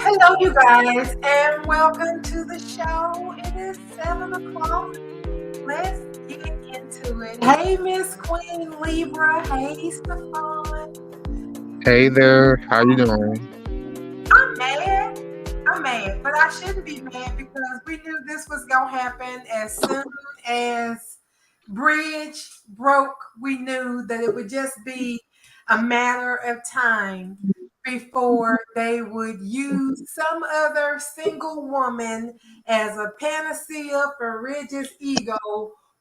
Hello, you guys, and welcome to the show. It is 7 o'clock. Let's get into it. Hey, Miss Queen Libra. Hey, Stefan. Hey there, how you doing? I'm mad. I'm mad, but I shouldn't be mad because we knew this was going to happen as soon as Bridge broke. We knew that it would just be a matter of time before they would use some other single woman as a panacea for Ridge's ego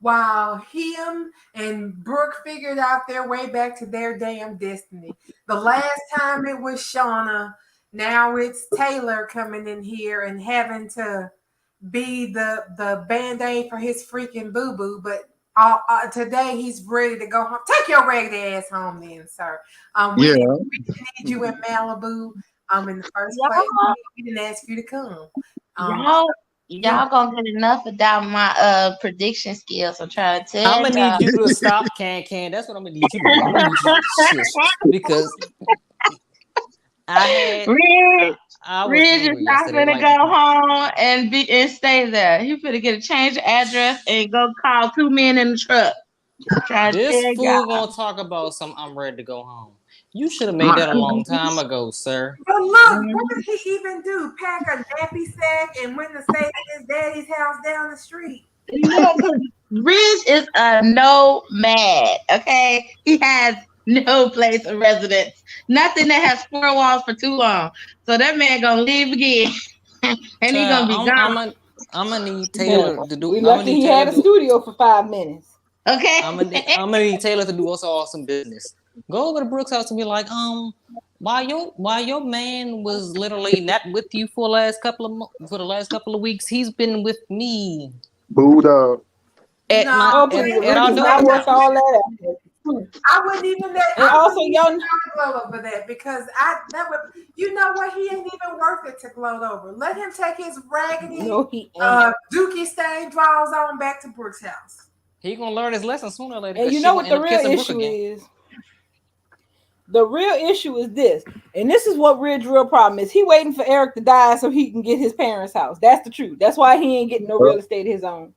while him and Brooke figured out their way back to their damn destiny. The last time it was Shauna, now it's Taylor coming in here and having to be the band-aid for his freaking boo-boo, but today he's ready to go home. Take your ragged ass home then, sir. We Yeah, need you in Malibu. In the first place, we didn't ask you to come. Y'all gonna get enough without my prediction skills. I'm trying to tell I'm gonna y'all. need you to stop, can. That's what I'm gonna need you to do. I'm gonna need you to shush because I was Ridge is angry not yesterday. gonna go home and stay there. He finna get a change of address and go call two men in the truck. Trying to This tell fool y'all. gonna talk about some. I'm ready to go home. You should have made that a long time ago, sir. But look, what did he even do? Pack a nappy sack and went to stay at his daddy's house down the street. Yeah, because Ridge is a nomad. Okay, he has no place of residence. Nothing that has four walls for too long. So that man gonna leave again, and he gonna be gone. I'm gonna need Taylor to do. We I'm gonna lucky need he Taylor had a to do. studio for 5 minutes. Okay. I'm gonna need Taylor to do us all some business. Go over to Brooks' house and be like, why your man was literally not with you for the last couple of weeks. He's been with me booed up. at No, my Okay, at our Ridge is not door. worth all that. I wouldn't even let. And I also, wouldn't y'all, even gloat over that because that would. You know what? He ain't even worth it to gloat over. Let him take his raggedy, no, he ain't. Dookie stain draws on back to Brooks' house. He gonna learn his lesson sooner or later. And you know what the real issue is? The real issue is this, and this is what Ridge's real problem is. He waiting for Eric to die so he can get his parents' house. That's the truth. That's why he ain't getting no real estate of his own.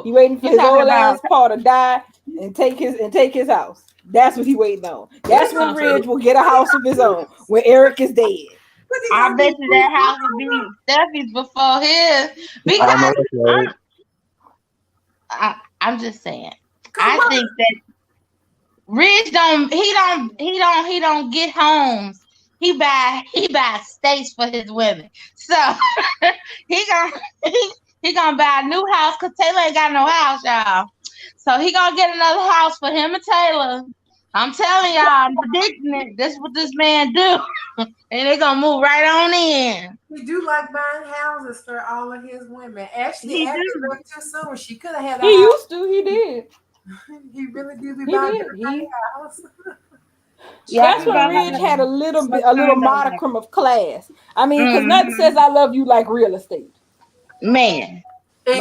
He waiting for his old ass Paul to die and take his house. That's what he waiting on. That's when Ridge will get a house of his own when Eric is dead. I bet you that house will be Steffi's before his. I know Because that's right. I'm just saying. I think that Ridge don't get homes. He buy states for his women. So he gonna buy a new house because Taylor ain't got no house, y'all. So he gonna get another house for him and Taylor. I'm telling y'all, I'm predicting it. This is what this man do. And they gonna move right on in. He do like buying houses for all of his women. Actually, He after do. left too soon, she could have had a He house. used to. He did. He really do be He buying did. a house. That's when Ridge had a little modicum of class. I mean, because nothing says I love you like real estate. Man. He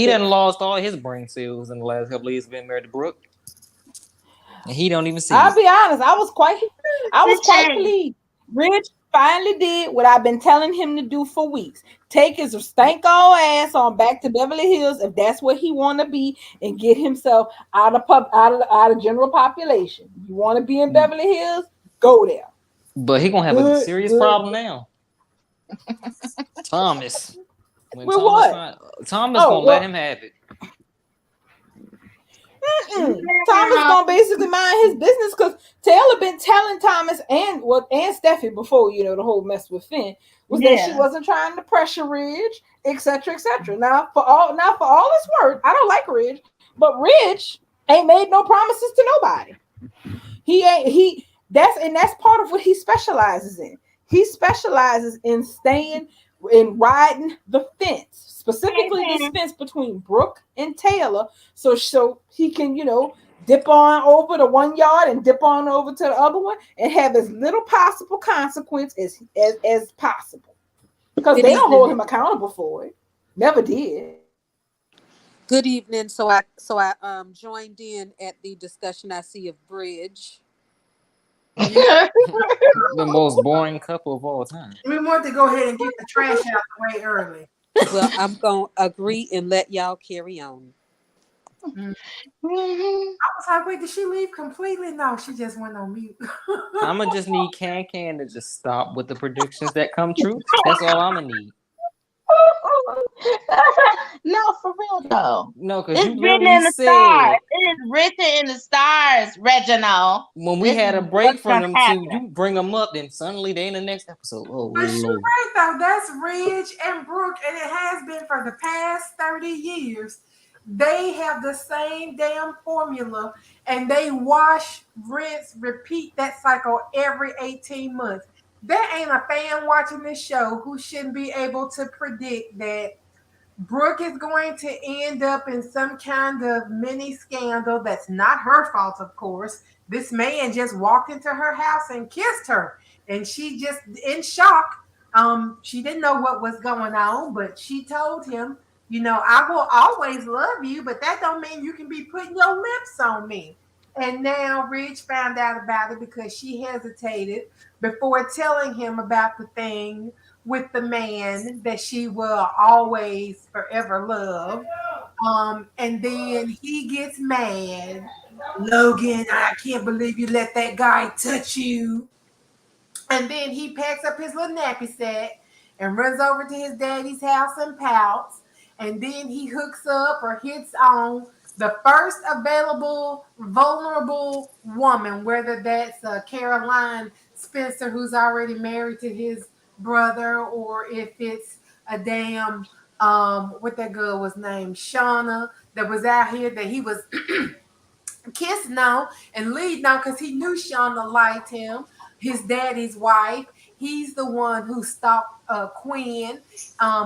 done lost all his brain cells in the last couple of years being married to Brooke. And he don't even see I'll it. be honest, I was quite pleased. Ridge finally did what I've been telling him to do for weeks. Take his stank old ass on back to Beverly Hills if that's what he want to be, and get himself out of general population. You want to be in Beverly Hills? Go there. But he gonna have a serious problem now. Thomas. Thomas gonna let him have it. Thomas gonna basically mind his business because Taylor been telling Thomas and Steffi before, the whole mess with Finn was that she wasn't trying to pressure Ridge, etc., etc. Now for all it's worth, I don't like Ridge, but Ridge ain't made no promises to nobody. That's part of what he specializes in. He specializes in staying in riding the fence, specifically this fence between Brooke and Taylor, so he can, dip on over to one yard and dip on over to the other one and have as little possible consequence as possible. Because they don't hold him accountable for it. Never did. Good evening. So I joined in at the discussion I see of Bridge. The most boring couple of all time. We want to go ahead and get the trash out the way early. Well, I'm gonna agree and let y'all carry on. Mm. Mhm. I was like, wait, did she leave completely? No, she just went on mute. I'ma just need Can to just stop with the predictions that come true. That's all I'ma need. No, for real though. No, because It's you written literally in the stars. said It is written in the stars, Reginald. when we This had is a break what's from gonna them two, happen. you bring them up, then suddenly they in the next episode. Oh But she Lord. right though. That's Ridge and Brooke, and it has been for the past 30 years. They have the same damn formula, and they wash, rinse, repeat that cycle every 18 months. There ain't a fan watching this show who shouldn't be able to predict that Brooke is going to end up in some kind of mini scandal that's not her fault, of course. This man just walked into her house and kissed her, and she just in shock. She didn't know what was going on, but she told him, I will always love you, but that don't mean you can be putting your lips on me. And now Ridge found out about it because she hesitated before telling him about the thing with the man that she will always forever love. And then he gets mad. Logan, I can't believe you let that guy touch you. And then he packs up his little nappy sack and runs over to his daddy's house and pouts. And then he hooks up or hits on the first available vulnerable woman, whether that's Caroline Spencer, who's already married to his brother, or if it's a damn what that girl was named, Shauna, that was out here that he was kissing on and leading on because he knew Shauna liked him, his daddy's wife. He's the one who stalked Quinn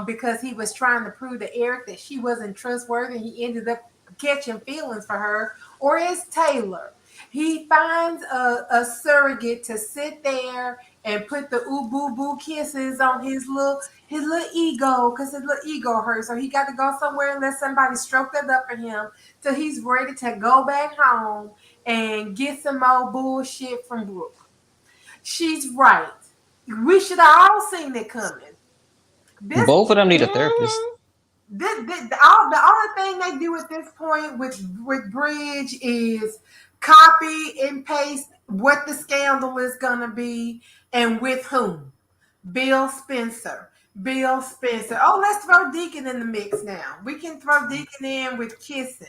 because he was trying to prove to Eric that she wasn't trustworthy. He ended up catching feelings for her. Or is Taylor. He finds a surrogate to sit there and put the ooh boo boo kisses on his little ego because his little ego hurts. So he got to go somewhere and let somebody stroke that up for him till he's ready to go back home and get some more bullshit from Brooke. She's right. We should have all seen it coming. This, Both of them need a therapist. the only thing they do at this point with Bridge is copy and paste what the scandal is gonna be and with whom. Bill Spencer. Bill Spencer. Oh, let's throw Deacon in the mix now. We can throw Deacon in with kissing.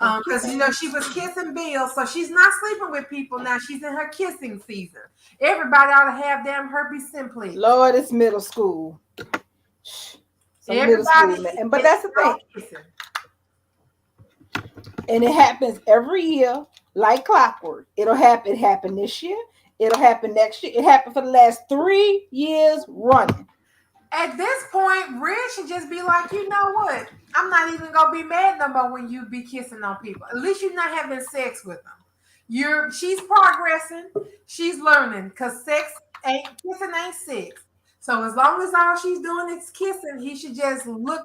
Because she was kissing Bill, so she's not sleeping with people now. She's in her kissing season. Everybody ought to have damn herpes simplex. Lord, it's middle school. Some middle school, man. But that's the thing. Kissing. And it happens every year like clockwork. It'll happen. It happened this year. It'll happen next year. It happened for the last 3 years running. At this point, Red should just be like, you know what? I'm not even gonna be mad no more when you be kissing on people. At least you're not having sex with them. She's progressing. She's learning because kissing ain't sex. So as long as all she's doing is kissing, he should just look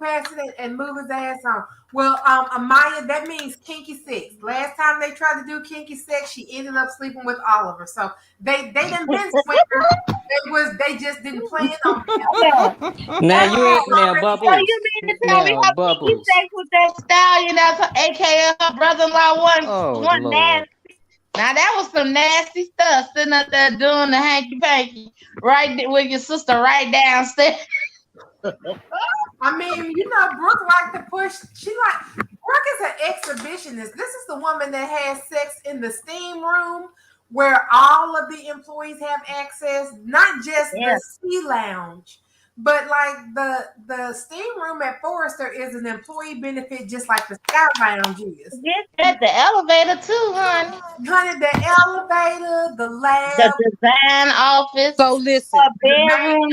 past it and move his ass on. Well, Amaya, that means kinky sex. Last time they tried to do kinky sex, she ended up sleeping with Oliver. So they done been swingers. They just didn't plan on him. Now you ain't now So Bubbles. you mean to tell me Now her kinky Bubbles. sex with that stallion, that's aka her brother-in-law, Oh one Lord. nasty. Now that was some nasty stuff sitting up there doing the hanky panky right there with your sister right downstairs. I mean, Brooke liked to push. Brooke is an exhibitionist. This is the woman that has sex in the steam room where all of the employees have access, not just the sea lounge, but like the steam room at Forrester is an employee benefit, just like the Sky Lounge is. Yes, at the elevator too, honey. Honey, the elevator, the lab, The design office, So listen, her bedroom,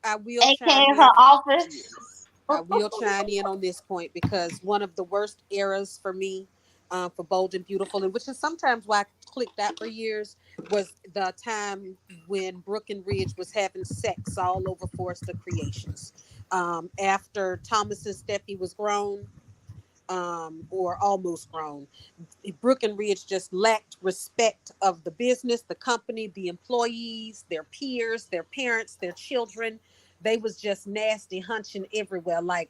I will aka chime her in. office. I will chime in on this point because one of the worst eras for me, for Bold and Beautiful, and which is sometimes why I clicked out for years, was the time when Brooke and Ridge was having sex all over Forrester Creations. After Thomas and Steffi was grown, or almost grown. Brooke and Ridge just lacked respect of the business, the company, the employees, their peers, their parents, their children. They was just nasty, hunching everywhere like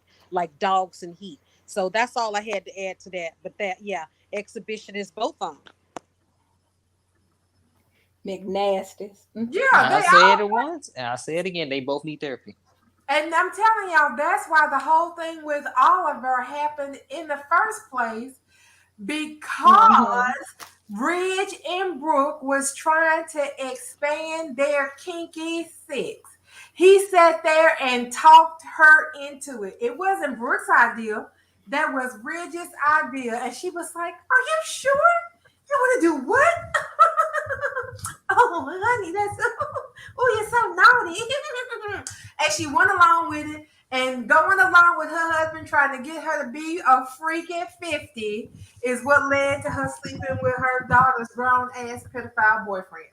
dogs in heat. So that's all I had to add to that. But that, yeah, exhibition is both on. McNasties. Yeah, I they said all. it once, and I say it again. They both need therapy. And I'm telling y'all, that's why the whole thing with Oliver happened in the first place because Ridge and Brooke was trying to expand their kinky sex. He sat there and talked her into it. It wasn't Brooke's idea. That was Ridge's idea. And she was like, are you sure? You want to do what? Oh, honey, that's oh, you're so naughty. And she went along with it, and going along with her husband trying to get her to be a freaking 50 is what led to her sleeping with her daughter's grown ass pedophile boyfriend.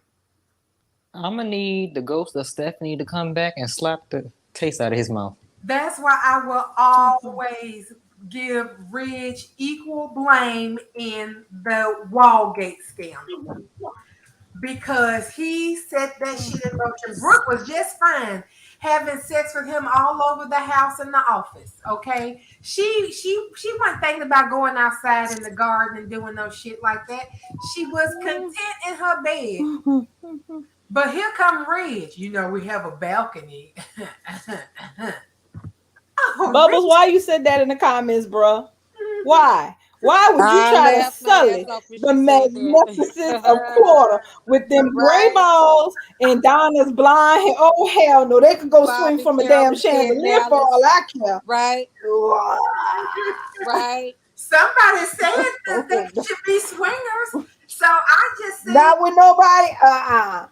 I'm gonna need the ghost of Stephanie to come back and slap the taste out of his mouth. That's why I will always give Ridge equal blame in the Wallgate scandal. Because he set that shit in motion. Brooke was just fine having sex with him all over the house and the office. Okay, she wasn't thinking about going outside in the garden and doing no shit like that. She was content in her bed. But here come Reg. You know we have a balcony. Oh, Bubbles, Reg. why you said that in the comments, bro? Why? Why would you I try to laughed my ass sully off when the she said that. magnificence of Florida with them gray Right. balls and Donna's blonde hair? Oh hell no, they could go swing Bobby from a damn Calvin, Ted chandelier for all Dallas. I care. Right, right. Somebody said that they should be swingers. So I just said, Not with nobody.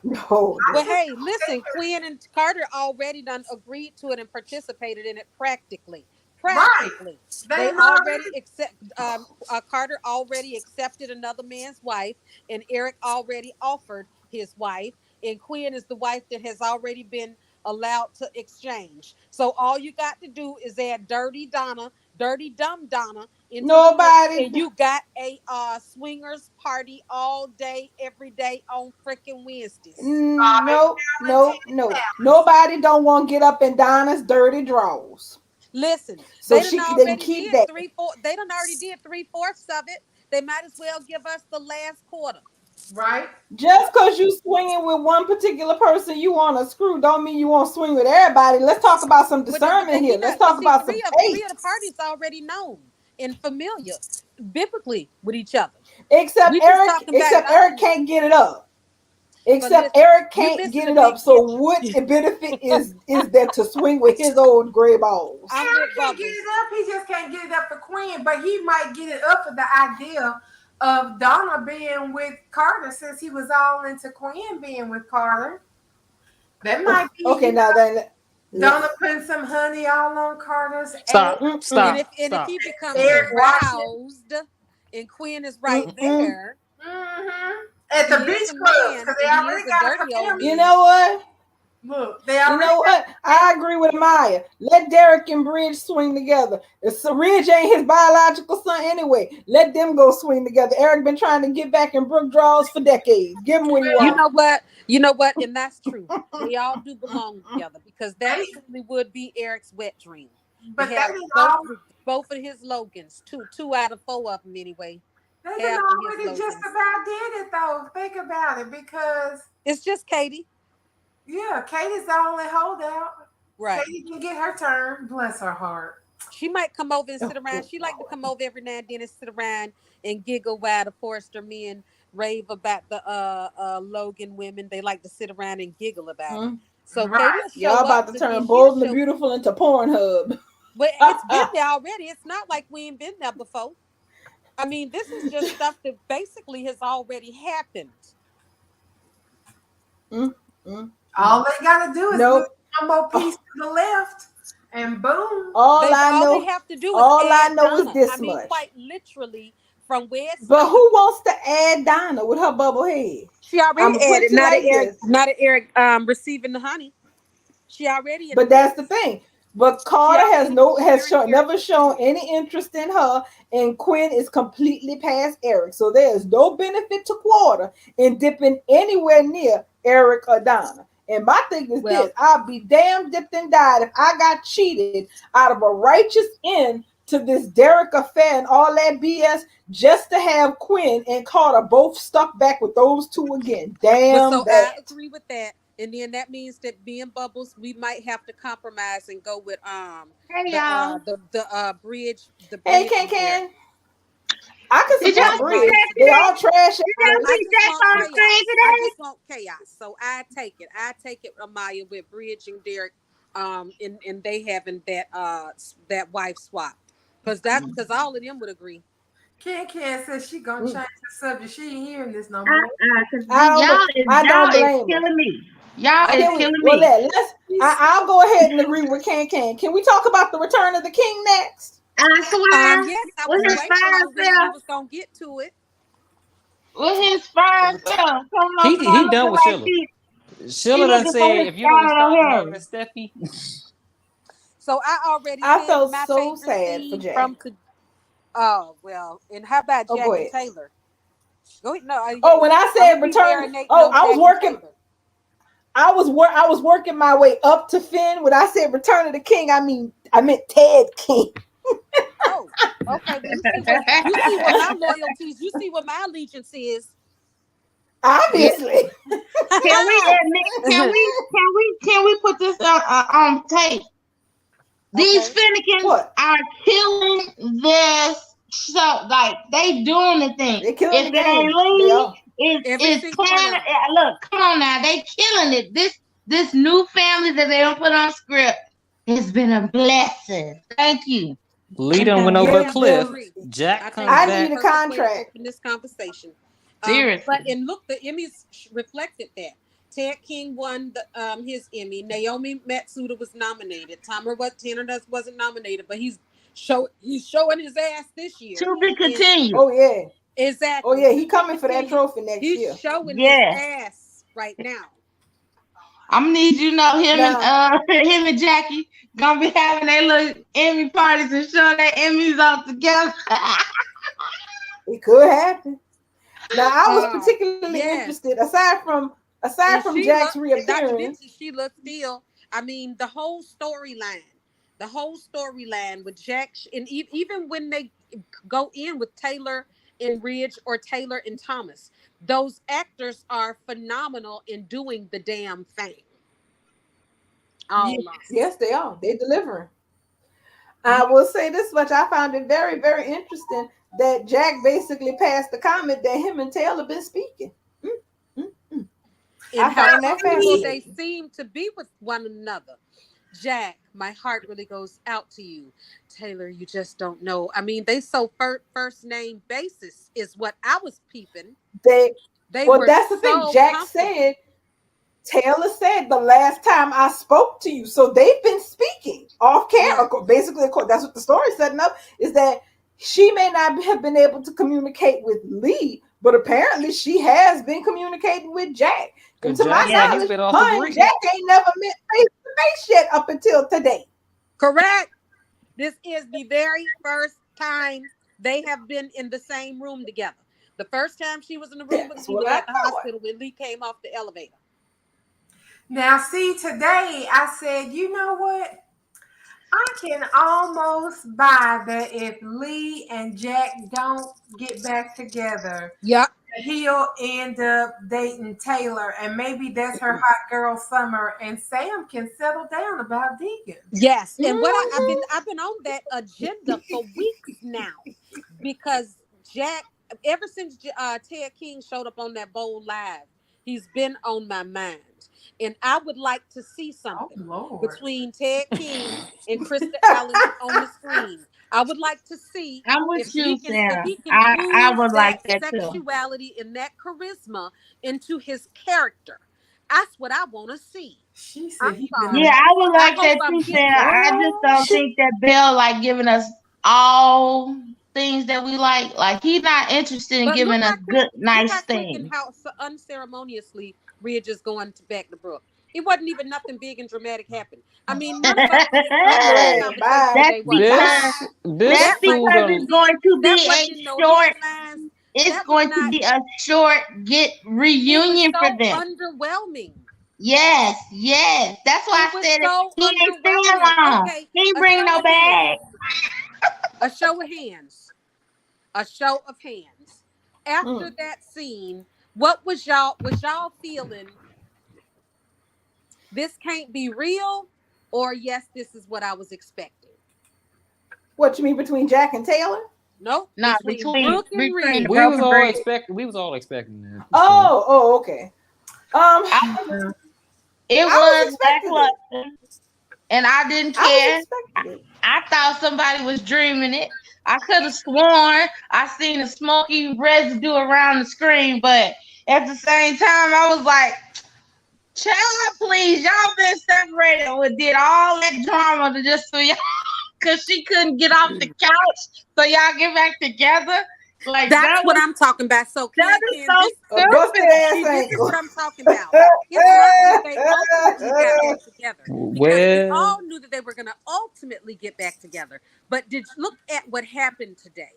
No. But hey, listen, Quinn and Carter already done agreed to it and participated in it practically. right. Practically, They they already already accept. Carter already accepted another man's wife, and Eric already offered his wife, and Quinn is the wife that has already been allowed to exchange. So all you got to do is add Dirty Donna, Dirty Dumb Donna into the mix, Nobody. and you got a swingers party all day, every day on freaking Wednesdays. No, Bobby no. Nobody don't want to get up in Donna's dirty drawers. Listen, So they done they can already keep did that. 3/4. They done already did 3/4 of it. They might as well give us the last quarter. right. Just because you swinging with one particular person you want to screw don't mean you want to swing with everybody. Let's talk about some discernment here. Let's talk about some three of the taste. parties already known and familiar biblically with each other. Except We just Eric, talking about except it Eric outward. can't get it up. Except listen, Eric you can't missing get the it up. big So picture. what benefit is there to swing with his old gray balls? I'm Eric with can get Bubbles. it up. He just can't get it up for Quinn, but he might get it up for the idea of Donna being with Carter since he was all into Quinn being with Carter. That might be Okay, now then. Donna putting some honey all on Carter's ass. Stop. And Stop. if Stop. he becomes Eric aroused and Quinn is right there, At the he is beach a club man, because they and he already is a got a dirty old family. You know what? Look, they You already know what? I agree with Maya. Let Derek and Bridge swing together. Ridge ain't his biological son anyway. Let them go swing together. Eric been trying to get back in Brook draws for decades. Give him what he you wants. know what, and that's true. They all do belong together because that truly would be Eric's wet dream. But To they have didn't all both of his Logans, two out of 4 of them anyway. they Half didn't of his already just Logans. about did it though. Think about it because It's just Katie, yeah, Katie's the only holdout. right? Katie can get her turn. Bless her heart. She might come over and sit around. She like to come over every now and then and sit around and giggle while the Forrester men rave about the Logan women. They like to sit around and giggle about it. So Right. Katie will show Y'all about up, to but then turn she'll Bold and the show- Beautiful into Pornhub. But it's been there already. It's not like we ain't been there before. I mean, this is just stuff that basically has already happened. All they gotta do is Nope. move one more piece to the left, and boom. All They I have to do is all I add know is Donna. this I mean, much. quite literally from where it But started. who wants to add Donna with her bubble head? She already I'ma put added. you Not like Eric. this. Not Eric. Receiving the honey. She already. But that's the thing. But Carter never shown any interest in her, and Quinn is completely past Eric. So there is no benefit to Quarter in dipping anywhere near Eric or Donna. And my thing is this: I'll be damn dipped and died if I got cheated out of a righteous end to this Derek affair and all that BS just to have Quinn and Carter both stuck back with those two again. Damn. So I agree with that. And then that means that me and Bubbles, we might have to compromise and go with the bridge. Hey, Can. I can support Bridge. They all trash. I just want chaos. So I take it, Amaya, with Bridge and Derek, and they having that wife swap, because all of them would agree. Can says she gonna change the subject. She ain't hearing this no more. Y'all is killing me. Y'all is killing me. Well, I'll go ahead and agree with Can. Can we talk about the return of the king next? I swear. Yes, I was waiting on when we was gonna get to it. With his fine self. He done with Sheila. Sheila done said, if you don't stop loving Steffi. So I felt so sad for Jack. And how about Jack and Taylor? Go ahead. When I said return, I was working. I was working my way up to Finn. When I said Return of the King, I meant Ted King. Oh, okay. You see what my loyalties, you see what my allegiance is. Obviously. Can we put this on tape? These Finnegans are killing this show. Like, they doing the thing. They killing if it ain't Lee, it's Tanner. Look, come on now. They killing it. This new family that they don't put on script has been a blessing. Thank you. Lee done went over a cliff. Jack comes back. I need a contract in this conversation. Seriously. And look, the Emmys reflected that. Ted King won his Emmy. Naomi Matsuda was nominated. Tanner wasn't nominated, but he's showing his ass this year. To be continued. Oh yeah, exactly. Oh yeah, he coming for that trophy next year. He's showing his ass right now. I'm gonna need you to know him and Jackie gonna be having their little Emmy parties and showing their Emmys all together. It could happen. Now I was particularly interested, aside from Jack's reappearance. Sheila Steele. I mean, the whole storyline with Jack, and even when they go in with Taylor and Ridge or Taylor and Thomas, those actors are phenomenal in doing the damn thing. Yes, they are. They're delivering. I will say this much: I found it very, very interesting that Jack basically passed the comment that him and Taylor been speaking. And how they seem to be with one another. Jack, my heart really goes out to you. Taylor, you just don't know. I mean, they so first name basis is what I was peeping. That's the thing. Jack said, Taylor said the last time I spoke to you. So they've been speaking off camera. Yeah. Basically, that's what the story's setting up, is that she may not have been able to communicate with Lee, but apparently she has been communicating with Jack. And to my knowledge, her and Jack ain't never met face to face yet up until today. Correct. This is the very first time they have been in the same room together. The first time she was in the room with Lee at the hospital when Lee came off the elevator. Now, see, today I said, you know what? I can almost buy that if Lee and Jack don't get back together, he'll end up dating Taylor, and maybe that's her hot girl summer, and Sam can settle down about Deacon. Yes, and what I've been on that agenda for weeks now, because Jack, ever since Ted King showed up on that Bold Live, he's been on my mind. And I would like to see something between Ted King and Krista Allen on the screen. I would like to see if he can I would like that sexuality too. And that charisma into his character. That's what I want to see. She said I would like that too, Sam. I just don't think that Bell like giving us all things that we like. Like, he's not interested in giving us good, nice things. How unceremoniously Ridge is going back to Brooke. It wasn't even nothing big and dramatic happened. I mean, none of us had Right, this bye. conversation today. That's Was because This that wasn't food it's going to that be wasn't a in no short. headlines. It's That was going to not. be a short get It was reunion for so them. underwhelming. Yes, yes. That's why It I was said it. so He ain't staying underwhelming. long. Okay, He ain't a bringing show no of hands. bag. A show of hands. A show of hands. After Mm. that scene, what was y'all feeling? This can't be real, or yes, this is what I was expecting. What you mean between Jack and Taylor? Nope, No, between Brooke and between the Reed. we was broken all bridge. expecting that. Oh, okay. I, it I was expecting it. lackluster, and I didn't I care. was expecting it. I thought somebody was dreaming it. I could have sworn I seen a smoky residue around the screen, but at the same time, I was like, "Child, please, y'all been separated. We did all that drama to just so y'all, cause she couldn't get off the couch, so y'all get back together. Like That's that what was I'm talking about. So that Ken, is Ken, so this A busted stupid." ass see, this is ankle. what I'm talking about. It's not that they ultimately got back together because we Well, all knew that they were going to ultimately get back together. But did you look at what happened today?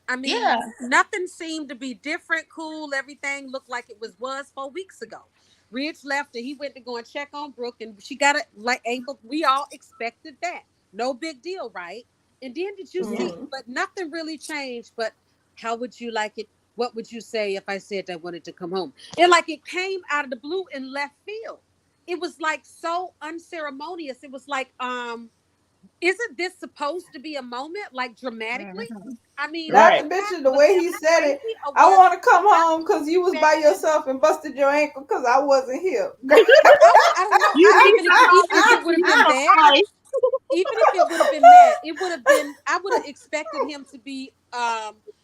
I mean, Yeah, nothing seemed to be different, cool. Everything looked like it was 4 weeks ago. Ridge left and he went to go and check on Brooke, and she got a like ankle. We all expected that. No big deal, right? And then did you see? Mhm. But nothing really changed. But how would you like it? What would you say if I said I wanted to come home? And like it came out of the blue in left field. It was like so unceremonious. It was like, isn't this supposed to be a moment like dramatically? mhm, I mean, Not right. to mention the was way am he I said it. crazy or I was want to come that home because you was by expected? yourself and busted your ankle because I wasn't here. I don't know. You need to go Even if it would have to been your that, place. even if it would have been that, it would have been. I would have expected him to be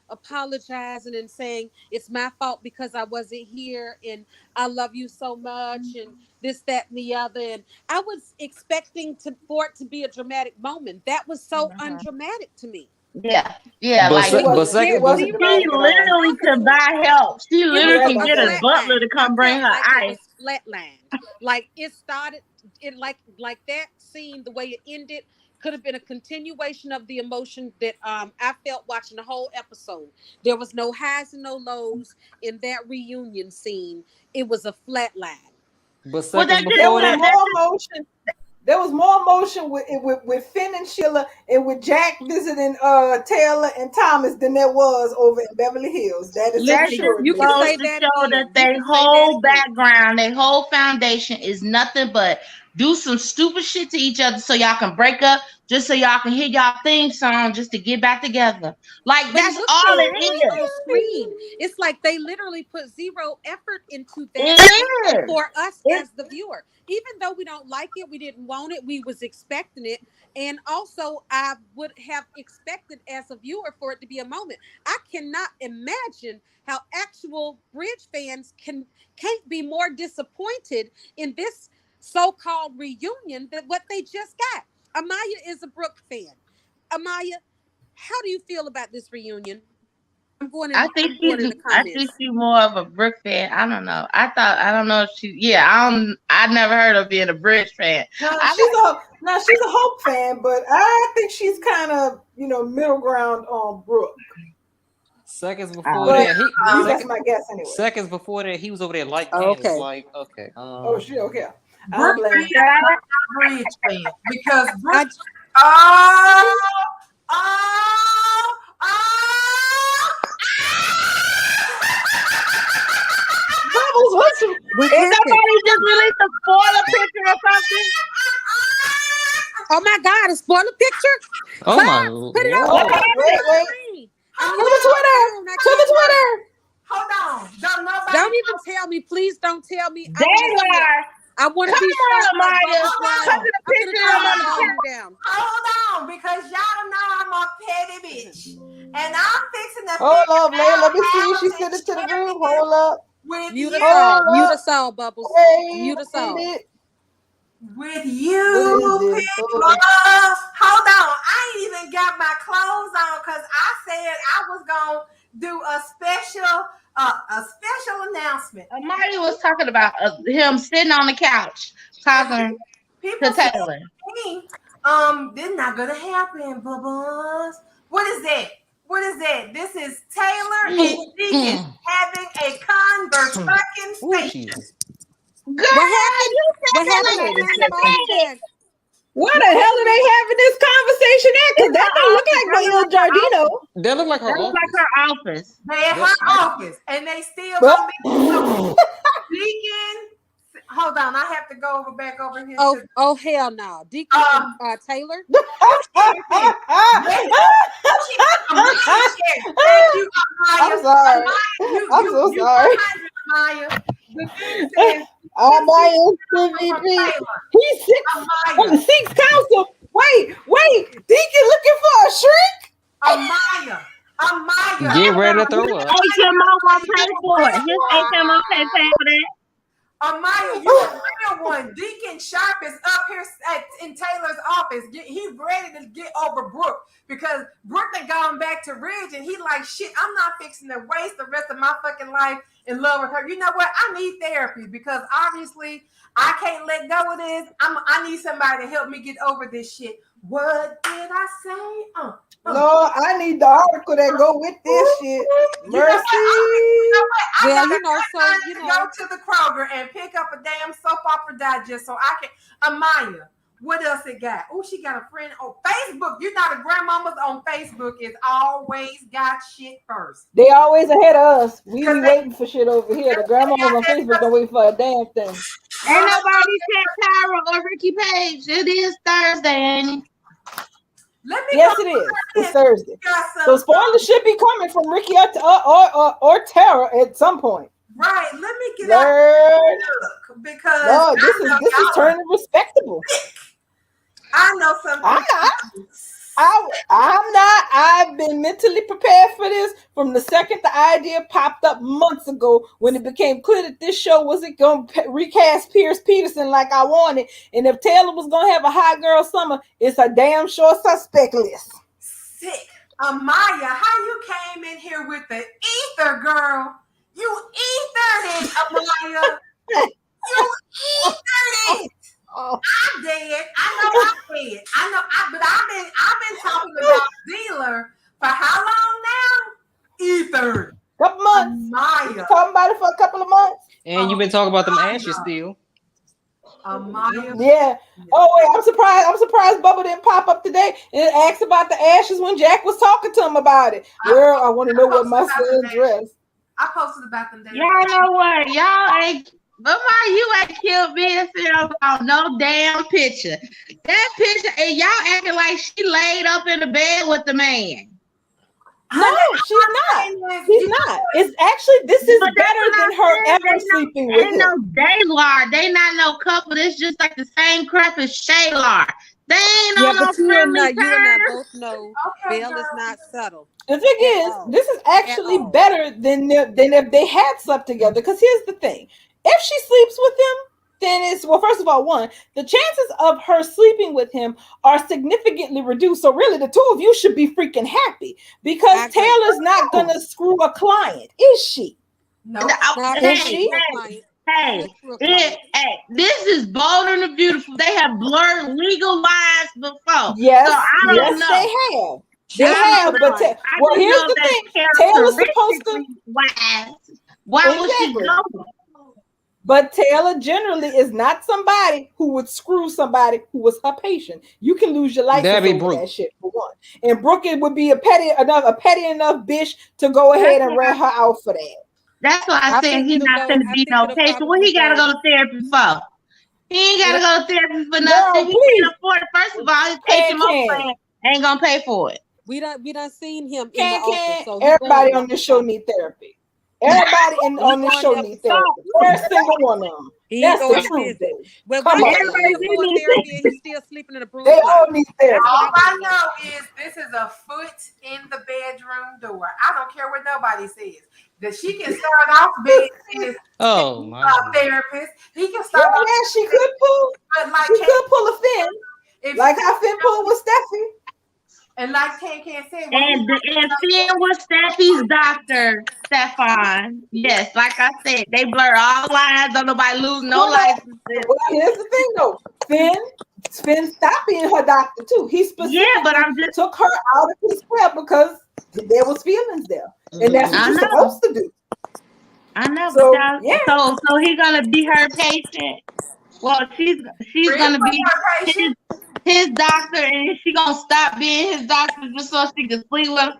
apologizing and saying it's my fault because I wasn't here and I love you so much and this, that, and the other. And I was expecting for it to be a dramatic moment. That was so Mhm. undramatic to me. Yeah, yeah. but Like It se- but wasn't. second, It but wasn't Zero she dramatic at all. literally could opposite. buy help. She It literally was Right could a about get a that. butler flatline. to I come bring felt her like it ice. was flatlined. Like it started, it like that scene, the way it ended, could have been a continuation of the emotion that I felt watching the whole episode. There was no highs and no lows in that reunion scene. It was a flatline. Well, seconds There before was that, that more emotion. There was more emotion with Finn and Sheila and with Jack visiting Taylor and Thomas than there was over in Beverly Hills. That is for that Listen, sure, just you can Amelia. goes say to that show that again. You their can say that whole again. background, their whole foundation is nothing but do some stupid shit to each other so y'all can break up, just so y'all can hear y'all theme song just to get back together. Like But it that's looks all so great it on screen. It's like they literally put zero effort into that is. scene It is. for us It, as the viewer. Even though we don't like it, we didn't want it, we was expecting it. And also I would have expected as a viewer for it to be a moment. I cannot imagine how actual Bridge fans can't be more disappointed in this so-called reunion than what they just got. Amaya is a Brooke fan. Amaya, how do you feel about this reunion? I'm going in the I think comments. she's more of a Brooke fan. I don't know. I don't know if she. Yeah, I never heard of being a Bridge fan. I She's a Hope fan, but I think she's kind of middle ground on Brooke. seconds before like. But that, at least that's my guess anyway. seconds before that, he was over there lighting Oh, candles. okay. Like, okay, Oh, she okay. I don't Brooke blame her. fans are not Bridge fans because Brooke. I Oh, oh, oh. Bubbles, what Is happened? somebody just released a spoiler picture or something? Oh my God, a spoiler picture? oh my Clap, put it on What lord, the happened? screen. I'm To Hold the using on, my Twitter. phone. I To the can't look. Twitter. hold on. Don't nobody Don't even tell me. Please don't tell me. I want to see it. Daylight. I want to Come be shocked on, like Maya. Bubbles hold was. Come on. to the I'm going to picture turn of my my Hold on. volume account. down. Hold on, because y'all know I'm a petty bitch. And I'm fixing to Hold figure up, Leila. out Let me see if how she to sent it to the share group. this Hold up. with Mute us you. all. Hold Mute up. us all, Bubbles. Wait Mute us a all. minute. With What is you, this? people. Hold Hold on. I ain't even got my clothes on because I said I was gonna do a special announcement. Amari was talking about him sitting on the couch talking People to say Taylor. to me, this not gonna happen, bubbles. What is that? What is that? This is Taylor and Deacon having a Ooh, conversation. Jesus. Girl, What happened? you What said happened? I that missed like the phone a tag. Where the hell are they having this conversation at? Because that don't look like no Il Giardino. That look like her That looks office. like her office. They at her office, and they still Well, gonna be Deacon. Hold on, I have to go back over here. Oh hell no, Deacon and Taylor. Thank you, Amaya. I'm sorry. I'm so sorry. Amaya. The thing says, Amaya CVP. He's on the Sixth Council. Wait. Deacon looking for a shrink? Amaya. Get ready to throw up. HMO won't pay for it. His HMO can't pay for that. Amaya, you a real one. Deacon Sharp is up here in Taylor's office. He ready to get over Brooke because Brooke done gone back to Ridge and he like, shit, I'm not fixing to waste the rest of my fucking life in love with her. You know what? I need therapy because obviously I can't let go of this. I need somebody to help me get over this shit. What did I say? Lord, I need the article that go with this shit. Mercy. Go to the Kroger and pick up a damn soap opera digest so I can. Amaya, what else it got? Oh, she got a friend on Facebook. You know the grandmamas on Facebook is always got shit first. They always ahead of us. We be waiting for shit over here. The grandmamas on Facebook don't wait for a damn thing. Ain't nobody said Tyra or Ricky Page. It is Thursday, ain't it? Yes, it is. It's Thursday. So spoilers should be coming from Ricky or Tara at some point. Right. Let me get out because Lord, this is turning respectable. I know something. I'm not. I've been mentally prepared for this from the second the idea popped up months ago when it became clear that this show wasn't going to recast Pierce Peterson like I wanted. And if Taylor was going to have a hot girl summer, it's a damn sure suspect list. Sick. Amaya, how you came in here with the ether, girl? You ethered it, Amaya. You ethered it. I'm dead. I know I'm dead. But I've been talking about Dealer for how long now? Ether. Couple months. Amaya. Talking about it for a couple of months. And you've been talking about them ashes still. Amaya. Yeah. Oh wait, I'm surprised Bubba didn't pop up today and ask about the ashes when Jack was talking to him about it. Girl, I want to know what my son dressed. I posted about them. Y'all know what? Y'all ain't. Mama, you ain't killed me and said about no damn picture. That picture, and y'all acting like she laid up in the bed with the man. No, she's not. She's not. It's actually, this is better than her ever sleeping with him. Ain't no Daylar. They not no couple. It's just like the same crap as Shaylar. They ain't on no friendly you and I terms. both know Belle is not subtle. The thing is, this is actually better than if they had slept together. Because here's the thing. If she sleeps with him, then it's, well, first of all, one, the chances of her sleeping with him are significantly reduced. So really, the two of you should be freaking happy because Taylor's not going to screw a client, is she? No. Is she? Hey, this is Bold and the Beautiful. They have blurred legal lines before. Yes, so I don't know. They have. But well, here's the thing: Taylor's supposed to. Why would she go? But Taylor generally is not somebody who would screw somebody who was her patient. You can lose your license over that shit for one. And Brooke would be a petty enough bitch to go ahead and rat her out for that. That's why I said he's not going to be no patient. What he got to go to therapy for? He ain't got to go to therapy for nothing. He can't afford it. First of all, his patient ain't going to pay for it. We done seen him in the office. So everybody on this show need therapy. Everybody on this show needs therapy. Every single one of them. That's the truth. Well, everybody's going to therapy and he's still sleeping in a broom. They all need therapy. All I know is this is a foot in the bedroom door. I don't care what nobody says. That she can start off being his therapist. He can start off. Yeah, she could pull. But like, she could pull a Finn. Like how Finn pulled with Steffi. And like Can said, And Finn was Steffi's doctor, Stefan. Yes, like I said, they blur all lines. Don't nobody lose no licenses. Well, here's the thing though. Finn stopped being her doctor too. He specifically took her out of his care because there was feelings there. And that's what you're supposed to do. I know. So, so he's gonna be her patient. Well, she's gonna be his doctor, and she gonna stop being his doctor just so she can sleep with him.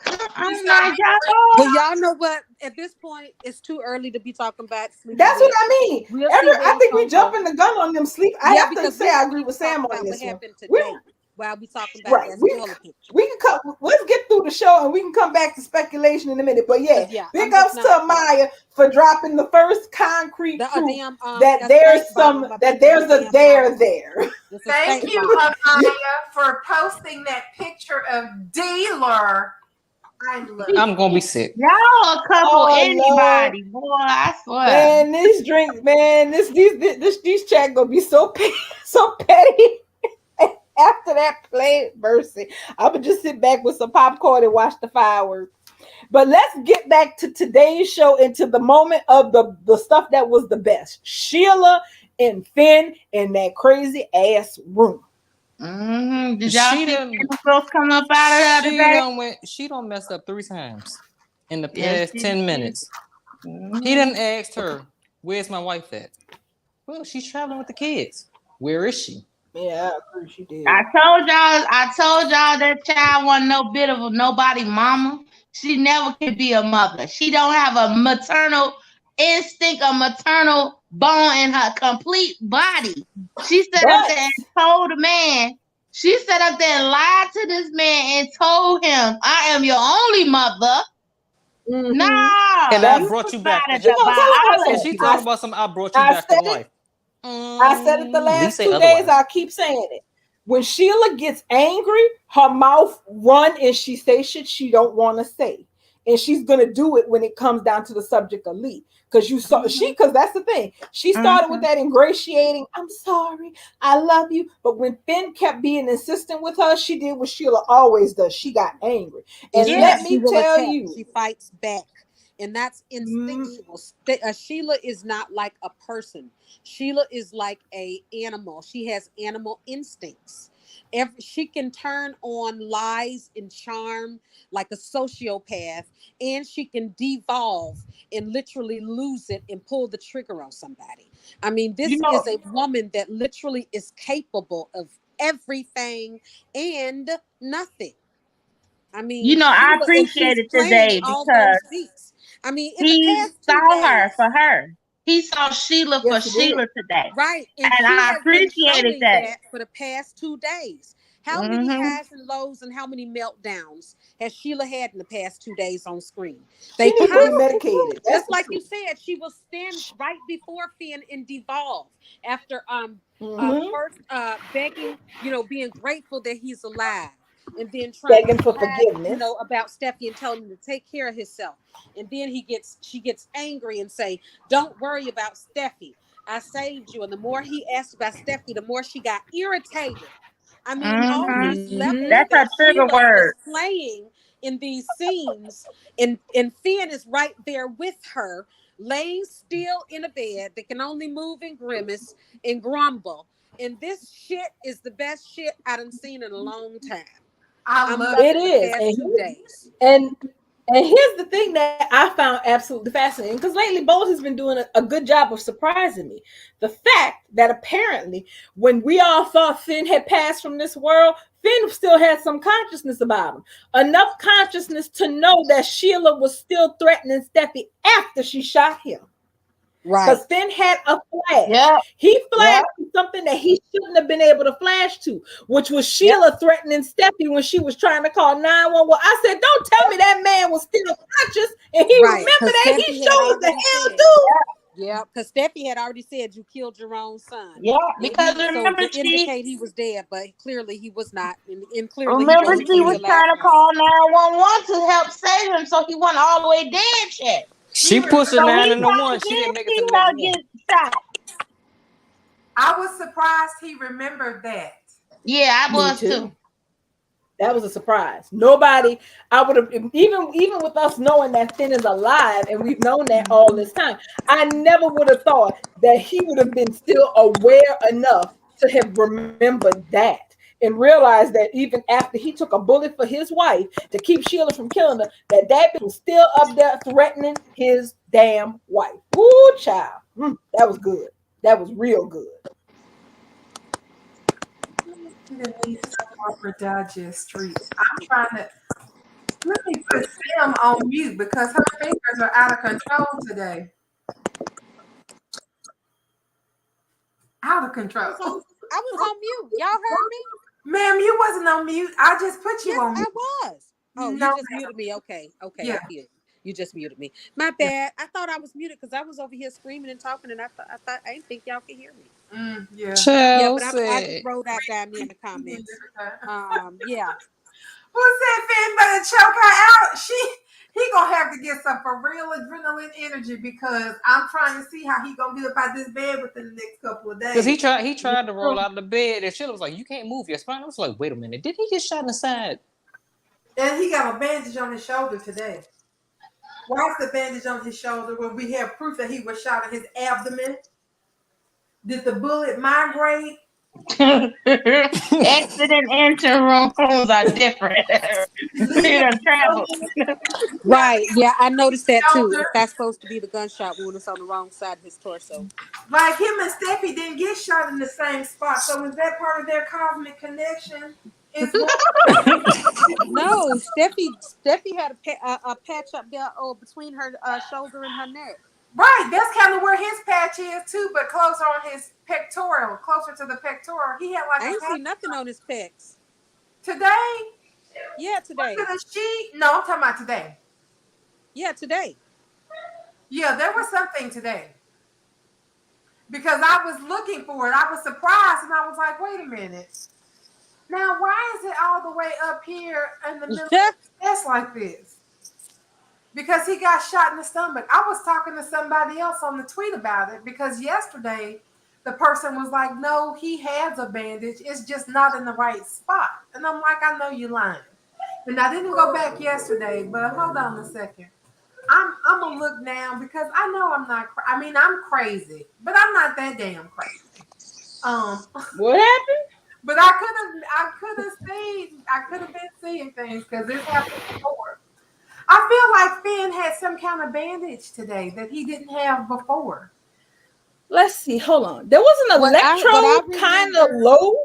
But y'all know what? At this point, it's too early to be talking about sleep. That's what I mean. I think we jumping the gun on them sleep. I have to say I agree with Sam on this one. While we talking about we can come. Let's get through the show and we can come back to speculation in a minute. But big ups to Maya for dropping the first concrete proof that there's a dare there. Thank you, Maya, for posting that picture of Dealer. I'm gonna be sick. Y'all a couple anybody, boy. I swear. Man, this drink, man, these chat gonna be so petty. After that play, mercy, I would just sit back with some popcorn and watch the fireworks. But let's get back to today's show and to the moment of the stuff that was the best. Sheila and Finn in that crazy ass room. Mm-hmm. Did y'all see girls come up out of that? She done messed up 3 times in the past 10 minutes. Mm-hmm. He done asked her, "Where's my wife at?" Well, she's traveling with the kids. Where is she? Yeah, I agree. She did. I told y'all that child wasn't no bit of a nobody mama. She never could be a mother. She don't have a maternal instinct, a maternal bone in her complete body. She sat up there and told the man. She sat up there and lied to this man and told him, "I am your only mother." Mm-hmm. Nah, and I brought you back. And she talking about something. I brought you back to life. I said it the last 2 days. I keep saying it. When Sheila gets angry, her mouth run and she say shit she don't want to say, and she's gonna do it when it comes down to the subject of Lee. Because because that's the thing. She started with that ingratiating, "I'm sorry, I love you," but when Finn kept being insistent with her, she did what Sheila always does. She got angry, and let me tell you, she fights back. And that's instinctual. Sheila is not like a person. Sheila is like an animal. She has animal instincts. She can turn on lies and charm like a sociopath, and she can devolve and literally lose it and pull the trigger on somebody. I mean, this is a woman that literally is capable of everything and nothing. I mean, I appreciate it today because I mean, he saw her for her. He saw Sheila for Sheila today. Right. And I appreciated that for the past 2 days. How many highs and lows and how many meltdowns has Sheila had in the past 2 days on screen? They medicated. Just like you said, she will stand right before Finn and devolve after first begging, being grateful that he's alive. And then begging for forgiveness, about Steffi and telling him to take care of himself. And then she gets angry and say, "Don't worry about Steffi. I saved you." And the more he asked about Steffi, the more she got irritated. I mean, all these levels that's a trigger word playing in these scenes, and Finn is right there with her, laying still in a bed that can only move and grimace and grumble. And this shit is the best shit I done seen in a long time. I love it. Is 2 days. And here's the thing that I found absolutely fascinating, because lately Bold has been doing a good job of surprising me. The fact that apparently when we all thought Finn had passed from this world, Finn still had some consciousness about him. Enough consciousness to know that Sheila was still threatening Steffi after she shot him. Right. Because Finn had a flash. Yep. He flashed something that he shouldn't have been able to flash to, which was Sheila threatening Steffi when she was trying to call 911. I said, don't tell me that man was still conscious and he remembered that. He showed the hell too. Yeah, because Steffi had already said you killed your own son. Yeah, because remember to indicate he was dead, but clearly he was not. And clearly remember she was trying to call 911 to help save him, so he wasn't all the way dead yet. She pushed the 9 and the 1. She didn't make it to the next one. I was surprised he remembered that. Yeah, I was too. That was a surprise. Nobody, I would have even with us knowing that Finn is alive and we've known that all this time, I never would have thought that he would have been still aware enough to have remembered that and realized that even after he took a bullet for his wife to keep Sheila from killing her, that bitch was still up there threatening his damn wife. Ooh, child. That was good. That was real good. These soap opera digest streets. I'm trying to let me put Sam on mute because her fingers are out of control today. Out of control. I was on mute. Y'all heard me? Ma'am, you wasn't on mute. I just put you Yes, on I mute. was. Oh, No, you just muted me. Okay. Yeah. I feel you. You just muted me. My bad. I thought I was muted because I was over here screaming and talking, and I thought I didn't think y'all could hear me. Yeah. Yeah, but I just Chelsea. wrote that down there in the comments. Yeah. Who said Finn better choke her out? He gonna have to get some for real adrenaline energy because I'm trying to see how he gonna get up out this bed within the next couple of days. Because he tried to roll out of the bed, and Sheila was like, "You can't move your spine." I was like, "Wait a minute, did he get shot in the side?" And he got a bandage on his shoulder today. Why is the bandage on his shoulder when we have proof that he was shot in his abdomen? Did the bullet migrate? Exit and enter rooms are different. Travel. Right. Yeah, I noticed that too. If that's supposed to be the gunshot wound, it's on the wrong side of his torso. Like him and Steffi didn't get shot in the same spot. So is that part of their cosmic connection? No, Steffi had a patch up there between her shoulder and her neck. Right, that's kind of where his patch is too, but closer on his pectoral, closer to the pectoral. He had like I ain't see nothing on his pecs. Today? Yeah, today. Was it a sheet? No, I'm talking about today. Yeah, today. Yeah, there was something today. Because I was looking for it. I was surprised and I was like, wait a minute. Now, why is it all the way up here in the middle of the chest like this? Because he got shot in the stomach. I was talking to somebody else on the tweet about it because yesterday the person was like, no, he has a bandage. It's just not in the right spot. And I'm like, I know you're lying. And I didn't go back yesterday, but hold on a second. I'm gonna look now because I know I'm not. I'm crazy, but I'm not that damn crazy. What happened? But I could have been seeing things because this happened before. I feel like Finn had some kind of bandage today that he didn't have before. Let's see. Hold on. There was an electrode kind of low.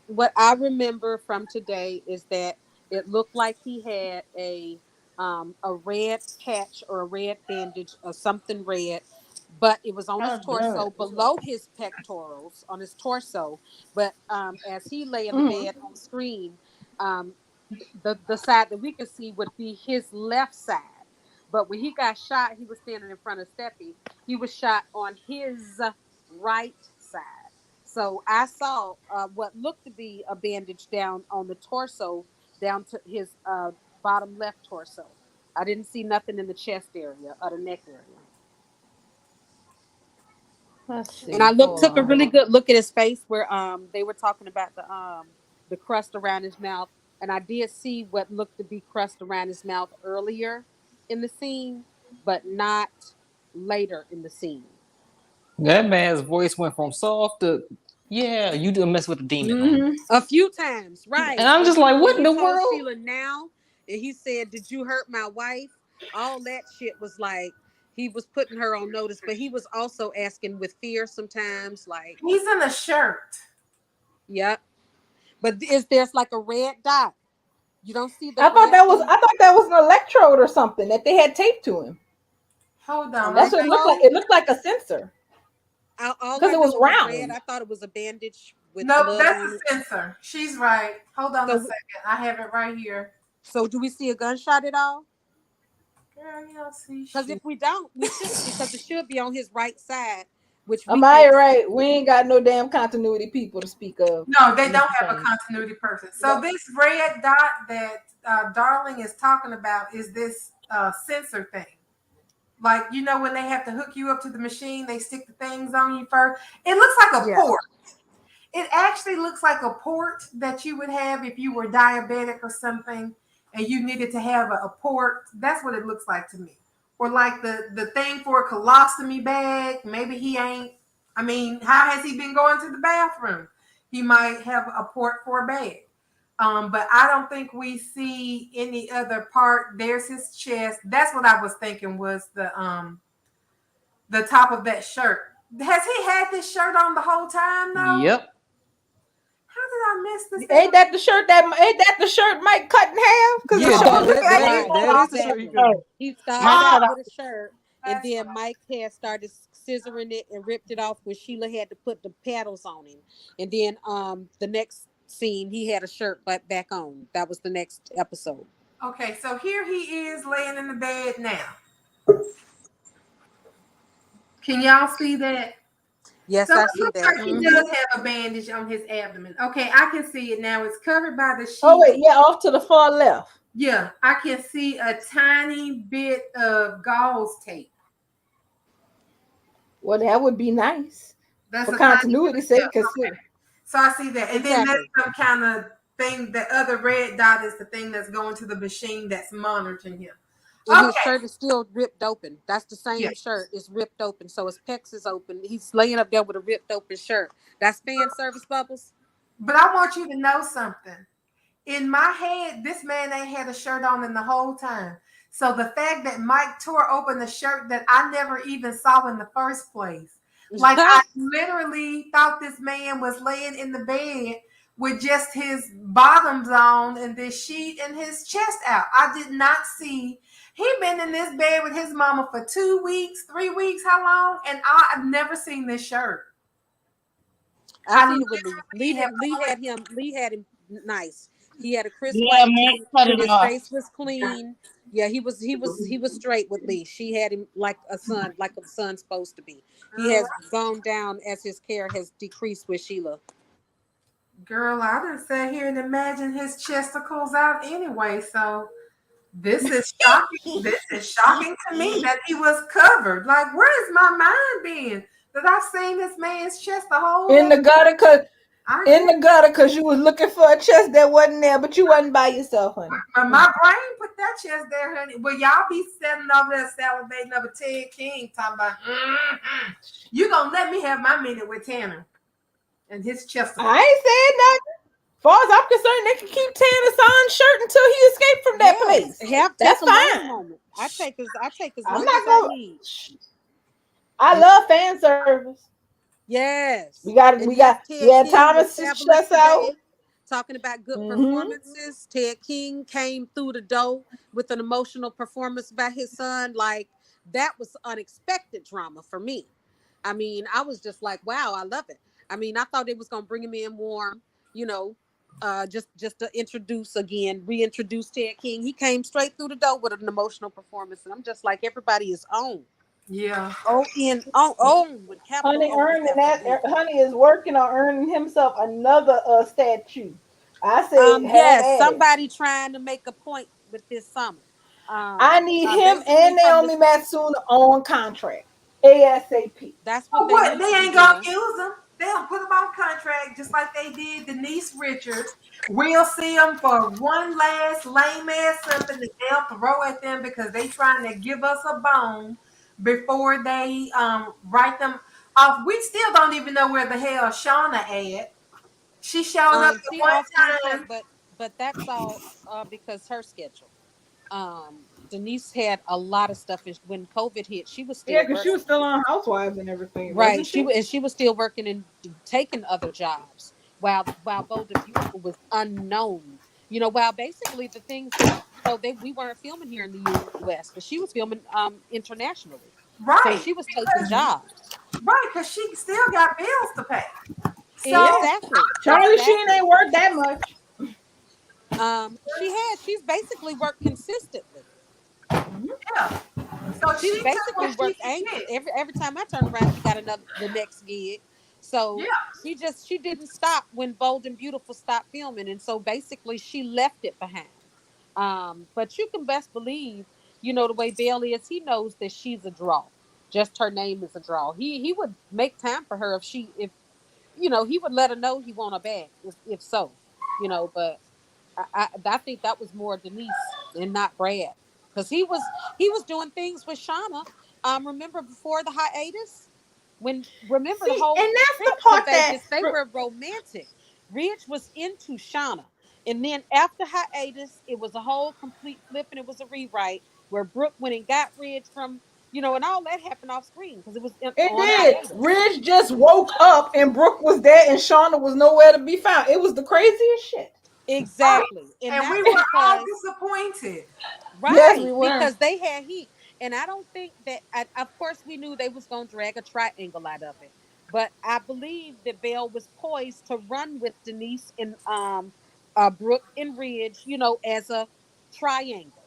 What I remember from today is that it looked like he had a red patch or a red bandage or something red, but it was on his torso below his pectorals on his torso. But as he lay in the bed on screen, the side that we could see would be his left side. But when he got shot, he was standing in front of Steffi. He was shot on his right side. So I saw what looked to be a bandage down on the torso, down to his bottom left torso. I didn't see nothing in the chest area or the neck area. Let's see. And I took a really good look at his face where they were talking about the crust around his mouth, and I did see what looked to be crust around his mouth earlier in the scene, but not later in the scene. That man's voice went from soft to, yeah, you done mess with the demon. A few times, right? And I'm just like, what in the world? Sheila now, and he said, "Did you hurt my wife?" All that shit was like he was putting her on notice, but he was also asking with fear sometimes. Like he's in a shirt. Yep. But there's like a red dot. You don't see the. I thought that was an electrode or something that they had taped to him. Hold on. That's what it looked like. It looked like a sensor. Because it was round. Red, I thought it was a bandage with no, that's a sensor. She's right. Hold on a second. I have it right here. So do we see a gunshot at all? Girl, you don't see. Because if we don't, we should, because it should be on his right side. Which am I right? We ain't got no damn continuity people to speak of. No, they don't have a continuity person. So this red dot that Darling is talking about is this sensor thing. Like, you know, when they have to hook you up to the machine, they stick the things on you first. It looks like a port. it actually looks like a port that you would have if you were diabetic or something and you needed to have a port. That's what it looks like to me. Or like the thing for a colostomy bag. Maybe he ain't. I mean, how has he been going to the bathroom? He might have a port for a bag. But I don't think we see any other part. There's his chest. That's what I was thinking was the top of that shirt. Has he had this shirt on the whole time though? Yep. How did I miss this? Ain't that the shirt Mike cut in half? Because Yeah, the shirt that, that, Right, that is the shirt you exactly. got. He started Mike out cut off. with a shirt, and That's then what Mike had started scissoring it and ripped it off when Sheila had to put the paddles on him. And then the next scene he had a shirt back on. That was the next episode. Okay, so here he is laying in the bed now. Can y'all see that? Yes, So I it see looks that. like he does have a bandage on his abdomen. Okay, I can see it now. It's covered by the sheet. Oh wait, yeah, off to the far left. Yeah, I can see a tiny bit of gauze tape. Well, that would be nice That's for a tiny continuity bit. sake. Yeah, Because okay. So I see that. And then Exactly. that's some kind of thing. The other red dot is the thing that's going to the machine that's monitoring him. And his Okay. shirt is still ripped open. That's the same Yeah. shirt. It's ripped open. So his pecs is open. He's laying up there with a ripped open shirt. That's fan service, Bubbles. But I want you to know something. In my head, this man ain't had a shirt on in the whole time. So the fact that Mike tore open the shirt that I never even saw in the first place, like I literally thought this man was laying in the bed with just his bottoms on and this sheet and his chest out. I did not see. He been in this bed with his mama for 2 weeks, 3 weeks, how long? And I've never seen this shirt. I seen it with Lee. Lee had him nice. He had a crisp Yeah, white Mike tee. cut it His off. face was clean. Yeah, he was straight with Lee. She had him like a son's supposed to be. He has gone down as his care has decreased with Sheila. Girl, I done sat here and imagined his chesticles out anyway. So this is shocking. This is shocking to me that he was covered. Like, where's my mind been? That I've seen this man's chest the whole in the gutter, because you was looking for a chest that wasn't there, but you wasn't by yourself, honey. my brain put that chest there, honey. Well, y'all be sitting over there salivating over Ted King, talking about you gonna let me have my minute with Tanner and his chest. I ain't saying nothing. As far as I'm concerned, they can keep Tanner Son's shirt until he escaped from that place. That's fine. Moment. I take as I'm long not as gonna. I need. I love fan service. Yes. We got And yes, Ted King Thomas was is fabulous stressed out. today, talking about good Mhm. performances. Ted King came through the door with an emotional performance about his son. Like, that was unexpected drama for me. I mean, I was just like, wow, I love it. I mean, I thought it was gonna bring him in warm, you know, just to reintroduce Ted King. He came straight through the door with an emotional performance, and I'm just like, everybody is on. Yeah. On with capital Honey O. earning that. Honey is working on earning himself another statue. I said, Yes, somebody trying to make a point with this summer. I need him Basically and from Naomi Matsuna on contract ASAP. That's Oh, what what? need They to be ain't gonna doing. use them. They'll put them on contract just like they did Denise Richards. We'll see them for one last lame ass something that they'll throw at them because they trying to give us a bone before they write them off. We still don't even know where the hell Shauna at. She showed up at She one off contract, time. but that's all because her schedule. Denise had a lot of stuff when COVID hit. She was Yeah, still because she was working. still on Housewives and everything, Right. wasn't she? She was still working and taking other jobs while Bold and Beautiful was unknown. While basically the things that we weren't filming here in the US, but she was filming internationally. So Right. she was taking jobs. Right, because she still got bills to pay. So Exactly. Charlie Sheen ain't worth that much. She's basically worked consistently. yeah. So She's she took basically what she worked could anxious. get. Every time I turn around, she got the next gig. So Yeah. she didn't stop when Bold and Beautiful stopped filming, and so basically she left it behind. But you can best believe, the way Belle is, he knows that she's a draw. Just her name is a draw. He would make time for her he would let her know he want her back if so, but I think that was more Denise and not Brad, because he was doing things with Shauna. Remember before the hiatus, remember the See, whole and that's trip the to part that Vegas, they were romantic. Ridge was into Shauna, and then after hiatus, it was a whole complete flip, and it was a rewrite where Brooke went and got Ridge from, and all that happened off screen because it was it on did. hiatus. Ridge just woke up and Brooke was there and Shauna was nowhere to be found. It was the craziest shit. Exactly, and And we that's were all because disappointed. Yes, right, we were. because they had heat, and I don't think that. Of course, we knew they was gonna drag a triangle out of it, but I believe that Belle was poised to run with Denise and Brooke and Ridge, as a triangle.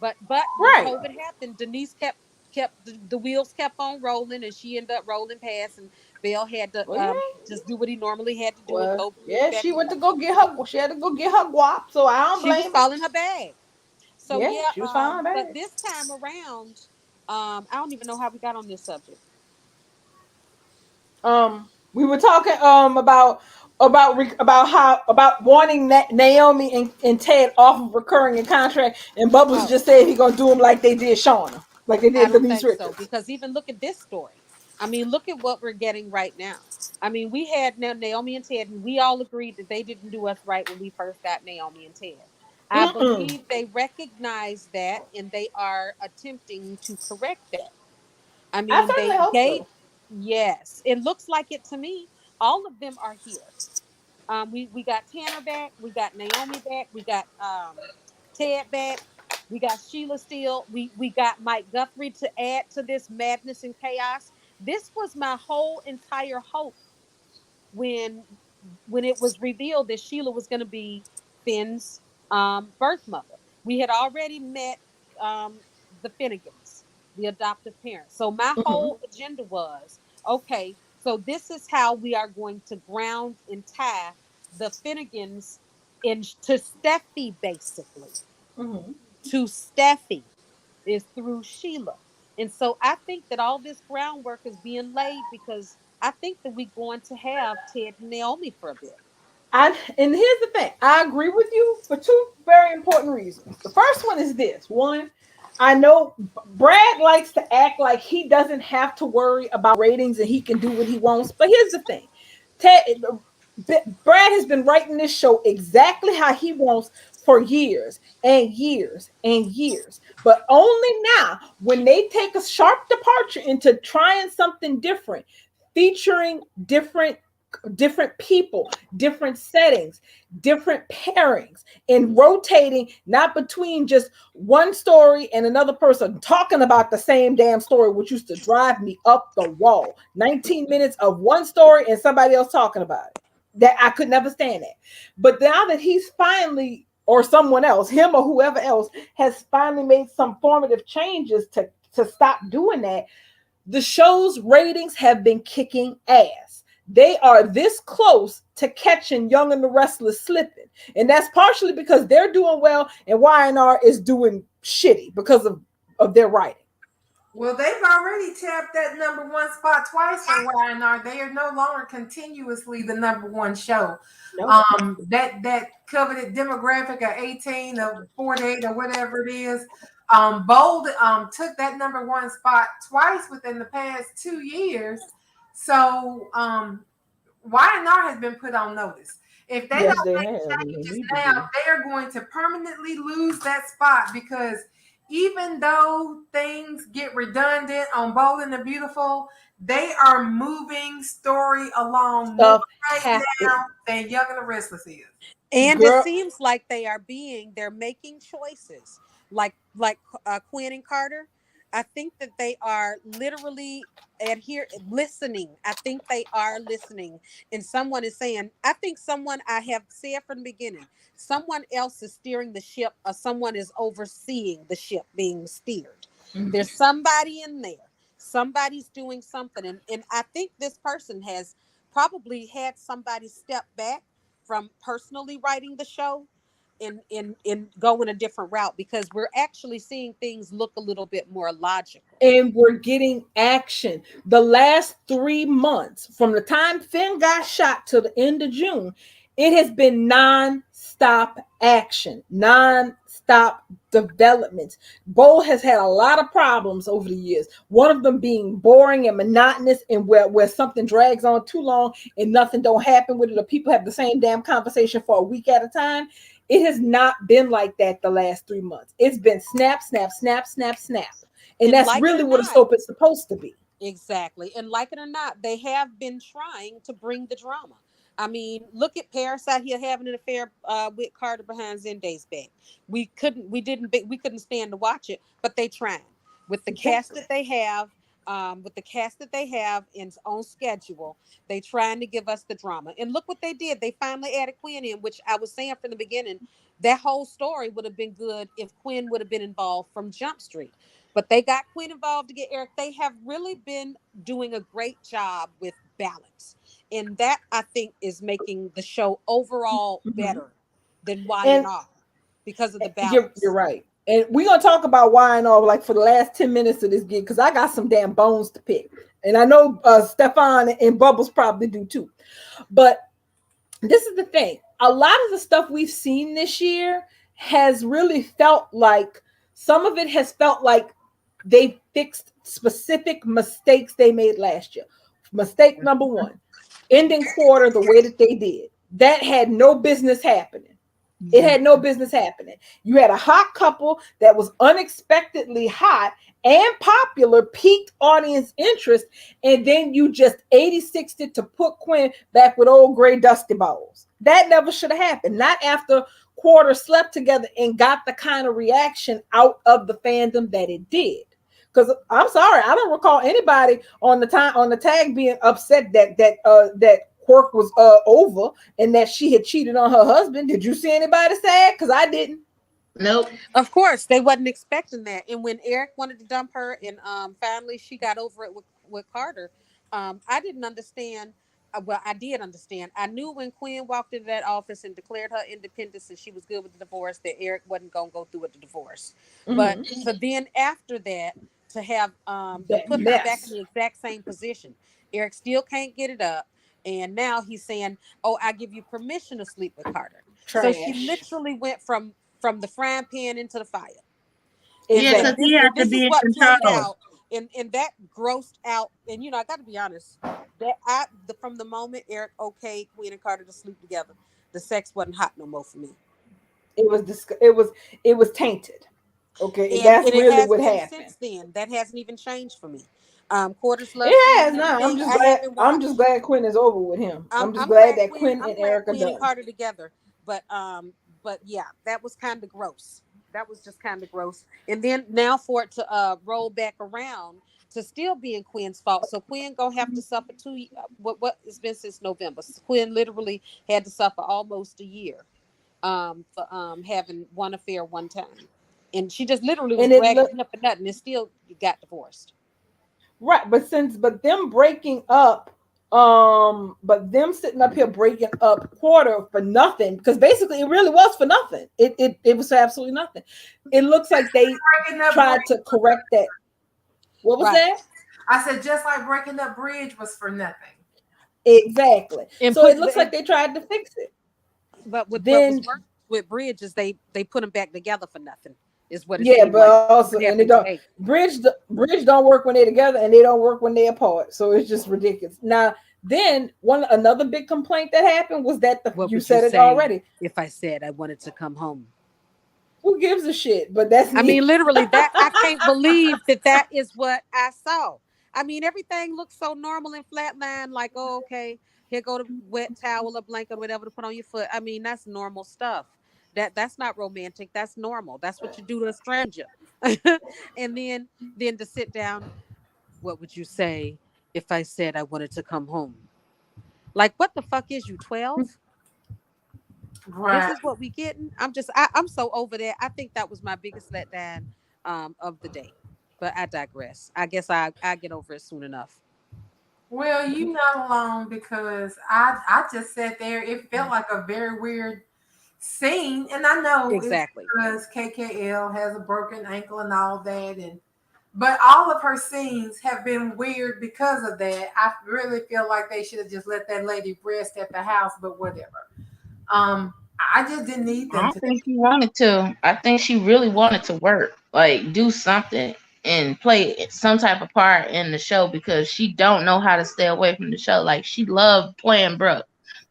But when Right. COVID happened, Denise kept the wheels kept on rolling, and she ended up rolling past, and Belle had to Well, yeah. just do what he normally had to do and Well, throw Ridge yeah, back she went to together. go get her. She had to go get her guap, so I don't She was blame her. following her bag. So Yeah, yeah, she was fine but bad. this time around, I don't even know how we got on this subject. We were talking about how about wanting Naomi and Ted off of recurring in contract, and Bubbles Oh, just said he gonna do them like they did Shauna, like they I did don't Denise think so, Richards. because even look at this story. I mean, look at what we're getting right now. I mean, we had now Naomi and Ted, and we all agreed that they didn't do us right when we first got Naomi and Ted. I Mm-mm. believe they recognize that, and they are attempting to correct that. I I mean, certainly they hope gave, so. yes, it looks like it to me. All of them are here. We got Tanner back, we got Naomi back, we got Ted back, we got Sheila still, we got Mike Guthrie to add to this madness and chaos. This was my whole entire hope when it was revealed that Sheila was going to be Finn's birth mother. We had already met um, the Finnegans, the adoptive parents. So my Mm-hmm. whole agenda was, okay, so this is how we are going to ground and tie the Finnegans to Steffi, basically. Mm-hmm. To Steffi is through Sheila. And so I think that all this groundwork is being laid because I think that we're going to have Ted and Naomi for a bit. And here's the thing. I agree with you for two very important reasons. The first one is this. One, I know Brad likes to act like he doesn't have to worry about ratings and he can do what he wants. But here's the thing. Ted, Brad has been writing this show exactly how he wants for years and years and years. But only now, when they take a sharp departure into trying something different, featuring different people, different settings, different pairings, and rotating not between just one story and another person talking about the same damn story, which used to drive me up the wall. 19 minutes of one story and somebody else talking about it. That I could never stand that. But now that he's finally, or someone else, him or whoever else, has finally made some formative changes to stop doing that, the show's ratings have been kicking ass. They are this close to catching Young and the Restless slipping. And that's partially because they're doing well and Y&R is doing shitty because of their writing. Well, they've already tapped that number one spot twice for YNR. They are no longer continuously the number one show. No. That coveted demographic of 18 or 48 or whatever it is. Bold took that number one spot twice within the past 2 years. So YNR has been put on notice. If they Yes, don't they make have. And they changes need to now, be. they are going to permanently lose that spot because even though things get redundant on Bold and the Beautiful, they are moving story along more Stuff right happened. now than Young and the Restless is. And it Girl, seems like they're making choices like Quinn and Carter. I think that they are literally listening. I think they are listening. And someone is saying, I think someone, I have said from the beginning, someone else is steering the ship, or someone is overseeing the ship being steered. There's somebody in there. Somebody's doing something. And I think this person has probably had somebody step back from personally writing the show, in going a different route, because we're actually seeing things look a little bit more logical. And we're getting action. The last 3 months, from the time Finn got shot to the end of June, it has been non-stop action, non-stop developments. Bo has had a lot of problems over the years. One of them being boring and monotonous, and where something drags on too long and nothing don't happen with it, or people have the same damn conversation for a week at a time. It has not been like that the last 3 months. It's been snap, snap, snap, snap, snap. And that's like really what a soap is supposed to be. Exactly. And like it or not, they have been trying to bring the drama. I mean, look at Paris out here having an affair with Carter behind Zenda's back. We couldn't stand to watch it, but they tried with the cast that they have. With the cast that they have in on schedule, they trying to give us the drama. And look what they did. They finally added Quinn in, which I was saying from the beginning, that whole story would have been good if Quinn would have been involved from Jump Street. But they got Quinn involved to get Eric. They have really been doing a great job with balance. And that, I think, is making the show overall better than Y&R because of the balance. You're right. And we're gonna talk about Y&R like for the last 10 minutes of this gig, because I got some damn bones to pick. And I know Stefan and Bubbles probably do too. But this is the thing. A lot of the stuff we've seen this year has really felt like, some of it has felt like they fixed specific mistakes they made last year. Mistake number one, ending quarter the way that they did. That had no business happening. It had no business happening. You had a hot couple that was unexpectedly hot and popular, peaked audience interest, and then you just 86'd it to put Quinn back with old gray dusty balls. That never should have happened. Not after quarter slept together and got the kind of reaction out of the fandom that it did. Because I'm sorry, I don't recall anybody on the tag being upset that Quirk was over and that she had cheated on her husband. Did you see anybody sad? Because I didn't. Nope. Of course, they wasn't expecting that. And when Eric wanted to dump her, and finally she got over it with Carter, I didn't understand. Well, I did understand. I knew when Quinn walked into that office and declared her independence and she was good with the divorce, that Eric wasn't gonna go through with the divorce. But so then after that, to have put her back in the exact same position, Eric still can't get it up. And now he's saying, "Oh, I give you permission to sleep with Carter." Trash. So she literally went from the frying pan into the fire. Yeah, because he has to be in control. Played out, and that grossed out. And I got to be honest, that from the moment Eric okayed Queen and Carter to sleep together, the sex wasn't hot no more for me. It was tainted. Okay, that's and really what happened. Since then, that hasn't even changed for me. Quarters love. It has not. I'm just glad Quinn is over with him. I'm just glad that Quinn and Eric are done. And Carter together. But yeah, that was kind of gross. That was just kind of gross. And then now for it to roll back around to still being Quinn's fault. So Quinn gonna have to suffer what it's been since November. So Quinn literally had to suffer almost a year for having one affair one time. And she just literally was dragging up for nothing and still got divorced. Right, but them breaking up, but them sitting up here breaking up quarter for nothing, because basically it really was for nothing. It was for absolutely nothing. It looks like they tried to correct that. What was that? I said just like breaking up bridge was for nothing. Exactly. And so it looks like they tried to fix it. But with Bridge is they put them back together for nothing. Is what it yeah, but like. Also and they don't bridge don't work when they're together and they don't work when they're apart. So it's just ridiculous. Now then another big complaint that happened was that you said it already. If I said I wanted to come home. Who gives a shit? But that's mean literally that I can't believe that is what I saw. I mean everything looks so normal and flatline, like, oh, okay, here go the wet towel or blanket or whatever to put on your foot. I mean that's normal stuff. That's not romantic. That's normal. That's what you do to a stranger. And then to sit down, what would you say if I said I wanted to come home? Like, what the fuck is you, 12? Right. This is what we getting. I'm so over that. I think that was my biggest letdown of the day. But I digress. I guess I get over it soon enough. Well, you not alone, because I just sat there. It felt like a very weird seen, and I know Exactly. it's because KKL has a broken ankle and all that, but all of her scenes have been weird because of that. I really feel like they should have just let that lady rest at the house, but whatever. I just didn't need I them don't to. think she wanted to. I think she really wanted to work, like do something and play some type of part in the show because she don't know how to stay away from the show. Like she loved playing Brooke.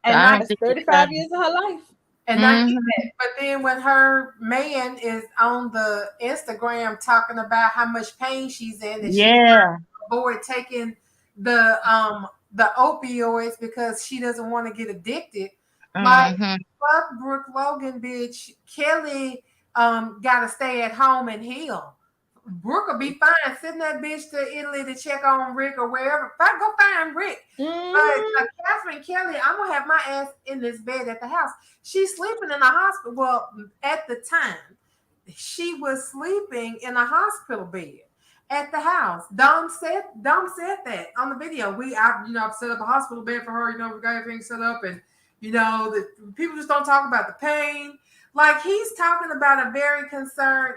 So And I not don't That's think it's 35 years of her life. and I get Mhm. that. But then when her man is on the Instagram talking about how much pain she's in and she's Yeah. avoid taking the opioids because she doesn't want to get addicted. Like Mhm. fuck Brooke Logan, bitch. Kelly gotta stay at home and heal. Brooke will be fine. Send that bitch to Italy to check on Rick or wherever. Go find Rick. But Catherine Kelly, I'm gonna have my ass in this bed at the house. She's sleeping in a hospital. Well, at the time, she was sleeping in a hospital bed at the house. Dom said that on the video. I've set up a hospital bed for her. We got everything set up, and the people just don't talk about the pain. Like he's talking about a very concerned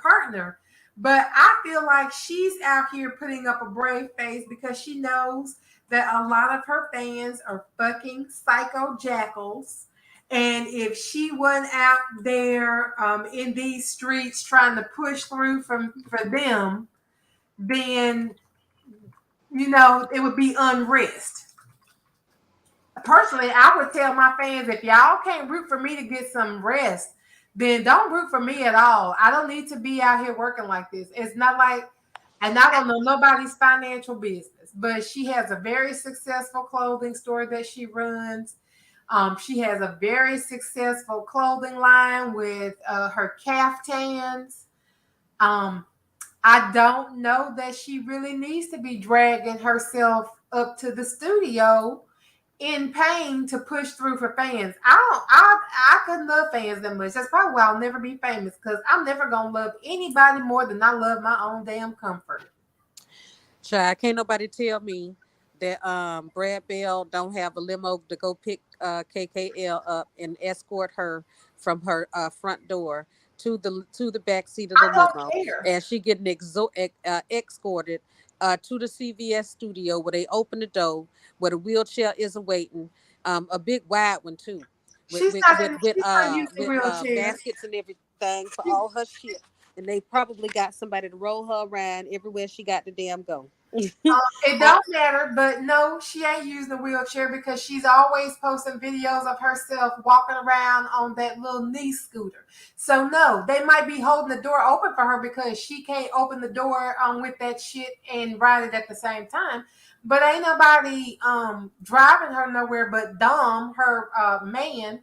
partner. But I feel like she's out here putting up a brave face because she knows that a lot of her fans are fucking psycho jackals. And if she wasn't out there in these streets trying to push through for them, then, it would be unrest. Personally, I would tell my fans, if y'all can't root for me to get some rest, then don't root for me at all. I don't need to be out here working like this. It's not like, and I don't know nobody's financial business, but she has a very successful clothing store that she runs. She has a very successful clothing line with her caftans. Um, I don't know that she really needs to be dragging herself up to the studio in pain to push through for fans. I couldn't love fans that much. That's probably why I'll never be famous because I'm never gonna love anybody more than I love my own damn comfort. Child, can't nobody tell me that Brad Bell don't have a limo to go pick KKL up and escort her from her front door to the back seat of the I don't limo, care. and she getting escorted to the CVS studio where they open the door where the wheelchair is awaiting, a big wide one too, She's not using a with wheelchair. baskets and everything for all her shit, and they probably got somebody to roll her around everywhere she got to damn go. It I, don't matter, but no, she ain't using a wheelchair because she's always posting videos of herself walking around on that little knee scooter. So no, they might be holding the door open for her because she can't open the door with that shit and ride it at the same time. But ain't nobody driving her nowhere but Dom, her man.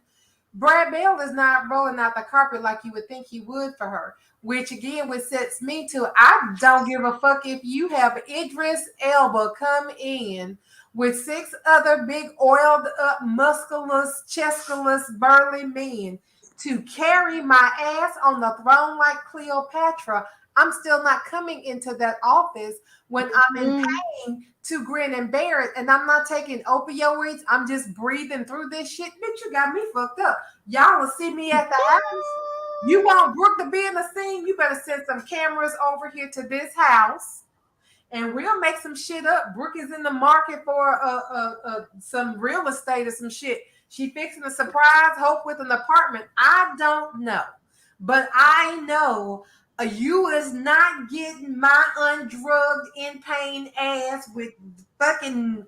Brad Bell is not rolling out the carpet like you would think he would for her, which again, which sets me to I don't give a fuck if you have Idris Elba come in with 6 other big oiled up, musculous, chestaless, burly men to carry my ass on the throne like Cleopatra. I'm still not coming into that office when I'm in pain to grin and bear it, and I'm not taking opioids. I'm just breathing through this shit. Bitch, you got me fucked up. Y'all will see me at the house. You want Brooke to be in the scene? You better send some cameras over here to this house, and we'll make some shit up. Brooke is in the market for some real estate or some shit. She fixing a surprise Hope with an apartment. I don't know, but I know you is not getting my undrugged, in pain ass with fucking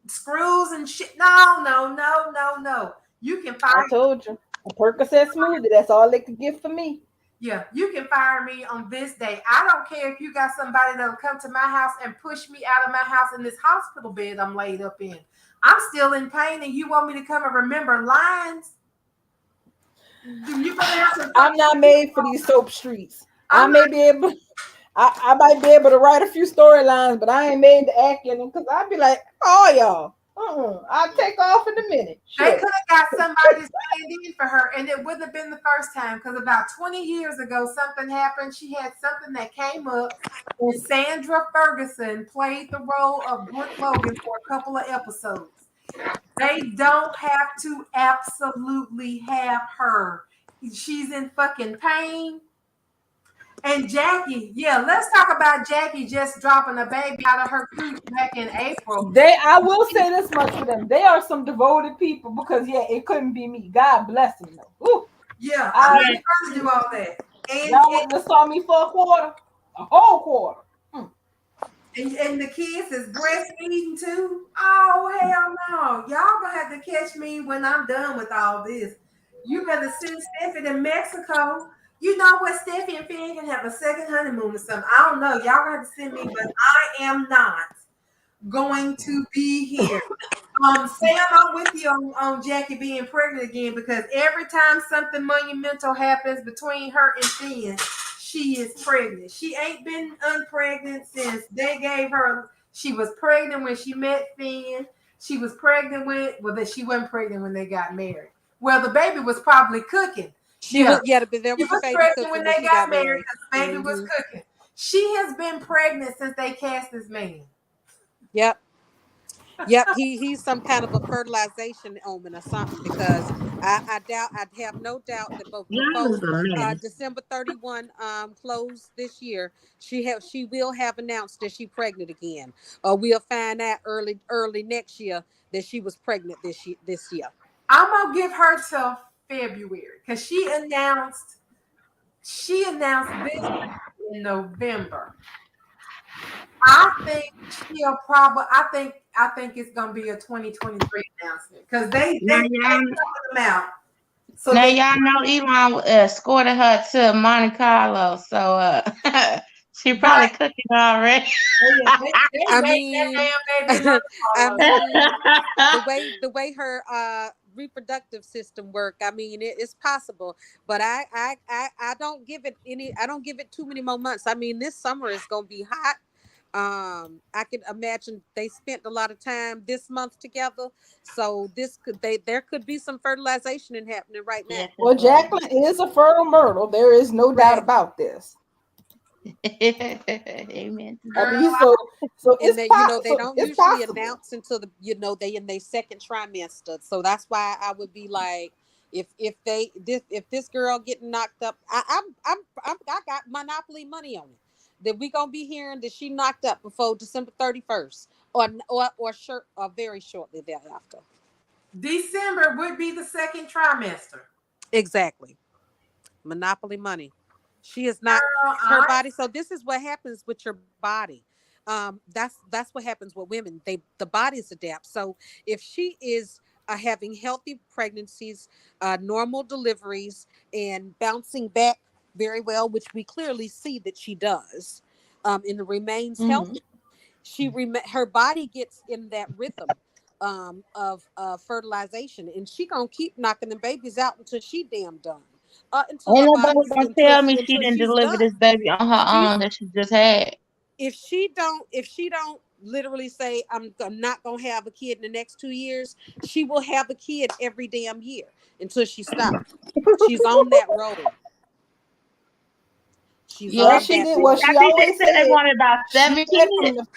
screws and shit. No, no, no, no, no. You can I fire. told you. A Percocet smoothie. That's all they could give for me. Yeah, you can fire me on this day. I don't care if you got somebody that'll come to my house and push me out of my house in this hospital bed I'm laid up in. I'm still in pain, and you want me to come and remember lines? You better have some. I'm not made for these soap streets. I I'm may be able. I might be able to write a few storylines, but I ain't made to act in them because I'd be like, oh y'all, I'll take off in a minute. They Shit. could have got somebody to stand in for her, and it wouldn't have been the first time because about 20 years ago, something happened. She had something that came up, and Sandra Ferguson played the role of Brooke Logan for a couple of episodes. They don't have to absolutely have her. She's in fucking pain. And Jackie, yeah, let's talk about Jackie just dropping a baby out of her cooch back in April. I will say this much for them. They are some devoted people because it couldn't be me. God bless them though. Ooh. Yeah, I'm trying to do all that. Y'all wouldn't have saw me for a whole quarter. And the kids is breastfeeding too. Oh hell no! Y'all gonna have to catch me when I'm done with all this. You better send Steffi to Mexico. You know what? Steffi and Finn can have a second honeymoon or something. I don't know. Y'all gonna have to send me, but I am not going to be here. Sam, I'm with you on Jackie being pregnant again because every time something monumental happens between her and Finn, she is pregnant. She ain't been unpregnant since they gave her. She was pregnant when she met Finn. She was pregnant that she wasn't pregnant when they got married. Well, the baby was probably cooking. She was there She was was a baby pregnant cooking when when they she got got married married. because the baby was cooking. She has been pregnant since they cast this man. Yep. He's some kind of a fertilization omen or something because I have no doubt that before December 31 close this year, she will have announced that she's pregnant again. Or we'll find out early next year that she was pregnant this year. I'm gonna give her till February because she announced this in November. I think she'll probably. I think it's gonna be a 2023 announcement because they coming them out. So Now they y'all know Elon escorted her to Monte Carlo, so she probably right. cooking already. They I make mean, that damn baby Monte I Carlo. mean, the way her reproductive system work, I mean, it's possible, but I don't give it too many more months. I mean, this summer is gonna be hot. I can imagine they spent a lot of time this month together, so there could be some fertilization happening right now. Well, Jacqueline is a fertile myrtle. There is no doubt about this. Amen. I mean, so And it's that they don't it's usually possible. announce until they in their second trimester. So that's why I would be like, if this girl getting knocked up, I got monopoly money on it. That we gonna be hearing that she knocked up before December 31st, or very shortly thereafter. December would be the second trimester. Exactly, monopoly money. She is not Girl, her body. So this is what happens with your body. That's what happens with women. The bodies adapt. So if she is having healthy pregnancies, normal deliveries, and bouncing back very well, which we clearly see that she does, and remains healthy, her body gets in that rhythm of fertilization, and she gonna keep knocking the babies out until she damn done. Until Ain't her nobody body's gonna tell me she until didn't she's deliver done. this baby on her own that she just had. If she don't literally say I'm not gonna have a kid in the next 2 years, she will have a kid every damn year until she stops. She's on that road. She's Well, on she that did. Well, road. she I think they always said they said. wanted about She 7 said kids.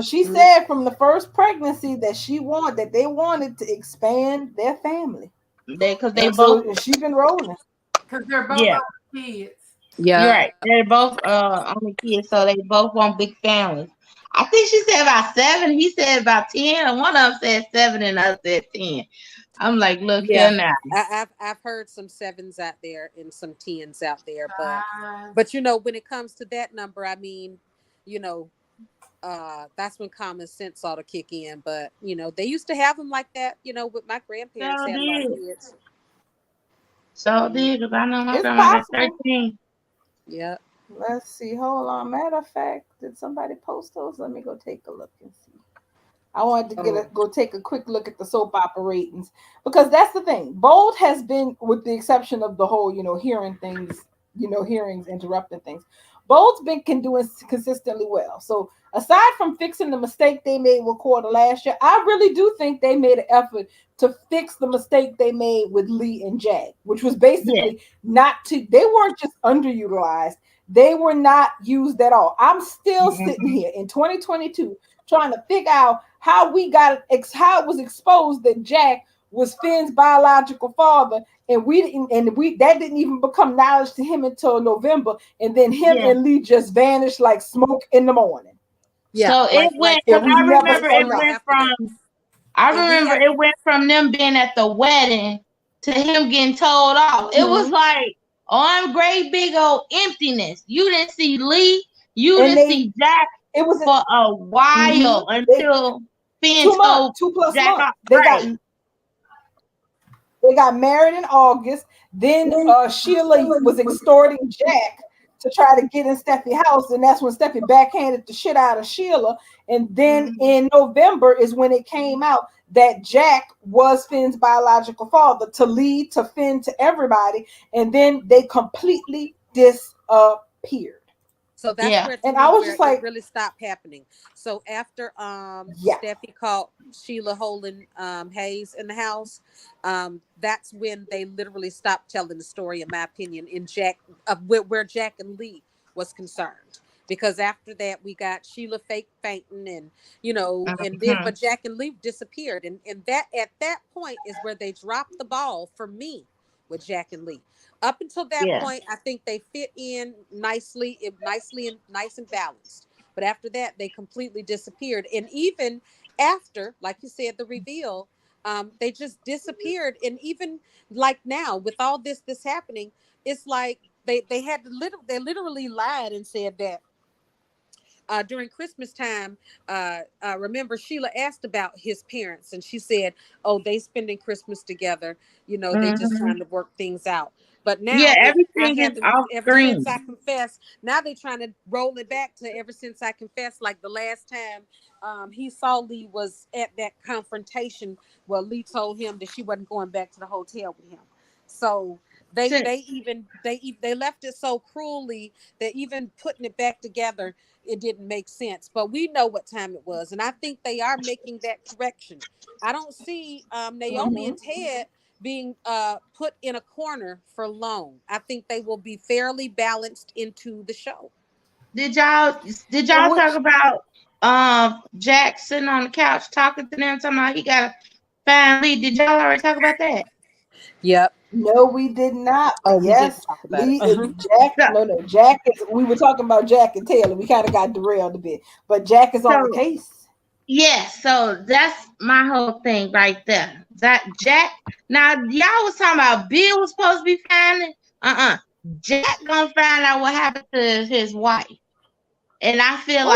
she said from the first pregnancy that they wanted to expand their family. Because they And both, so she's been rolling. because they're both yeah, kids. you're Yeah. right. They're both only kids, so they both want big families. I think she said about 7. He said about 10. And one of them said 7, and the other said 10. I'm like, look Yeah, here now. I've heard some 7s out there and some 10s out there, Uh, but when it comes to that number, I mean, you know, that's when common sense ought to kick in. But they used to have them like that. With my grandparents So had a lot of did. kids. So did, because I know my It's grandma got possible. 13. Yeah. Let's see. Hold on. Matter of fact, did somebody post those? Let me go take a look and see. I wanted to go take a quick look at the soap opera ratings because that's the thing. Bold has been, with the exception of the whole, hearing things, hearings interrupting things. Bold's been doing consistently well. So aside from fixing the mistake they made with Quarter last year, I really do think they made an effort to fix the mistake they made with Lee and Jag, which was basically they weren't just underutilized. They were not used at all. I'm still sitting here in 2022 trying to figure out how it was exposed that Jack was Finn's biological father, and that didn't even become knowledge to him until November, and then him and Lee just vanished like smoke in the morning. Yeah, so it went. I remember it went from them being at the wedding to him getting told off. It was like on great big old emptiness. You didn't see Lee. You didn't see Jack. It was for a while until Finn told 2+ Jack months. They got married in August. Then Sheila was extorting Jack to try to get in Steffi's house, and that's when Steffi backhanded the shit out of Sheila. And then in November is when it came out that Jack was Finn's biological father, to Lee, to Finn, to everybody, and then they completely disappeared. So that's where, and I was just like, it really stopped happening. So after Steffi caught Sheila holding Hayes in the house, that's when they literally stopped telling the story, in my opinion, in where Jack and Lee was concerned. Because after that, we got Sheila fake fainting, and and then but Jack and Lee disappeared, and that at that point is where they dropped the ball for me with Jack and Lee. Up until that point, I think they fit in nicely and nice and balanced. But after that, they completely disappeared. And even after, like you said, the reveal, they just disappeared. And even like now, with all this happening, it's like they literally lied and said that during Christmas time, remember Sheila asked about his parents, and she said, "Oh, they spending Christmas together. They just trying to work things out." But now, everything is off screen. Since I confess, now they're trying to roll it back to ever since I confessed. Like the last time he saw Lee was at that confrontation where Lee told him that she wasn't going back to the hotel with him. So they left it so cruelly that even putting it back together, it didn't make sense. But we know what time it was, and I think they are making that correction. I don't see Naomi and Ted being put in a corner for long. I think they will be fairly balanced into the show. Did y'all talk about Jack sitting on the couch talking to them, talking about he got a fine Lee? Did y'all already talk about that? Yep. No, we did not. Oh, yes, we talk about Lee, it. Jack. No, Jack is. We were talking about Jack and Taylor. We kind of got derailed a bit, but Jack is on the case. Yeah, so that's my whole thing right there. That Jack. Now y'all was talking about Bill was supposed to be finding. Jack gonna find out what happened to his wife, and I feel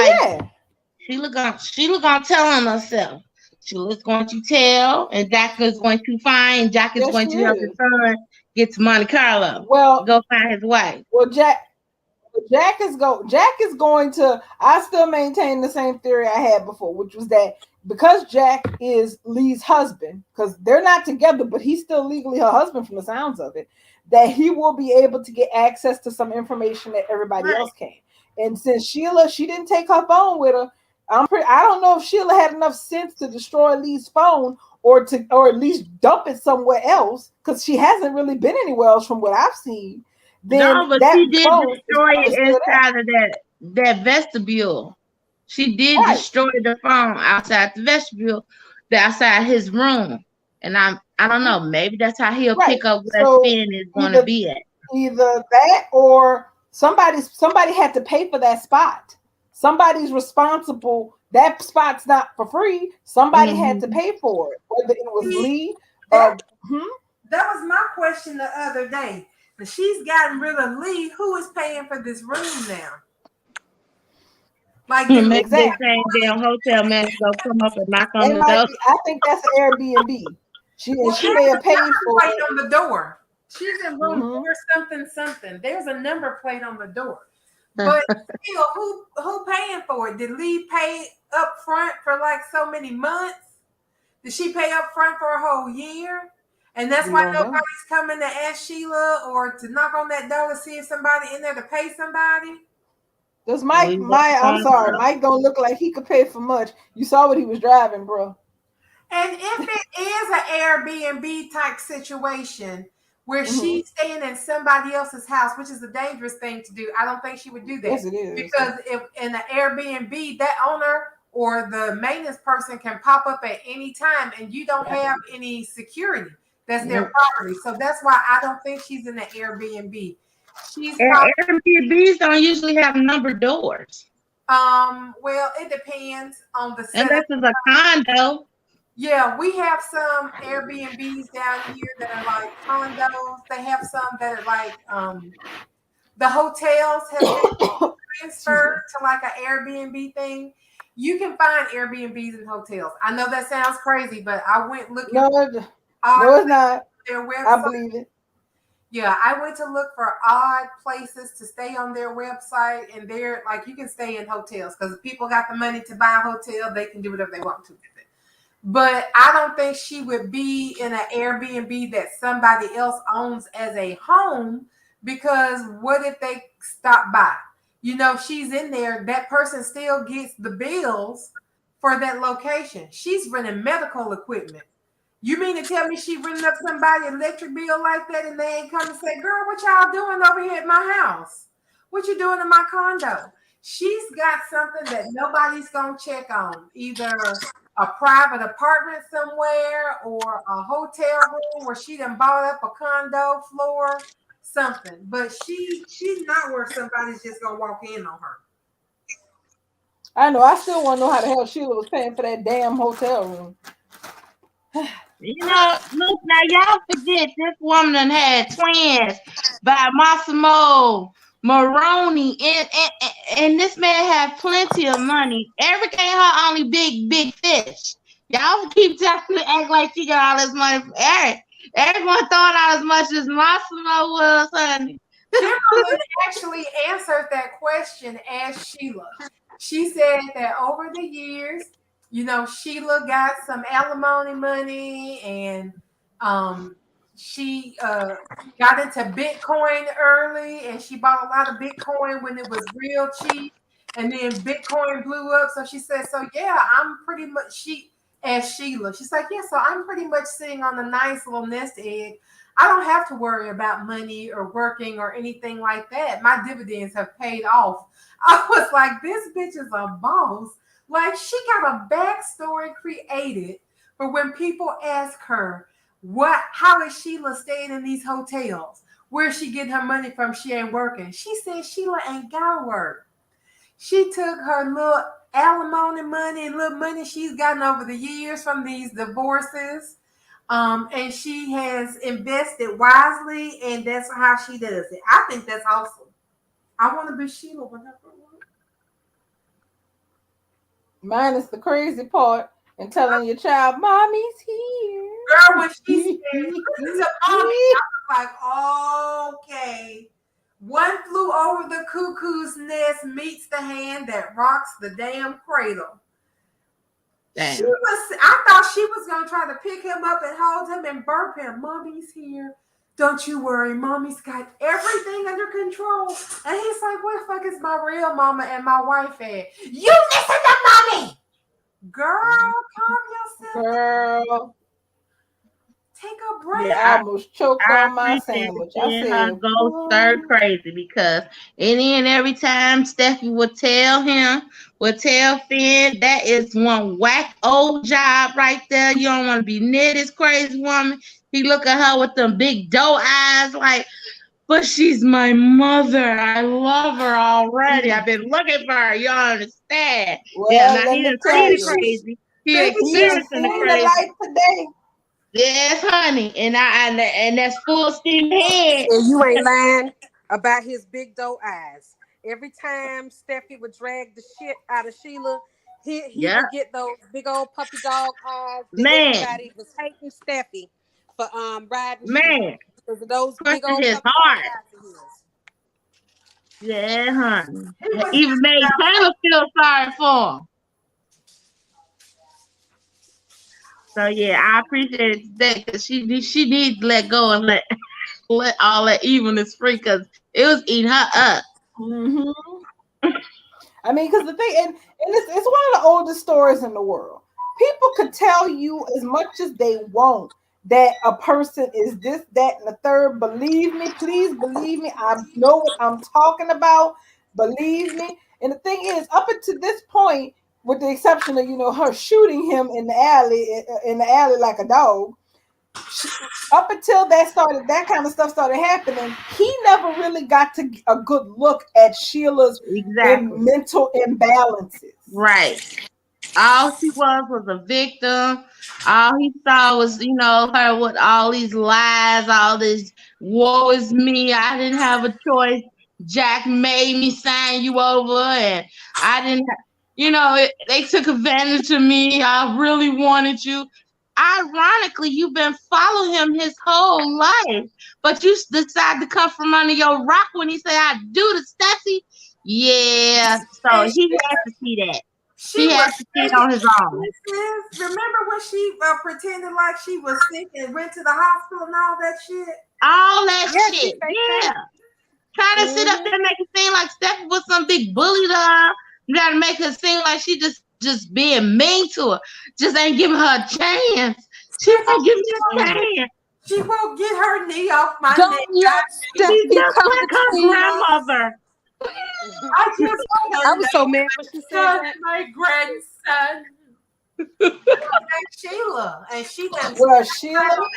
Sheila gonna tell on herself. Sheila's going to tell, and Jack is going to find. Jack is going to help his son get to Monte Carlo. Well, go find his wife. Well, Jack is going to. I still maintain the same theory I had before, which was that because Jack is Lee's husband, because they're not together, but he's still legally her husband from the sounds of it, that he will be able to get access to some information that everybody else can. And since Sheila, she didn't take her phone with her. I don't know if Sheila had enough sense to destroy Lee's phone or at least dump it somewhere else, because she hasn't really been anywhere else from what I've seen. No, but she did destroy it inside of that vestibule. She did destroy the phone outside the vestibule, outside his room. And I don't know, maybe that's how he'll pick up where Finn is going to be at. Either that or somebody had to pay for that spot. Somebody's responsible. That spot's not for free. Somebody had to pay for it. Whether it was Lee. That was my question the other day. But she's gotten rid of Lee. Who is paying for this room now? Like maybe the same damn hotel man go come up and knock on the door. I think that's an Airbnb. She may have paid for it. On the door. She's in room 4 something. There's a number plate on the door. But still, who paying for it? Did Lee pay up front for like so many months? Did she pay up front for a whole year? And that's why nobody's coming to ask Sheila or to knock on that door to see if somebody in there to pay somebody? Does Mike don't look like he could pay for much. You saw what he was driving, bro. And if it is an Airbnb type situation where she's staying in somebody else's house, which is a dangerous thing to do, I don't think she would do that. Yes, it is. Because if in an Airbnb, that owner or the maintenance person can pop up at any time and you don't have any security. That's their property. So that's why I don't think she's in the Airbnb. She's probably, Airbnbs don't usually have numbered doors. well, it depends on the setup. Unless it's a condo. Yeah, we have some Airbnbs down here that are like condos. They have some that are like the hotels have been transferred to like an Airbnb thing. You can find Airbnbs and hotels. I know that sounds crazy, but I went looking. No, it's not. Their website. I believe it. Yeah, I went to look for odd places to stay on their website, and they're like, you can stay in hotels because if people got the money to buy a hotel, they can do whatever they want to with it. But I don't think she would be in an Airbnb that somebody else owns as a home, because what if they stop by? You know, she's in there. That person still gets the bills for that location. She's renting medical equipment. You mean to tell me she renting up somebody's electric bill like that and they ain't come and say, girl, what y'all doing over here at my house? What you doing in my condo? She's got something that nobody's going to check on. Either a private apartment somewhere or a hotel room where she done bought up a condo floor, something. But she's not where somebody's just going to walk in on her. I know. I still want to know how the hell Sheila was paying for that damn hotel room. You know, look, now y'all forget this woman done had twins by Massimo Moroni, and this man had plenty of money. Eric ain't her only big fish. Y'all keep trying to act like she got all this money from Eric. Everyone thought out as much as Massimo was, honey. Kimberly actually answered that question as Sheila. She said that over the years, you know, Sheila got some alimony money, and she got into Bitcoin early, and she bought a lot of Bitcoin when it was real cheap, and then Bitcoin blew up. So she said, so yeah, I'm pretty much as Sheila. She's like, yeah, so I'm pretty much sitting on a nice little nest egg. I don't have to worry about money or working or anything like that. My dividends have paid off. I was like, this bitch is a boss. Like, she got a backstory created for when people ask her, how is Sheila staying in these hotels? Where's she getting her money from? She ain't working. She said Sheila ain't got to work. She took her little alimony money and little money she's gotten over the years from these divorces, and she has invested wisely, and that's how she does it. I think that's awesome. I want to be Sheila whenever I want. Mine is the crazy part and telling your child, mommy's here. Girl, when she said, listen to mommy, I was like, okay. One flew over the cuckoo's nest meets the hand that rocks the damn cradle. Damn. I thought she was going to try to pick him up and hold him and burp him. Mommy's here. Don't you worry. Mommy's got everything under control. And he's like, where the fuck is my real mama and my wife at? You listen to mommy. Girl, calm yourself. Girl. Take a break. Yeah, I almost choked on my sandwich. I said, go stir crazy, because any and every time Steffi would tell Finn, that is one whack old job right there. You don't want to be near this crazy woman. He look at her with them big doe eyes like, but she's my mother. I love her already. I've been looking for her. You don't understand. Well, yeah, now he done seen the crazy. He experiencing the crazy. Light today. Yes, honey, and that's full steam ahead. And you ain't lying about his big doe eyes. Every time Steffi would drag the shit out of Sheila, he would get those big old puppy dog eyes. Man, everybody was hating Steffi for riding. Man, because of those big old his puppy heart. dog eyes of his. Yeah, honey. Even made Taylor feel sorry for him. So yeah, I appreciate that, because she needs to let go and let all that evilness free, because it was eating her up. Mm-hmm. I mean, because the thing, and it's one of the oldest stories in the world. People could tell you as much as they want that a person is this, that, and the third. Believe me, please believe me. I know what I'm talking about. Believe me. And the thing is, up until this point, with the exception of her shooting him in the alley like a dog. Up until that kind of stuff started happening, he never really got to a good look at Sheila's mental imbalances. Right. All she was a victim. All he saw was, her with all these lies, all this woe is me. I didn't have a choice. Jack made me sign you over, and I didn't. They took advantage of me. I really wanted you. Ironically, you've been following him his whole life, but you decide to come from under your rock when he said, "I do to Steffi." Yeah, so he had to see that. He had to see it on his own. Remember when she pretended like she was sick and went to the hospital and all that shit? All that shit, yeah. Trying to sit up there and make it seem like Steffi was some big bully to her. You got to make her seem like she just being mean to her. Just ain't giving her a chance. She won't give me a chance. She won't get her knee off my Don't neck. let She's Steffi just come like her between us. grandmother. I was so mad when she said that. My grandson. Sheila. And she done Sheila.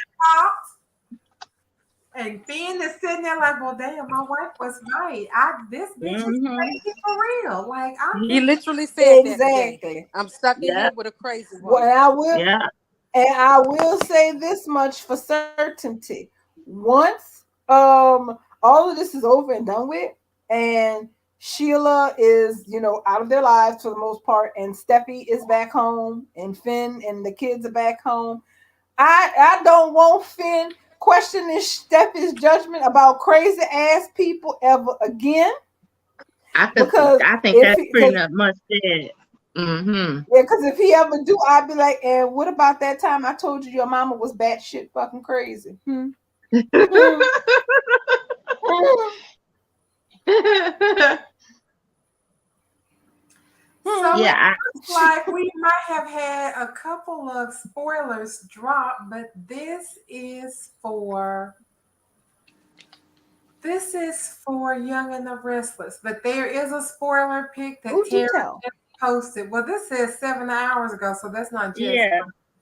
And Finn is sitting there like, well, damn, my wife was right. This bitch is crazy for real. Like, He literally said exactly. That. I'm stuck in here with a crazy one. Well, I will say this much for certainty. Once all of this is over and done with, and Sheila is, out of their lives for the most part, and Steffi is back home, and Finn and the kids are back home, I don't want Finn questioning Steffi's judgment about crazy ass people ever again. I think that's pretty much it. Mm-hmm. Yeah, because if he ever do, I'd be like, and what about that time I told you your mama was batshit fucking crazy? So it looks like we might have had a couple of spoilers drop, but this is for Young and the Restless. But there is a spoiler pic that Tara posted. Well, this says 7 hours ago, so that's not just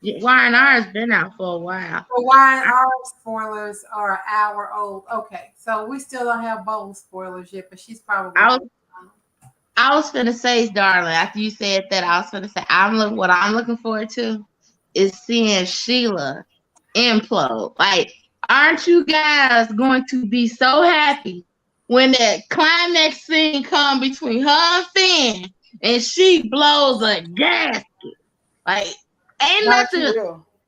Y&R's been out for a while. The Y&R spoilers are an hour old. Okay, so we still don't have bold spoilers yet, but she's probably. I was finna say, darling, after you said that, I was finna say, what I'm looking forward to is seeing Sheila implode. Like, aren't you guys going to be so happy when that climax scene come between her and Finn and she blows a gasket? Like, ain't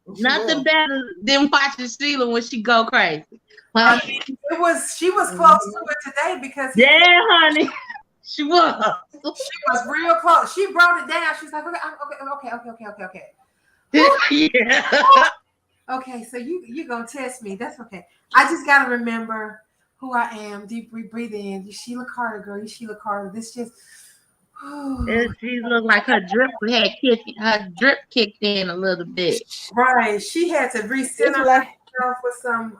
nothing better than watching Sheila when she go crazy. Like, she was close to it today because honey. She was. She was real close. She brought it down. She's like, okay. Yeah. Okay, so you're gonna test me. That's okay. I just gotta remember who I am. Deep breathe in. You Sheila Carter, girl. You Sheila Carter. This just. She looked like her drip kicked in a little bit. Right. She had to recenter herself with some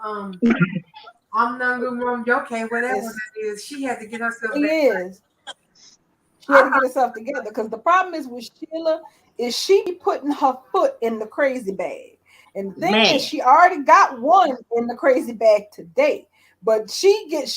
okay, whatever that is. She had to get herself back. She had to get herself together because the problem is with Sheila is she putting her foot in the crazy bag. And the thing is, she already got one in the crazy bag today, but she gets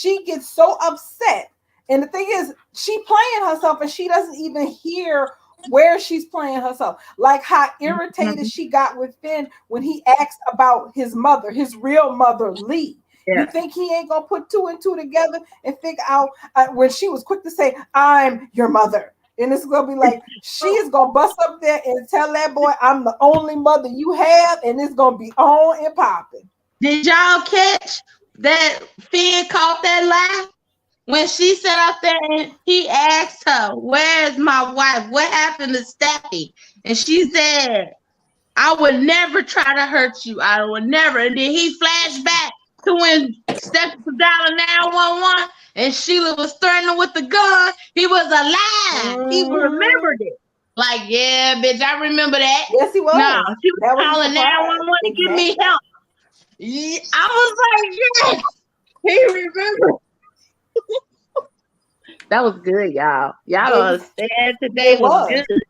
so upset. And the thing is, she playing herself and she doesn't even hear where she's playing herself. Like how irritated she got with Finn when he asked about his mother, his real mother, Lee. Yeah. You think he ain't gonna put 2 and 2 together and figure out when she was quick to say, "I'm your mother," and it's gonna be like she is gonna bust up there and tell that boy, "I'm the only mother you have," and it's gonna be on and popping. Did y'all catch that Finn caught that lie when she sat up there and he asked her, "Where's my wife? What happened to Steffi?" And she said, "I would never try to hurt you. I would never." And then he flashed back to when Steffi was dialing 911 and Sheila was threatening with the gun. He was alive. He remembered it. Like, yeah, bitch, I remember that. Yes, he was. No, she was calling 911 to give me help. Yeah, I was like, yes, he remembered. That was good, y'all. Y'all don't understand. Today was good.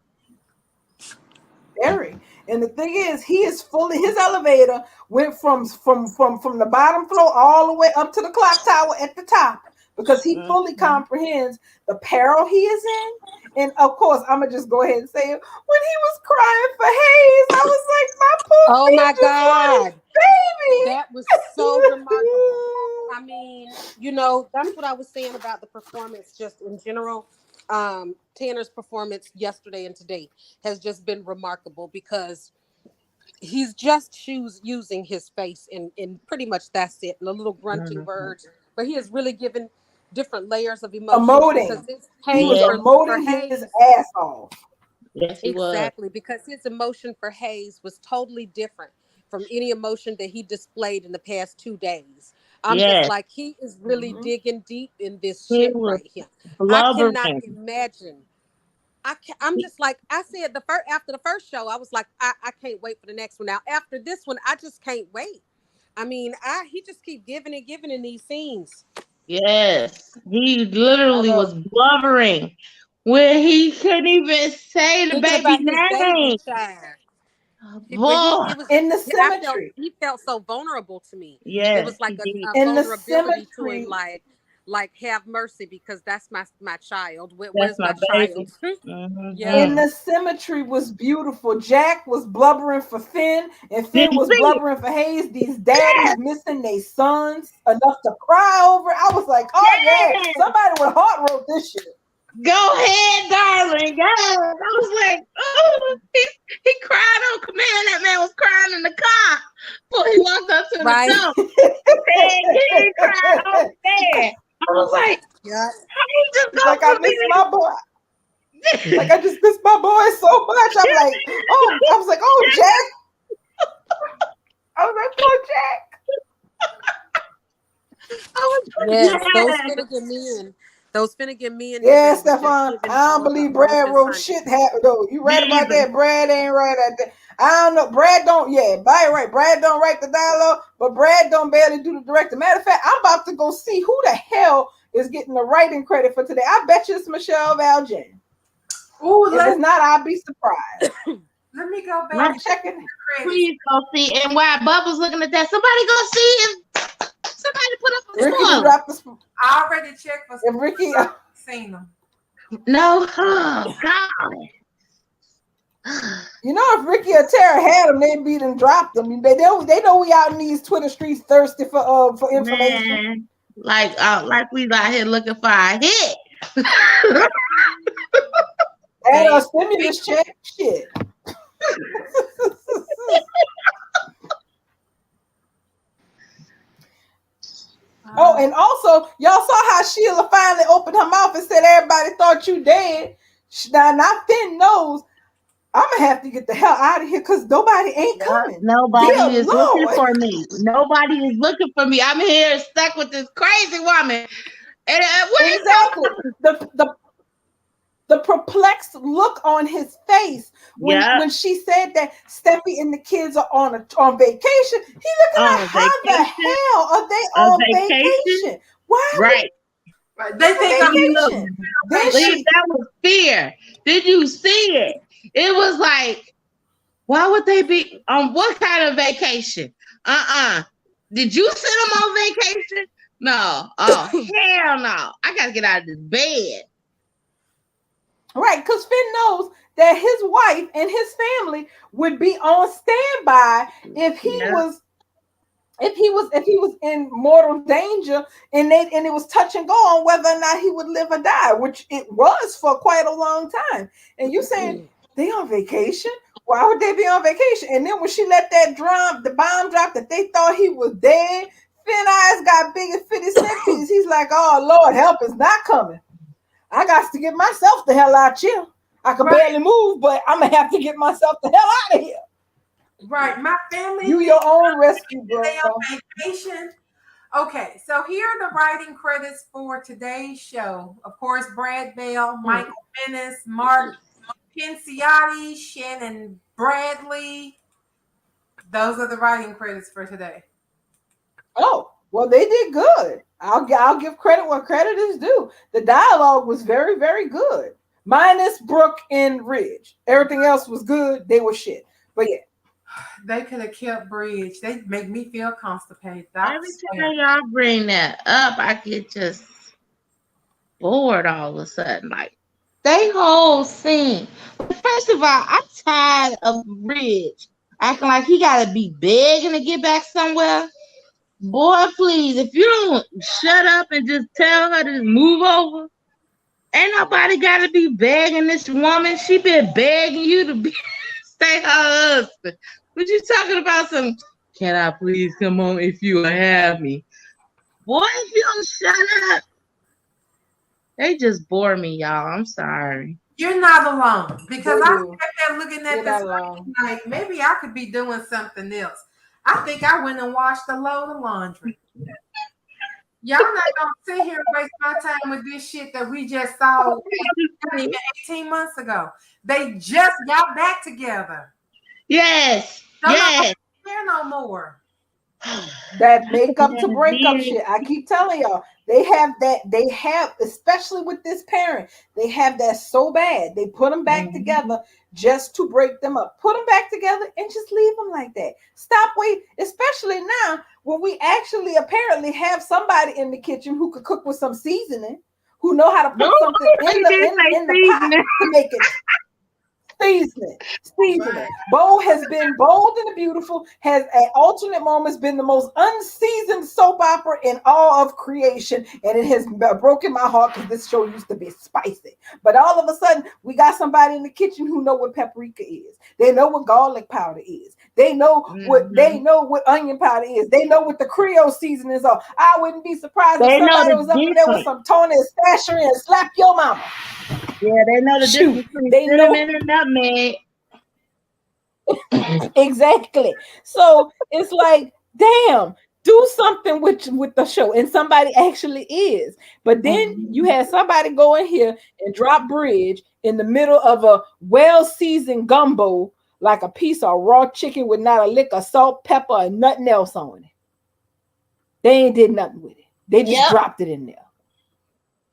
Very. And the thing is, he is fully his elevator went from the bottom floor all the way up to the clock tower at the top because he fully comprehends the peril he is in. And of course, I'm gonna just go ahead and say it. When he was crying for Hayes, I was like, my poor Oh my God. baby. That was so remarkable. I mean, that's what I was saying about the performance just in general. Tanner's performance yesterday and today has just been remarkable because he's just using his face and pretty much that's it. The little grunting words, but he has really given different layers of emotions Emoting. He was emoting his ass off. Yes, he exactly, because his emotion for Hayes was totally different from any emotion that he displayed in the past 2 days. I'm just like, he is really digging deep in this shit right here. I cannot imagine. I'm just like, I said after the first show, I was like, I can't wait for the next one. Now, after this one, I just can't wait. I mean, he just keep giving in these scenes. Yes, he literally was blubbering when he couldn't even say the baby name. In the cemetery, he felt so vulnerable to me. Yes, it was like a vulnerability to him, like have mercy because that's my child. Where's my child? In the cemetery was beautiful. Jack was blubbering for Finn, and Finn was blubbering for Hayes. These daddies missing their sons enough to cry over. I was like, oh yeah, somebody with heart wrote this shit. Go ahead, darling. Go. I was like, oh, he cried on command. That man was crying in the car before he walked up to the door. He cried on command. I was like, yeah. Like I miss my boy. Like I just miss my boy so much. I'm like, oh, I was like, oh, Jack. I was like, oh, Jack. Yes, those Finnegan men. Those Finnegan men. Yeah, Stefan. I don't believe Brad wrote shit happen though. You right about that. Brad ain't right at that. I don't know. Brad don't. Yeah, right. Brad don't write the dialogue, but Brad don't barely do the director. Matter of fact, I'm about to go see who the hell is getting the writing credit for today. I bet you it's Michelle Valjean. Ooh, if it's not, I'll be surprised. Let me go back. I'm checking. Please go see. And while Bubba's looking at that, somebody go see if somebody put up a Ricky dropped the. I already checked for if Ricky seen them. No, oh God. You know, if Ricky or Tara had them, they'd be and dropped them. They know we out in these Twitter streets thirsty for information. Man, like we out here looking for a hit. And a stimulus check, shit. Oh, and also, y'all saw how Sheila finally opened her mouth and said, "Everybody thought you dead." Now Finn knows I'm gonna have to get the hell out of here because nobody ain't coming. Nobody is looking for me. Nobody is looking for me. I'm here stuck with this crazy woman. And exactly the perplexed look on his face when she said that Steffi and the kids are on vacation. He looking like, how the hell are they on vacation? Why? Right. They think that was fear. Did you see it? It was like, why would they be on what kind of vacation? Did you send them on vacation? No. Oh, hell no. I gotta get out of this bed. Right, because Finn knows that his wife and his family would be on standby if he was in mortal danger and it was touch and go on whether or not he would live or die, which it was for quite a long time. And you saying they on vacation? Why would they be on vacation? And then when she let the bomb drop that they thought he was dead, Finn eyes got big and 50 centimeters. He's like, oh Lord, help is not coming. I got to get myself the hell out here. I can barely move, but I'm gonna have to get myself the hell out of here. Right, my family. You your own rescue, bro. They on vacation. Okay, so here are the writing credits for today's show. Of course, Brad Bell, Michael Venice, Mark Pinciotti, Shannon Bradley. Those are the writing credits for today. Oh, well, they did good. I'll give credit where credit is due. The dialogue was very, very good. minus Brooke and Ridge. Everything else was good. They were shit. But yeah, They could have kept Bridge. They make me feel constipated. Every time y'all bring that up, I get just bored all of a sudden. Like they whole scene. First of all, I'm tired of Ridge acting like he gotta be begging to get back somewhere. Boy, please, if you don't shut up and just tell her to just move over, ain't nobody gotta be begging this woman. She been begging you to be stay her husband. What you talking about? Some can I please come home if you will have me? Boy, if you don't shut up. They just bore me, y'all. I'm sorry. You're not alone because They I do. sat there looking at You're this not alone. like maybe I could be doing something else. I think I went and washed a load of laundry. Y'all not gonna sit here and waste my time with this shit that we just saw not even 18 months ago. They just got back together. Yes. Don't Yes. care no more. That makeup to breakup shit. I keep telling y'all, they have that. They have, especially with this parent, they have that so bad. They put them back together just to break them up. Put them back together and just leave them like that. Stop wait, especially now when we actually apparently have somebody in the kitchen who could cook with some seasoning, who know how to put something in the pot to make it. Seasoning. Right. Bo has been bold and beautiful, has at alternate moments been the most unseasoned soap opera in all of creation, and it has broken my heart because this show used to be spicy. But all of a sudden, we got somebody in the kitchen who know what paprika is. They know what garlic powder is. They know what onion powder is. They know what the Creole seasonings are. I wouldn't be surprised if somebody was up in there with some Tony and Stasher and slap your mama. Yeah, they know the difference between cinnamon and nutmeg. Exactly. So it's like, damn, do something with the show. And somebody actually is. But then you had somebody go in here and drop Bridge in the middle of a well-seasoned gumbo, like a piece of raw chicken with not a lick of salt, pepper, and nothing else on it. They ain't did nothing with it. They just dropped it in there.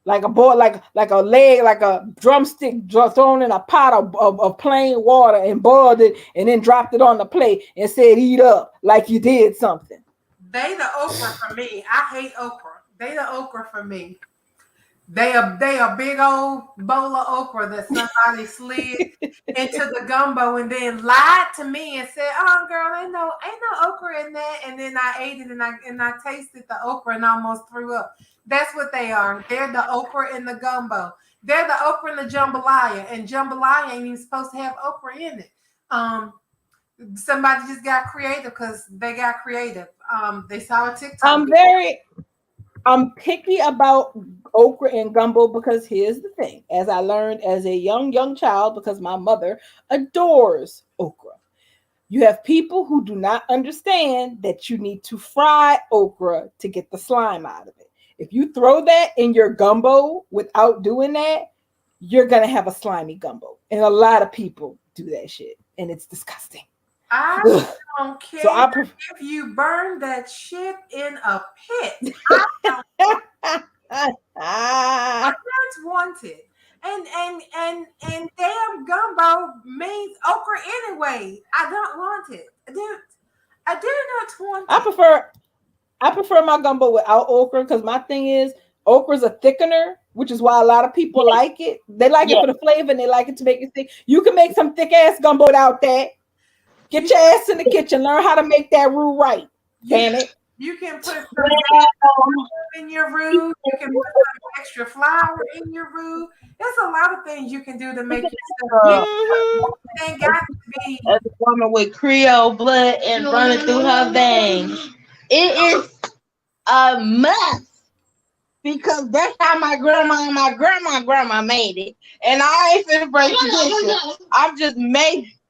Like a boy, like a leg, like a drumstick thrown in a pot of plain water and boiled it and then dropped it on the plate and said, eat up like you did something. They the okra for me. I hate okra. They the okra for me. They a big old bowl of okra that somebody slid into the gumbo and then lied to me and said, "Oh, girl, ain't no okra in that." And then I ate it and I tasted the okra and almost threw up. That's what they are. They're the okra in the gumbo. They're the okra in the jambalaya, and jambalaya ain't even supposed to have okra in it. Somebody just got creative because they got creative. They saw a TikTok. I'm picky about okra and gumbo because here's the thing. As I learned as a young child, because my mother adores okra. You have people who do not understand that you need to fry okra to get the slime out of it. If you throw that in your gumbo without doing that, you're going to have a slimy gumbo. And a lot of people do that shit. And it's disgusting. I don't care if you burn that shit in a pit. I don't want it. And damn gumbo means okra anyway. I don't want it. I do not want it. I prefer my gumbo without okra because my thing is okra's a thickener, which is why a lot of people like it. They like it for the flavor and they like it to make it thick. You can make some thick ass gumbo without that. Get your ass in the kitchen. Learn how to make that roux right. Damn it. You can put some in your roux. You can put some extra flour in your roux. There's a lot of things you can do to make yourself. It ain't got to be as a woman with Creole blood and running through her veins. It is a must because that's how my grandma and my grandma made it. And I ain't finna break tradition. I'm just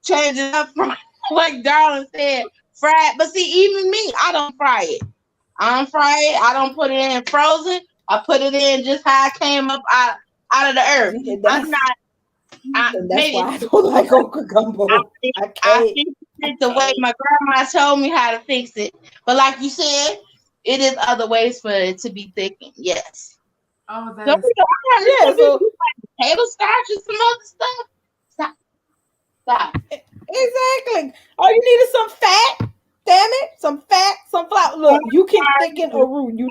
changing up from like Darling said, fried. But see, even me, I don't fry it. I don't put it in frozen. I put it in just how it came up out of the earth. That's why I don't like okra gumbo. I fix it the way my grandma told me how to fix it. But like you said, it is other ways for it to be thickened. Yes. Oh, that Don't is. we Yeah, so like potato starch and some other stuff? Stop. exactly. All you need is some fat. Damn it, some fat, some flour. Look, you can thicken a roux. You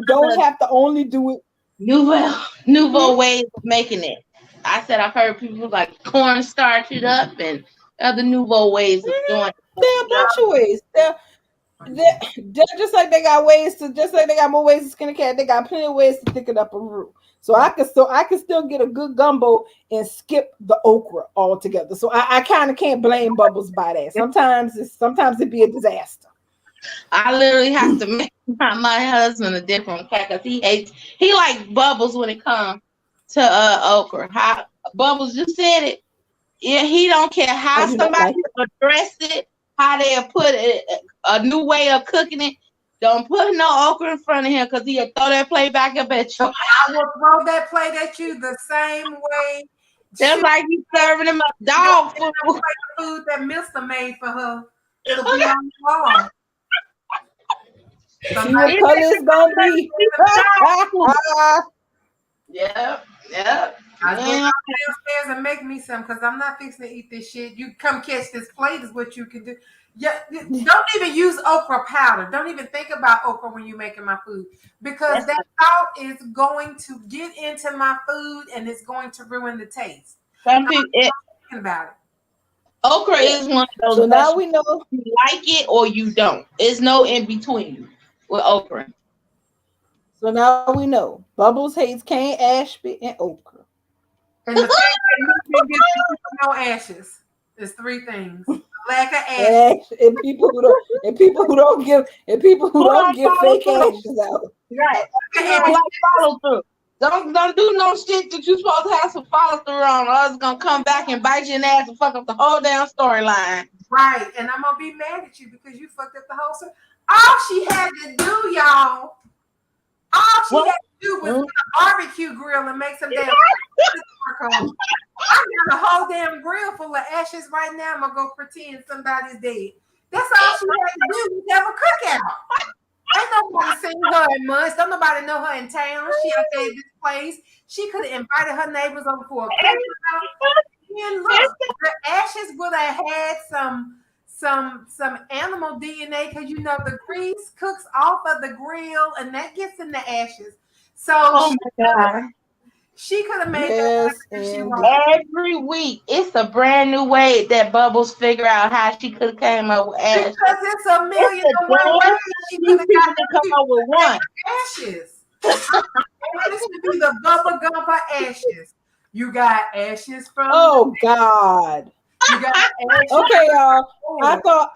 don't have to only do it. Nouveau ways of making it. I said I've heard people like cornstarch it up and other nouveau ways of doing There are a bunch of ways. They're just like they got ways to, just like they got more ways to skin a cat. They got plenty of ways to thicken up a roux. So I can still get a good gumbo and skip the okra altogether. So I kind of can't blame Bubbles by that. Sometimes it be a disaster. I literally have to make my husband a different cat because he like Bubbles when it comes to okra. How Bubbles just said it. Yeah, he don't care how I do not somebody like address it, how they'll put a new way of cooking it. Don't put no okra in front of him because he'll throw that plate back up at you. I will throw that plate at you the same way. Just like you serving him a dog food. Food that Mister made for her. It'll be on the wall. See what color it's gonna be. Yep. I get downstairs and make me some because I'm not fixing to eat this shit. You come catch this plate is what you can do. Yeah, don't even use okra powder. Don't even think about okra when you're making my food because that salt is going to get into my food and it's going to ruin the taste. Some people thinking about it. Okra is one of those. So now we know you like it or you don't. There's no in between with okra. So now we know Bubbles hates cane, ashby, and okra. And the thing that makes me get no ashes is three things: lack of ashes, And people who don't give fake ashes out. Right. Follow through. Don't do no shit that you supposed to have some follow through on, or it's gonna come back and bite you in the ass and fuck up the whole damn storyline. right? And I'm gonna be mad at you because you fucked up the whole story. All she had to do, y'all. All she had to do was get a barbecue grill and make some damn charcoal. I got a whole damn grill full of ashes right now. I'm gonna go pretend somebody's dead. That's all she had to do was have a cookout. Ain't nobody seen her in months. Don't nobody know her in town. She outside this place. She could have invited her neighbors over for a cookout. And look, the ashes would have had some animal DNA because you know the grease cooks off of the grill and that gets in the ashes. So she could have made that every week. It's a brand new way that Bubbles figure out how she could have came up with ashes. Because it's a million and one ways she could have got to come up with one. Ashes. This would be the Bubba Gumper ashes. You got ashes from. Oh God. You got ashes. Okay, y'all.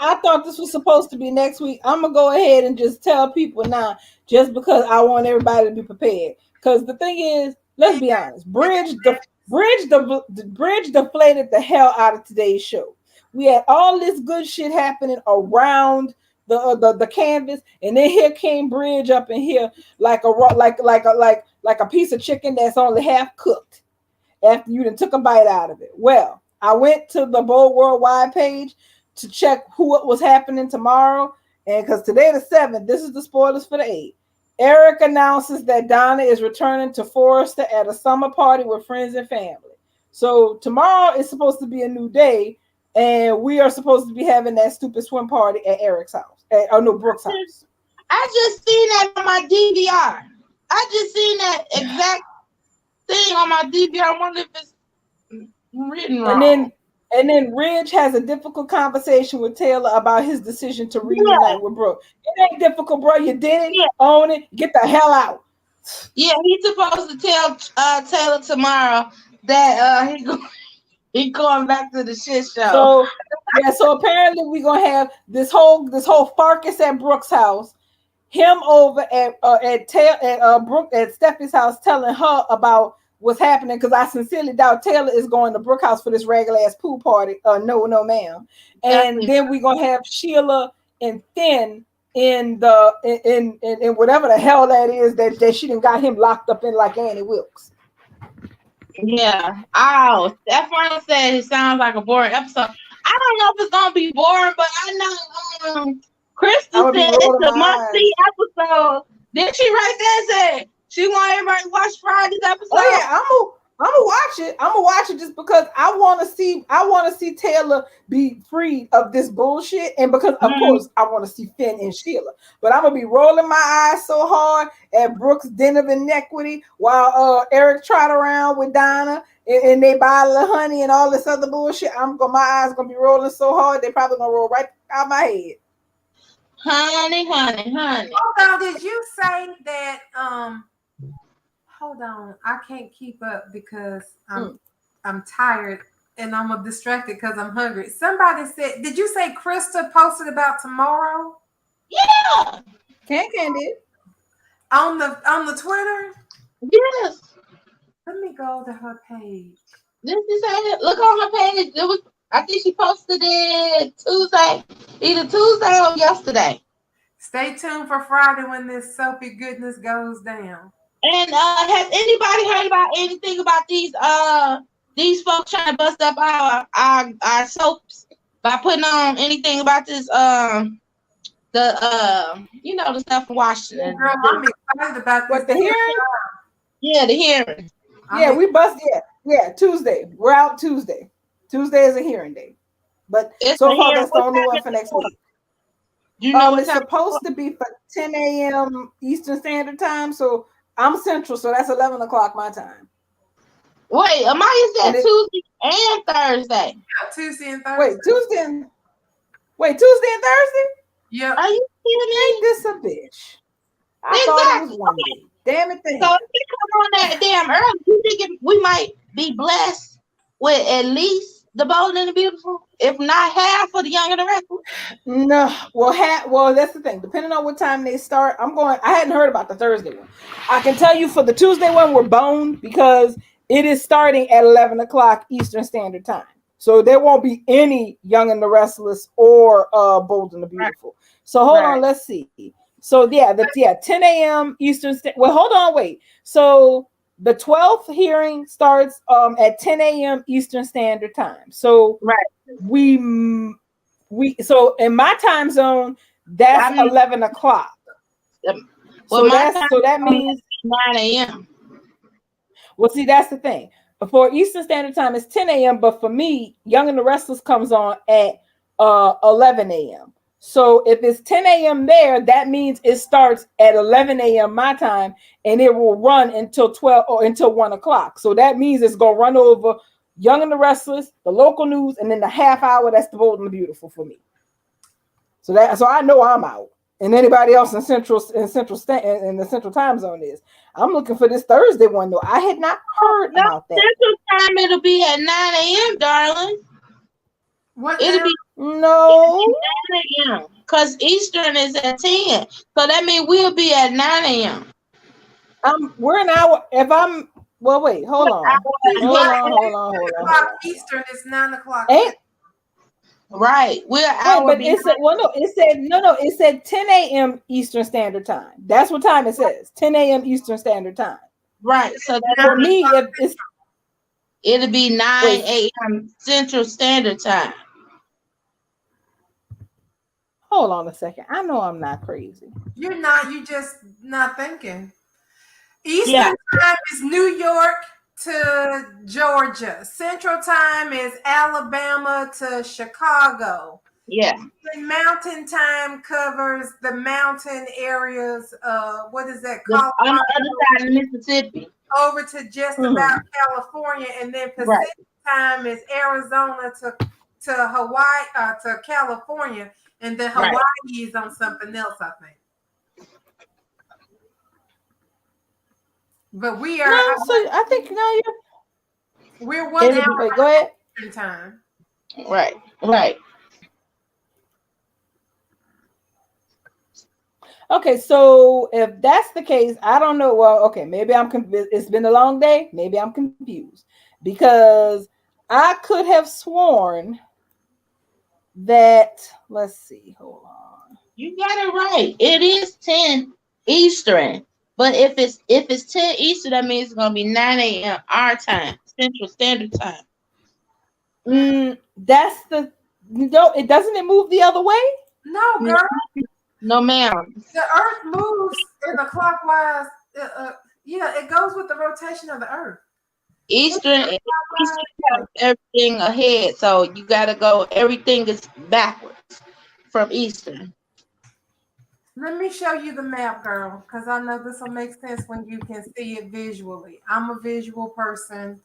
I thought this was supposed to be next week. I'm gonna go ahead and just tell people now, just because I want everybody to be prepared. Because the thing is, let's be honest, Bridge deflated the hell out of today's show. We had all this good shit happening around the canvas, and then here came Bridge up in here like a piece of chicken that's only half cooked after you done took a bite out of it. Well, I went to the Bold Worldwide page to check what was happening tomorrow, and because today the 7th, this is the spoilers for the 8th. Eric announces that Donna is returning to Forrester at a summer party with friends and family. So tomorrow is supposed to be a new day, and we are supposed to be having that stupid swim party at Eric's house. Brooke's house. I just seen that on my DVR. I just seen that exact thing on my DVR. I wonder if it's written wrong. And then Ridge has a difficult conversation with Taylor about his decision to reunite with Brooke. It ain't difficult, bro. You did it. Own it. Get the hell out. Yeah, he's supposed to tell Taylor tomorrow that he going back to the shit show. So apparently we're gonna have this whole Farkas at Brooke's house, him over at Brooke at Steffi's house telling her about what's happening, because I sincerely doubt Taylor is going to Brooke house for this regular ass pool party. No, ma'am. And then we're gonna have Sheila and Finn in whatever the hell that is that she done got him locked up in like Annie Wilkes. Yeah. Oh, Stefan said it sounds like a boring episode. I don't know if it's gonna be boring, but I know Crystal said it's a must-see episode. Then she right there said She want everybody to watch Friday's episode. Oh yeah, I'm gonna watch it. I'm gonna watch it just because I want to see. I want to see Taylor be free of this bullshit, and because of course I want to see Finn and Sheila. But I'm gonna be rolling my eyes so hard at Brooke's Den of Inequity while Eric trot around with Donna and they bottle of honey and all this other bullshit. My eyes gonna be rolling so hard they probably gonna roll right out my head. Honey. Hold on, did you say that? Hold on, I can't keep up because I'm tired and I'm distracted because I'm hungry. Somebody said, did you say Krista posted about tomorrow? Yeah. Can did on the Twitter? Yes. Let me go to her page. This is it. Look on her page. It was. I think she posted it Tuesday, either Tuesday or yesterday. Stay tuned for Friday when this soapy goodness goes down. And has anybody heard about anything about these folks trying to bust up our soaps by putting on anything about this the stuff from Washington? Girl, I'm excited about this. What, the hearing? Yeah, the hearing. Yeah, we busted. Yeah, Tuesday. We're out Tuesday. Tuesday is a hearing day, but so far that's the only one for next week. You know, it's supposed to be for 10 a.m. Eastern Standard Time, so I'm Central, so that's 11 o'clock my time. Wait, Amaya said Tuesday and Thursday. Yeah, Tuesday and Thursday. Wait, Tuesday and Thursday? Yeah. Are you kidding me? Ain't this a bitch? I thought it was one day. Damn it. So if we come on that damn early, you think we might be blessed with at least the Bold and the Beautiful, if not half of the Young and the Restless? No, well, that's the thing. Depending on what time they start, I hadn't heard about the Thursday one. I can tell you for the Tuesday one, we're boned because it is starting at 11 o'clock Eastern Standard Time. So there won't be any Young and the Restless or Bold and the Beautiful. So hold on, let's see. So 10 a.m. Eastern. Well, hold on, wait. So the 12th hearing starts at 10 a.m. Eastern Standard Time. So we so in my time zone, that's 11 o'clock. Well, so that means 9 a.m. Well, see, that's the thing. For Eastern Standard Time, it's 10 a.m. But for me, Young and the Restless comes on at 11 a.m. So if it's 10 a.m. there, that means it starts at 11 a.m. my time, and it will run until 12 or until 1 o'clock. So that means it's gonna run over Young and the Restless, the local news, and then the half hour that's the Bold and the Beautiful for me. So I know I'm out, and anybody else in the Central Time Zone is. I'm looking for this Thursday one though. I had not heard about that. Central Time it'll be at 9 a.m., darling. It'll be 9 a.m. because Eastern is at 10. So that means we'll be at 9 a.m. We're an hour. Wait, hold on. Hold on. Eastern is 9 o'clock. Right. We're out. But it said 10 a.m. Eastern Standard Time. That's what time it says. 10 a.m. Eastern Standard Time. Right. So for me, it'll be 9 a.m. Central Standard Time. Hold on a second. I know I'm not crazy. You're not. You just not thinking. Eastern Time is New York to Georgia. Central Time is Alabama to Chicago. Yeah. And Mountain Time covers the mountain areas. What is that called? On the other side of Mississippi. Over to just about California, and then Pacific Time is Arizona to Hawaii to California, and then Hawaii is on something else, I think. But we are. I think we're 1 hour. Wait, go ahead. Time. Right. Okay, so if that's the case, I don't know. Well, okay, maybe I'm confused. It's been a long day. Maybe I'm confused because I could have sworn that. Let's see. Hold on. You got it right. It is 10 Eastern. But if it's 10 Eastern, that means it's gonna be 9 a.m. our time, Central Standard Time. That's the it doesn't it move the other way? No, girl. No, ma'am. The Earth moves in a clockwise. Yeah, it goes with the rotation of the earth. Eastern has everything ahead, so you gotta go. Everything is backwards from Eastern. Let me show you the map, girl, because I know this will make sense when you can see it visually. I'm a visual person,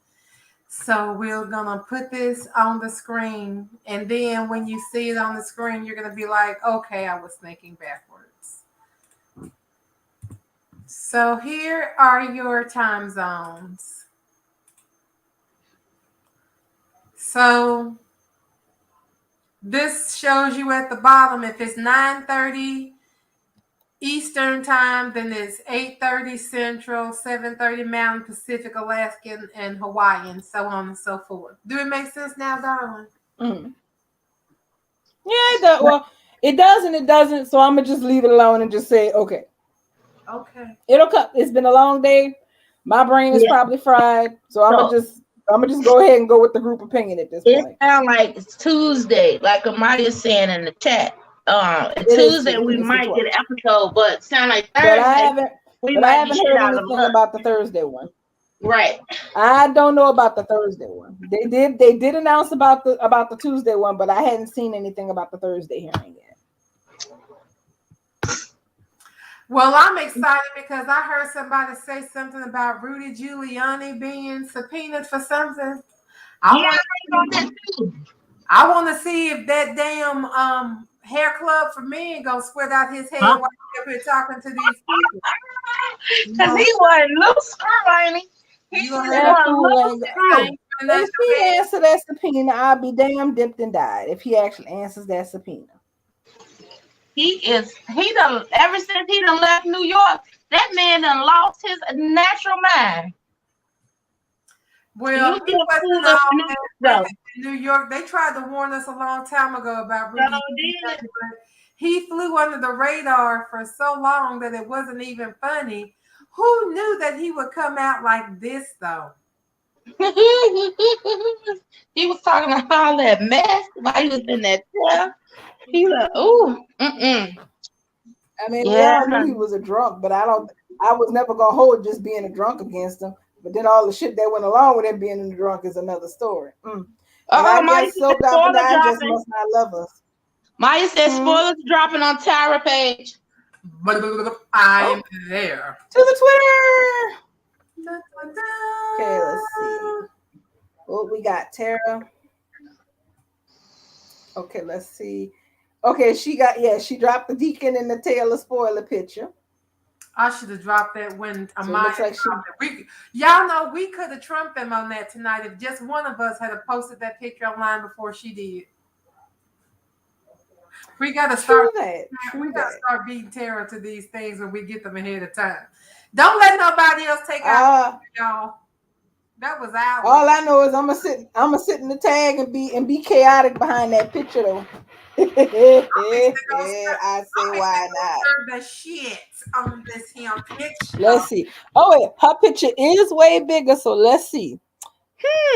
so we're gonna put this on the screen, and then when you see it on the screen, you're gonna be like, okay, I was thinking backwards. So here are your time zones. So this shows you at the bottom if it's 9:30 Eastern time, then it's 8:30 Central, 7:30 Mountain, Pacific, Alaskan, and Hawaiian, so on and so forth. Do it make sense now, darling? Mm. Yeah, it does. Well, it does and it doesn't. So I'm gonna just leave it alone and just say, okay. Okay. It'll come. It's been a long day. My brain is probably fried. So I'm gonna just go ahead and go with the group opinion at this point. It sounds like it's Tuesday, like Amaya's saying in the chat. Tuesday we might get an episode, but sound like Thursday. But I haven't heard anything about the Thursday one. Right. I don't know about the Thursday one. They did announce about the Tuesday one, but I hadn't seen anything about the Thursday hearing yet. Well, I'm excited because I heard somebody say something about Rudy Giuliani being subpoenaed for something. I want to see if that damn hair club for men gonna sweat out his head while he's up here talking to these people. Because he was loose, ain't he? If he answer that subpoena, I'll be damn dipped and died if he actually answers that subpoena. He done, ever since he done left New York, that man done lost his natural mind. Well, he wasn't all in New York. They tried to warn us a long time ago about Rudy. But he flew under the radar for so long that it wasn't even funny. Who knew that he would come out like this, though? He was talking about all that mess while he was in that chair. He was like, ooh, I mean, we all knew he was a drunk, but I was never gonna hold just being a drunk against him. But then all the shit that went along with him being a drunk is another story. I guess so God just must not love us. Maya said spoilers dropping on Tyra page. I'm there. To the Twitter. Okay, let's see. What we got, Tara? Okay, let's see. Okay, she dropped the Deacon and the Taylor spoiler picture. I should have dropped that when Amaya dropped it. Y'all know we could have trumped them on that tonight if just one of us had posted that picture online before she did. We gotta start start beating terror to these things when we get them ahead of time. Don't let nobody else take out y'all. That was ours. All I know is I'm gonna sit in the tag and be chaotic behind that picture though. I say why not? The shit on this here picture. Let's see. Oh wait, her picture is way bigger, so let's see.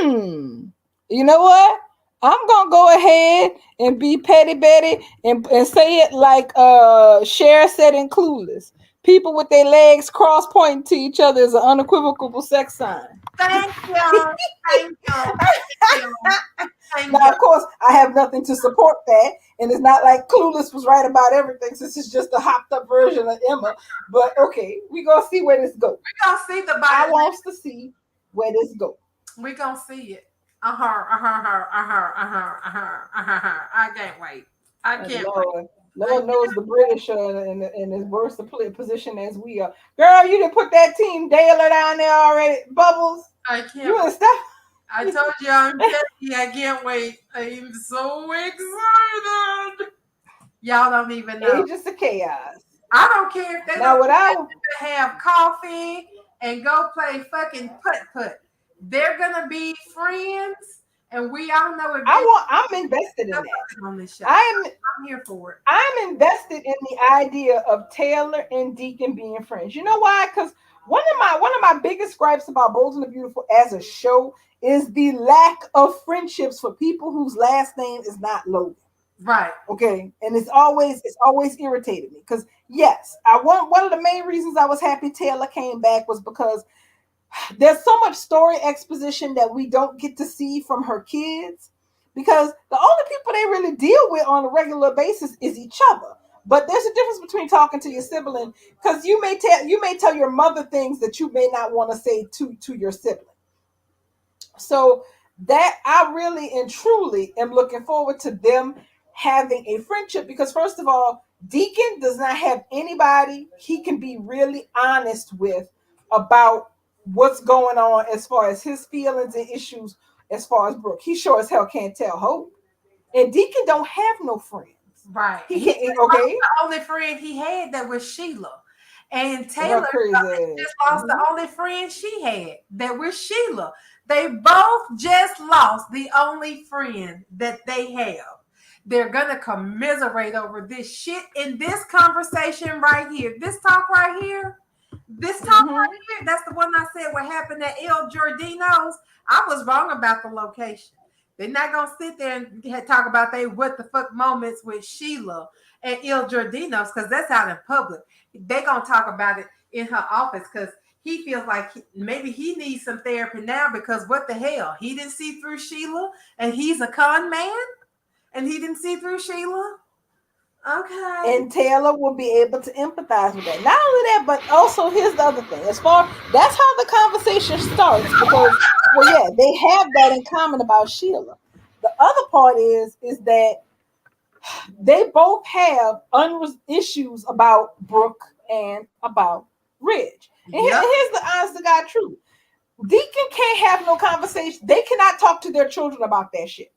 You know what? I'm gonna go ahead and be petty Betty and say it like Cher said in Clueless. People with their legs cross pointing to each other is an unequivocal sex sign. Thank you. Thank you. Now, of course, I have nothing to support that, and it's not like Clueless was right about everything, since it's just a hopped up version of Emma. But okay, we're gonna see where this goes. We're gonna see the body. I want to see where this goes. We're gonna see it. I can't wait. I can't wait. Lord knows the British are in as worse a position as we are. Girl, you didn't put that Team Daler down there already, Bubbles. I can't. You stop. I told you I'm petty. I can't wait. I'm so excited. Y'all don't even know. Ages of chaos. I don't care if they don't have coffee and go play fucking putt-putt. They're gonna be friends. And we all know it. I'm invested in that. On this show. I'm here for it. I'm invested in the idea of Taylor and Deacon being friends. You know why? Because one of my biggest gripes about Bold and the Beautiful as a show is the lack of friendships for people whose last name is not Logan. Right. Okay, and it's always irritated me because yes, one of the main reasons I was happy Taylor came back was because there's so much story exposition that we don't get to see from her kids because the only people they really deal with on a regular basis is each other. But there's a difference between talking to your sibling because you may tell your mother things that you may not want to say to your sibling. So that I really and truly am looking forward to them having a friendship because first of all, Deacon does not have anybody he can be really honest with about what's going on as far as his feelings and issues as far as Brooke. He sure as hell can't tell Hope. And Deacon don't have no friends. Right. He He can't okay. the only friend he had that was Sheila. And Her Taylor crazy ass. just lost the only friend she had that was Sheila. They both just lost the only friend that they have. They're gonna commiserate over this shit in this conversation right here. This talk right here. This talk right here. That's the one I said what happened at El Giordino's. I was wrong about the location. They're not gonna sit there and talk about they what the fuck moments with Sheila and Il Giordino's because that's out in public. They gonna talk about it in her office because he feels like maybe he needs some therapy now because what the hell? He didn't see through Sheila and he's a con man and he didn't see through Sheila. Okay. And Taylor will be able to empathize with that. Not only that, but also here's the other thing. As far that's how the conversation starts because well, yeah, they have that in common about Sheila. The other part is that they both have issues about Brooke and about Ridge. And here's the honest to God truth. Deacon can't have no conversation. They cannot talk to their children about that shit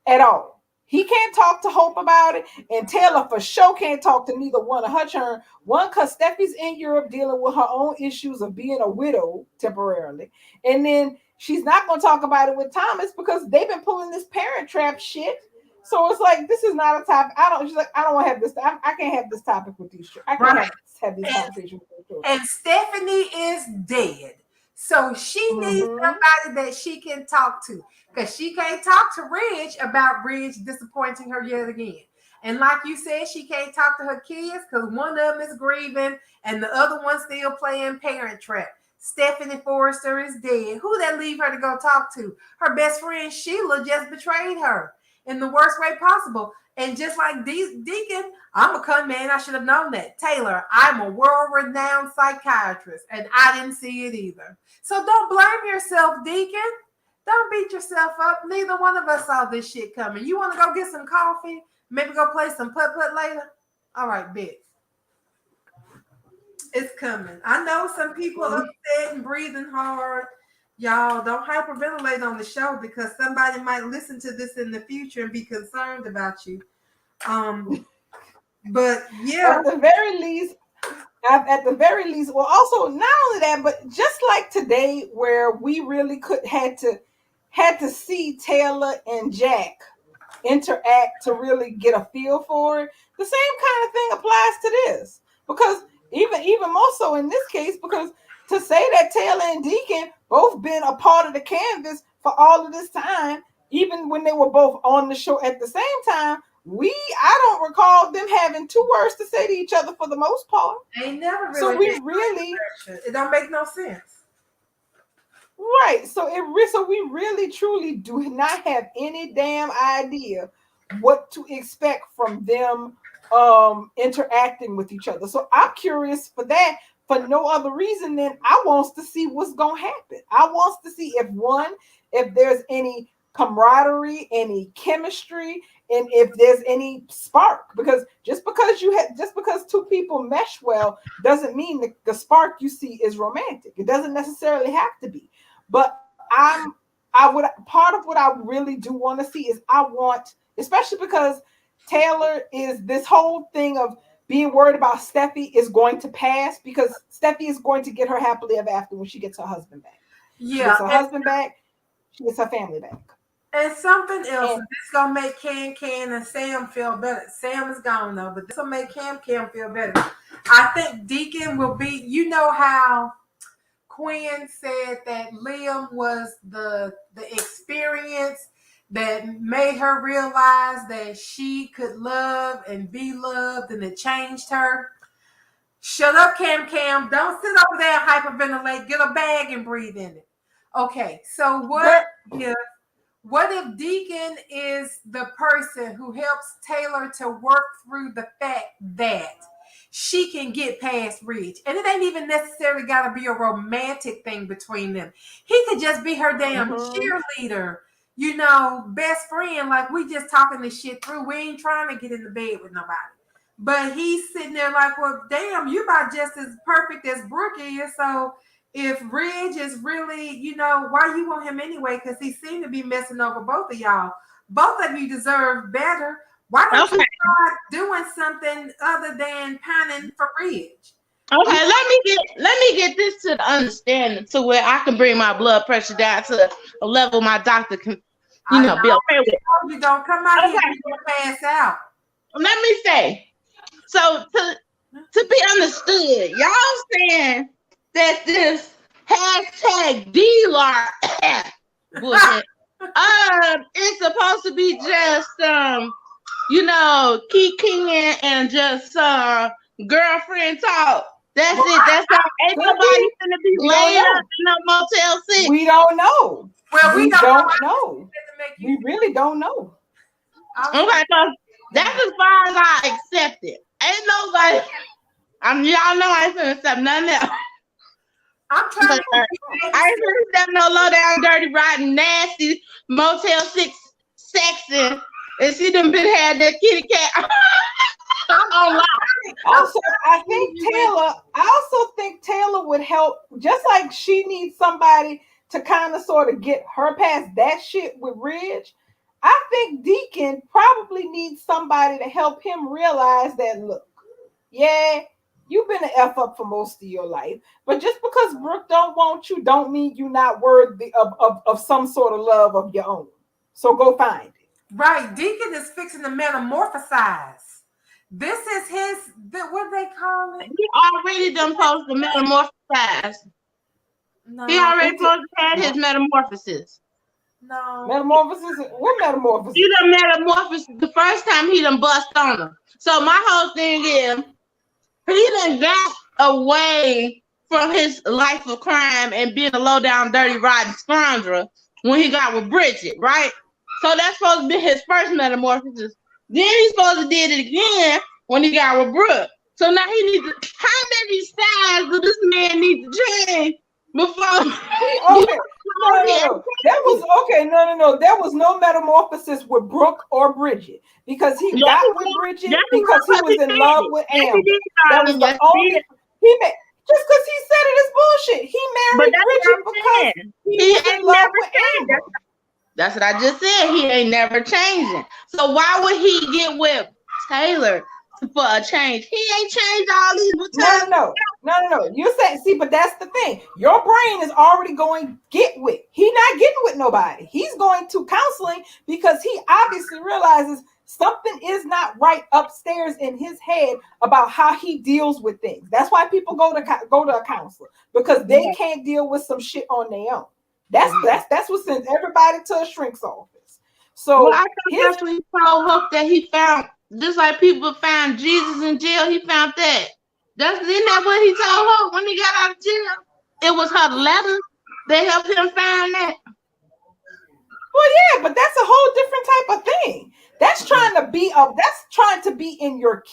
at all. He can't talk to Hope about it, and Taylor for sure can't talk to neither one of her children. One, because Steffi's in Europe dealing with her own issues of being a widow temporarily, and then she's not going to talk about it with Thomas because they've been pulling this parent trap shit. So it's like this is not a topic. She's like, I don't want to have this. I can't have this topic with these children. I can't have these conversations with these children. And Stephanie is dead. So she needs somebody that she can talk to because she can't talk to Ridge about Ridge disappointing her yet again. And like you said, she can't talk to her kids because one of them is grieving and the other one's still playing parent trap. Stephanie Forrester is dead. Who that leave her to go talk to? Her best friend Sheila just betrayed her in the worst way possible. And just like Deacon, I'm a con man. I should have known that. Taylor, I'm a world-renowned psychiatrist, and I didn't see it either. So don't blame yourself, Deacon. Don't beat yourself up. Neither one of us saw this shit coming. You want to go get some coffee? Maybe go play some putt-putt later? All right, bitch. It's coming. I know some people upset and breathing hard. Y'all don't hyperventilate on the show because somebody might listen to this in the future and be concerned about you. But yeah, at the very least, well, also not only that, but just like today, where we really had to see Taylor and Jack interact to really get a feel for it. The same kind of thing applies to this because even more so in this case because to say that Taylor and Deacon both been a part of the canvas for all of this time, even when they were both on the show at the same time, I don't recall them having two words to say to each other for the most part. They never really. So we really, it don't make no sense. Right. So we really truly do not have any damn idea what to expect from them interacting with each other. So I'm curious for that for no other reason than I wants to see what's gonna happen. I wants to see if there's any camaraderie, any chemistry, and if there's any spark. Because just because two people mesh well doesn't mean that the spark you see is romantic. It doesn't necessarily have to be. But part of what I really do want to see is especially because Taylor is this whole thing of being worried about Steffi is going to pass because Steffi is going to get her happily ever after when she gets her husband back. Yeah, she gets her husband back. She gets her family back. And something else, this gonna make Can and Sam feel better. Sam is gone though, but this will make Cam feel better. I think Deacon will be. You know how Quinn said that Liam was the experience that made her realize that she could love and be loved, and it changed her. Shut up, Cam Cam. Don't sit over there and hyperventilate. Get a bag and breathe in it. Okay, so what if Deacon is the person who helps Taylor to work through the fact that she can get past Ridge? And it ain't even necessarily got to be a romantic thing between them. He could just be her damn cheerleader, best friend. Like, we just talking this shit through. We ain't trying to get in the bed with nobody. But he's sitting there like, well, damn, you about just as perfect as Brooke is. So if Ridge is really, why you want him anyway? Because he seemed to be messing over both of y'all. Both of you deserve better. Why don't you start doing something other than pining for Ridge? Okay, let me get this to the understanding to where I can bring my blood pressure down to a level my doctor can, be okay with. You don't come out here and pass out. Let me say, so to be understood, y'all saying that this hashtag D-Lar bullshit, it's supposed to be just kikiing and just girlfriend talk. That's it. That's all. Ain't nobody gonna be laying up in no Motel 6. We don't know. Well, we don't know. We really don't know. Okay, so that's as far as I accept it. Ain't nobody. Y'all know I ain't finna accept nothing else. I'm trying to. I ain't finna accept no low down, dirty, rotten, nasty Motel 6 sexing, and she done been had that kitty cat. Also, I also think Taylor would help, just like she needs somebody to kind of sort of get her past that shit with Ridge. I think Deacon probably needs somebody to help him realize that, look, yeah, you've been an F up for most of your life, but just because Brooke don't want you don't mean you're not worthy of some sort of love of your own. So go find it. Right. Deacon is fixing to metamorphosize. This is what they call it? He already done supposed to metamorphosize. No, he already supposed to have his metamorphosis. No. Metamorphosis? What metamorphosis? He done metamorphosis the first time he done bust on her. So my whole thing is, he done got away from his life of crime and being a low down, dirty, rotten scoundrel when he got with Bridget, right? So that's supposed to be his first metamorphosis. Then he's supposed to did it again when he got with Brooke. So now he needs to. How many sides do this man need to change before? Okay. No. That was okay. No. There was no metamorphosis with Brooke or Bridget because he got with Bridget because he was in love with Amber. That was the only. Just because he said it is bullshit. He married Bridget because he was in love with Amber. That's what I just said. He ain't never changing. So why would he get with Taylor for a change? He ain't changed all these times. No. You say, see, but that's the thing. Your brain is already going get with. He not getting with nobody. He's going to counseling because he obviously realizes something is not right upstairs in his head about how he deals with things. That's why people go to a counselor because they can't deal with some shit on their own. That's what sends everybody to a shrink's office. So I think that's what he told Hope that he found, just like people found Jesus in jail, he found that. Isn't that what he told Hope when he got out of jail? It was her letters that helped him find that. Well, yeah, but that's a whole different type of thing. That's trying to be in your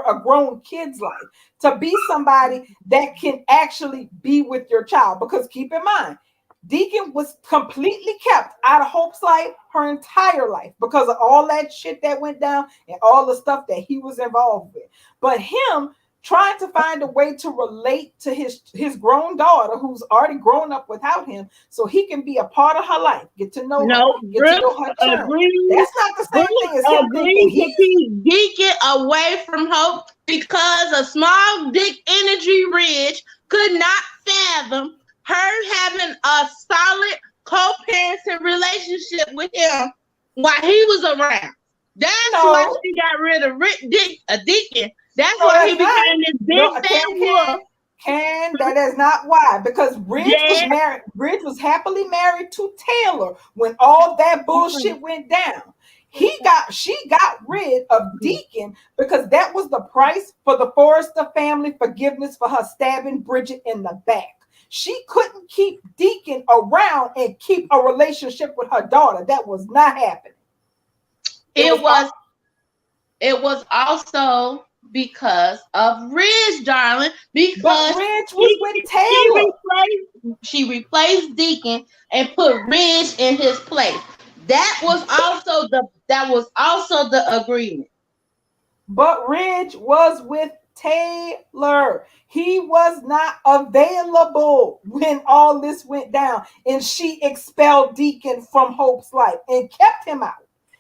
a grown kid's life, to be somebody that can actually be with your child. Because keep in mind, Deacon was completely kept out of Hope's life her entire life because of all that shit that went down and all the stuff that he was involved with. But him trying to find a way to relate to his grown daughter who's already grown up without him so he can be a part of her life, get to know her, get to know her children. That's not the same thing as him thinking he's Deacon away from Hope because a small dick energy Ridge could not fathom her having a solid co-parenting relationship with him while he was around. That's why she got rid of Deacon. That's why he became this big fat wolf. That is not why. Because Bridge was happily married to Taylor when all that bullshit went down. She got rid of Deacon because that was the price for the Forrester family forgiveness for her stabbing Bridget in the back. She couldn't keep Deacon around and keep a relationship with her daughter. That was not happening. It was also because of Ridge, darling. Because Ridge was with Taylor. She replaced Deacon and put Ridge in his place. That was also the agreement. But Ridge was with Taylor. He was not available when all this went down, and she expelled Deacon from Hope's life and kept him out.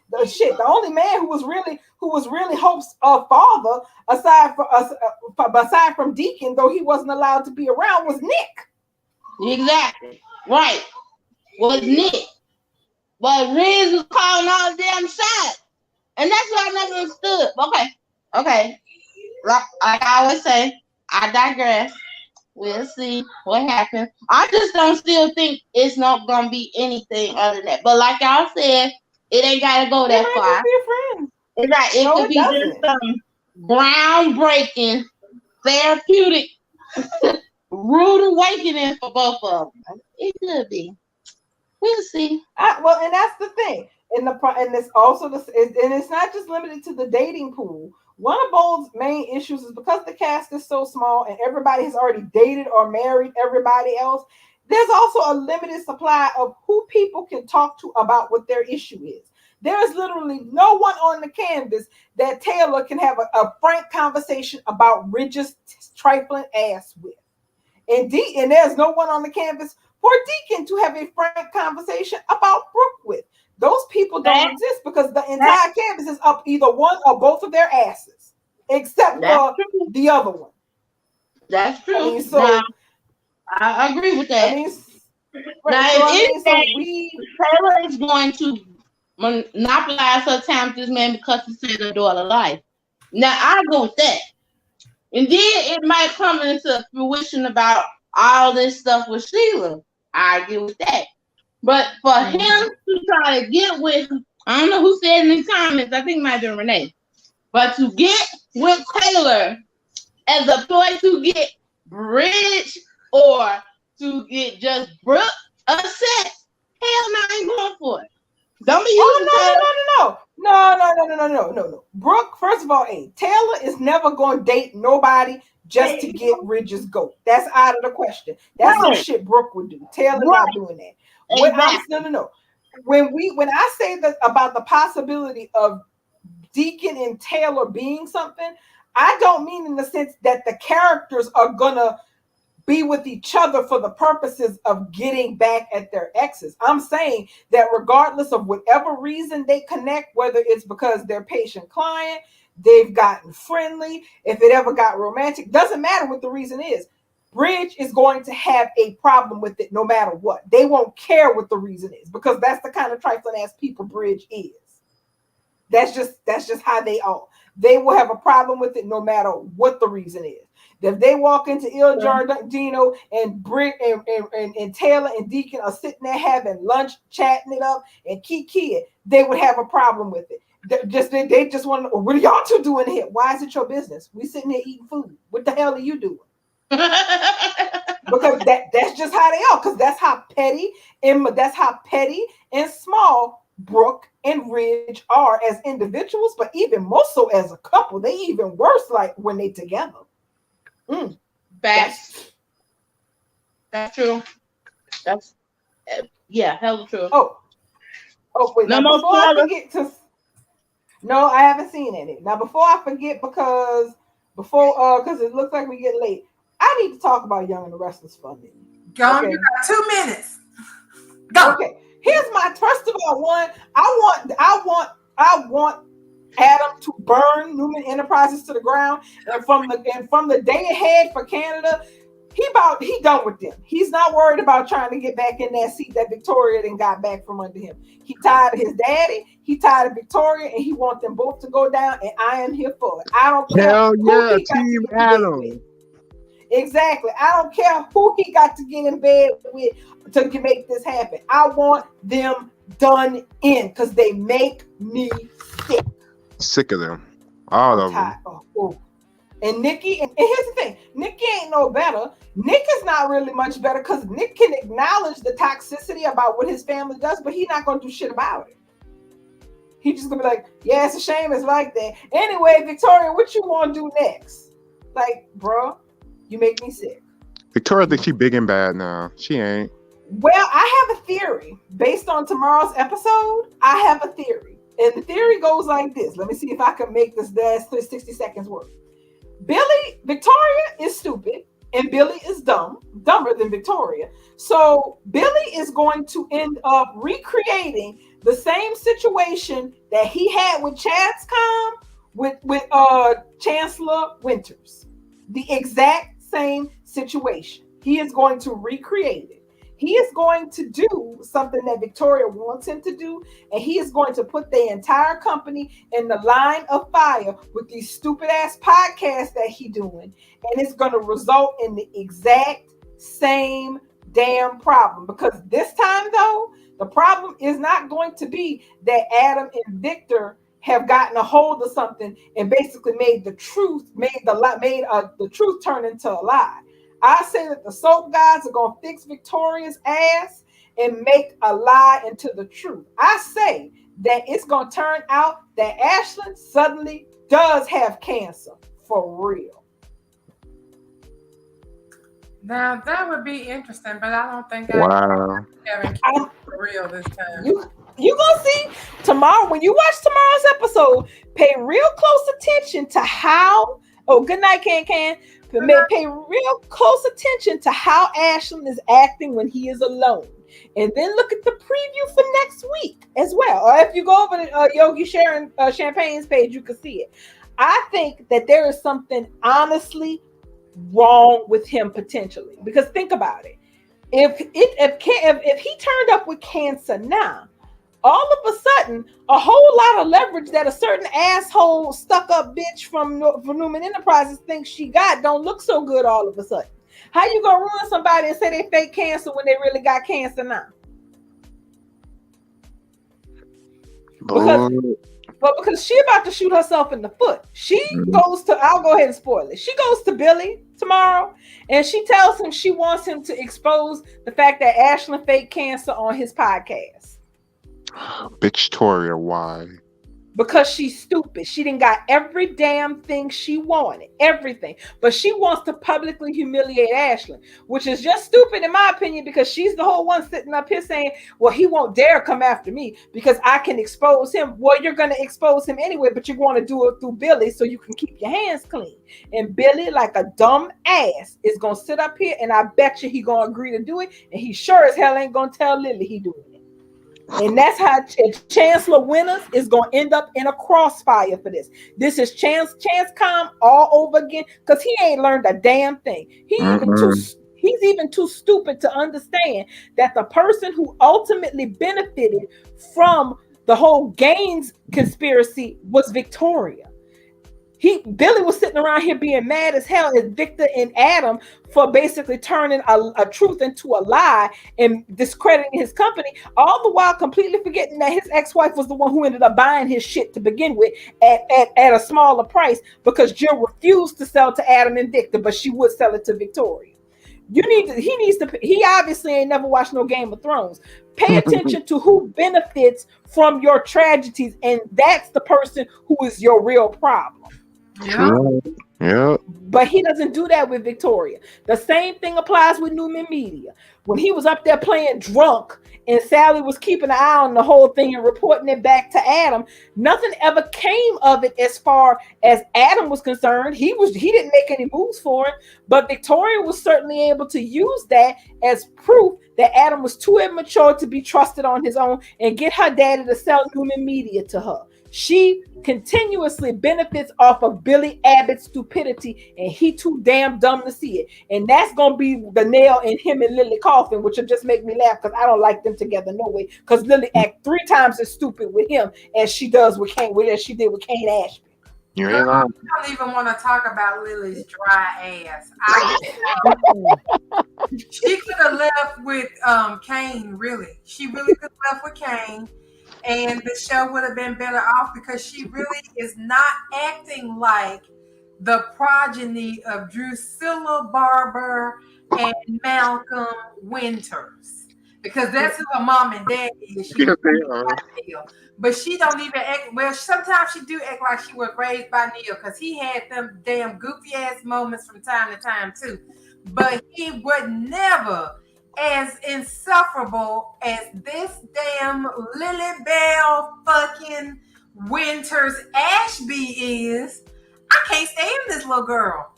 The only man who was really Hope's father, aside from Deacon, though he wasn't allowed to be around, was Nick. Exactly right. Was Nick. But Riz was calling all the damn shots. And that's what I never understood. Okay. Like I always say, I digress. We'll see what happens. I just don't still think it's not going to be anything other than that. But like y'all said, it ain't got to go that far. It's right. It could be just some groundbreaking, therapeutic, rude awakening for both of them. It could be. We'll see. And that's the thing. And it's also and it's not just limited to the dating pool. One of Bold's main issues is because the cast is so small and everybody has already dated or married everybody else. There's also a limited supply of who people can talk to about what their issue is. There is literally no one on the canvas that Taylor can have a frank conversation about Ridge's trifling ass with. And there's no one on the canvas for Deacon to have a frank conversation about Brooke with. Those people don't exist because the entire canvas is up either one or both of their asses, except for the other one. That's true. I agree with that. Taylor is going to monopolize her time with this man because he saved her daughter's life. Now, I go with that. And then it might come into fruition about all this stuff with Sheila. I agree with that. But for him to try to get with, I don't know who said in the comments, I think it might have been Renee, but to get with Taylor as a ploy to get Bridge or to get just Brooke upset, hell no, I ain't going for it. Don't be using No. Brooke, first of all, Taylor is never going to date nobody just to get Ridge's goat. That's out of the question. That's some shit Brooke would do. Taylor not doing that. When I say that about the possibility of Deacon and Taylor being something, I don't mean in the sense that the characters are gonna be with each other for the purposes of getting back at their exes. I'm saying that regardless of whatever reason they connect, whether it's because they're patient client, they've gotten friendly, if it ever got romantic, doesn't matter what the reason is. Bridge is going to have a problem with it no matter what. They won't care what the reason is because that's the kind of trifling ass people Bridge is. That's just how they are. They will have a problem with it no matter what the reason is. If they walk into Il Giardino and and Taylor and Deacon are sitting there having lunch, chatting it up and kiki it, they would have a problem with it. They just want to know, what are y'all two doing here? Why is it your business? We sitting here eating food. What the hell are you doing? Because that's just how they are. Because that's how petty and small Brooke and Ridge are as individuals, but even more so as a couple. They even worse like when they together. That's true. That's hella true. Oh wait. No, I haven't seen any. Now before I forget, because it looks like we get late. I need to talk about Young and the Restless for a minute. Go, okay. You got 2 minutes. Go. Okay. Here's my first of all one. I want Adam to burn Newman Enterprises to the ground, and from the day ahead for Canada, he done with them. He's not worried about trying to get back in that seat that Victoria then got back from under him. He tired of his daddy, he tired of Victoria, and he wants them both to go down. And I am here for it. I don't care. Hell yeah, Team Adam. Exactly. I don't care who he got to get in bed with to make this happen. I want them done in because they make me sick. Sick of them. All I'm of them. tired. Oh. And Nikki, and here's the thing, Nikki ain't no better. Nick is not really much better because Nick can acknowledge the toxicity about what his family does, but he's not gonna do shit about it. He just gonna be like, yeah, it's a shame it's like that. Anyway, Victoria, what you want to do next? Like, bro, you make me sick. Victoria thinks she big and bad now. She ain't. Well, I have a theory based on tomorrow's episode. I have a theory, and the theory goes like this. Let me see if I can make this last 60 seconds work. Victoria is stupid, and Billy is dumber than Victoria. So Billy is going to end up recreating the same situation that he had with Chadscom with Chancellor Winters. The exact same situation. He is going to recreate it. He is going to do something that Victoria wants him to do, and he is going to put the entire company in the line of fire with these stupid ass podcasts that he doing, and it's going to result in the exact same damn problem. Because this time, though, the problem is not going to be that Adam and Victor have gotten a hold of something and basically made the truth turn into a lie. I say that the soap guys are going to fix Victoria's ass and make a lie into the truth. I say that it's going to turn out that Ashlyn suddenly does have cancer for real. Now that would be interesting, but I don't think Wow. having cancer for real this time. You gonna see tomorrow when you watch tomorrow's episode. Pay real close attention to how. Oh, good night, Can. Pay real close attention to how Ashlyn is acting when he is alone, and then look at the preview for next week as well. Or if you go over to Yogi Sharon Champagne's page, you can see it. I think that there is something honestly wrong with him potentially, because think about it. If he turned up with cancer now, all of a sudden, a whole lot of leverage that a certain asshole stuck-up bitch from Newman Enterprises thinks she got don't look so good all of a sudden. How you gonna ruin somebody and say they fake cancer when they really got cancer now? Because she about to shoot herself in the foot. She goes to, I'll go ahead and spoil it. She goes to Billy tomorrow and she tells him she wants him to expose the fact that Ashlyn faked cancer on his podcast. Victoria, why? Because she's stupid. She didn't got every damn thing she wanted, everything. But she wants to publicly humiliate Ashlyn, which is just stupid in my opinion, because she's the whole one sitting up here saying, well, he won't dare come after me because I can expose him. Well, you're going to expose him anyway, but you want to do it through Billy so you can keep your hands clean. And Billy, like a dumb ass, is going to sit up here and I bet you he going to agree to do it. And he sure as hell ain't going to tell Lily he doing it. And that's how Chancellor Winters is going to end up in a crossfire for this. This is Chancecom all over again because he ain't learned a damn thing. He's even too stupid to understand that the person who ultimately benefited from the whole Gaines conspiracy was Victoria. Billy was sitting around here being mad as hell at Victor and Adam for basically turning a truth into a lie and discrediting his company, all the while completely forgetting that his ex-wife was the one who ended up buying his shit to begin with at a smaller price because Jill refused to sell to Adam and Victor, but she would sell it to Victoria. He obviously ain't never watched no Game of Thrones. Pay attention to who benefits from your tragedies, and that's the person who is your real problem. Yeah. But he doesn't do that with Victoria. The same thing applies with Newman Media. When he was up there playing drunk and Sally was keeping an eye on the whole thing and reporting it back to Adam, nothing ever came of it as far as Adam was concerned. He didn't make any moves for it, but Victoria was certainly able to use that as proof that Adam was too immature to be trusted on his own and get her daddy to sell Newman Media to her. She continuously benefits off of Billy Abbott's stupidity, and he too damn dumb to see it. And that's gonna be the nail in him and Lily coffin, which will just make me laugh because I don't like them together no way. Because Lily act 3 times as stupid with him as she did with Kane Ashby. You ain't lying. I don't even want to talk about Lily's dry ass. She could have left with Kane, really. She really could have left with Kane. And the show would have been better off because she really is not acting like the progeny of Drusilla Barber and Malcolm Winters. Because that's who her mom and dad is. She but she don't even act well. Sometimes she do act like she was raised by Neil because he had them damn goofy ass moments from time to time too. But he would never as insufferable as this damn Lily Bell fucking Winters Ashby is. I can't stand this little girl.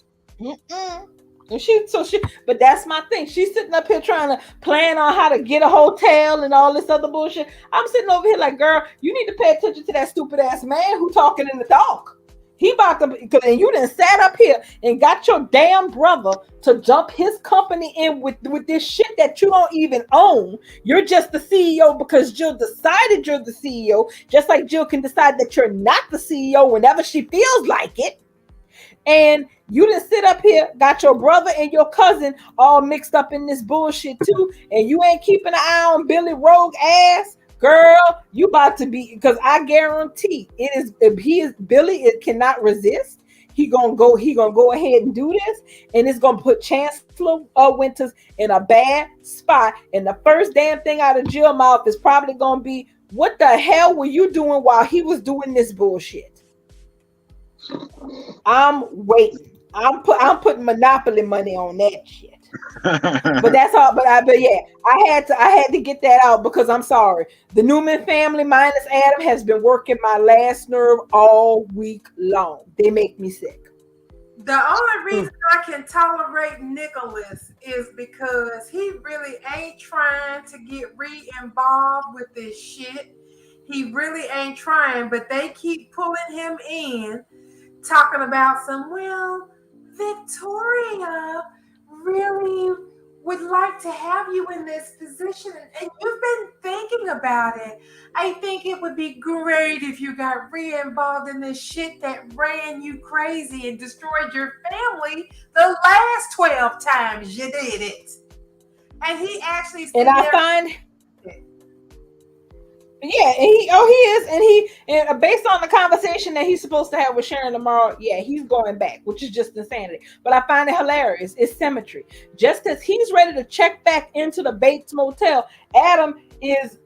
But that's my thing. She's sitting up here trying to plan on how to get a hotel and all this other bullshit. I'm sitting over here like, girl, you need to pay attention to that stupid ass man who talking in the dark. He about to, and you done sat up here and got your damn brother to dump his company in with this shit that you don't even own. You're just the CEO because Jill decided you're the CEO, just like Jill can decide that you're not the CEO whenever she feels like it. And you done sit up here, got your brother and your cousin all mixed up in this bullshit too, and you ain't keeping an eye on Billy Rogue ass. Girl, you about to be, because I guarantee it is, if Billy, it cannot resist. He gonna go ahead and do this, and it's gonna put Chancellor Winters in a bad spot. And the first damn thing out of Jill's mouth is probably gonna be, what the hell were you doing while he was doing this bullshit? I'm waiting. I'm putting Monopoly money on that shit. But that's all. But yeah, I had to get that out because I'm sorry. The Newman family minus Adam has been working my last nerve all week long. They make me sick. The only reason I can tolerate Nicholas is because he really ain't trying to get re-involved with this shit. He really ain't trying, but they keep pulling him in, talking about some, well, Victoria really would like to have you in this position, and you've been thinking about it. I think it would be great if you got re-involved in this shit that ran you crazy and destroyed your family the last 12 times you did it. And he actually and I find yeah, and he is, and based on the conversation that he's supposed to have with Sharon tomorrow, yeah, he's going back, which is just insanity. But I find it hilarious. It's symmetry. Just as he's ready to check back into the Bates Motel, Adam is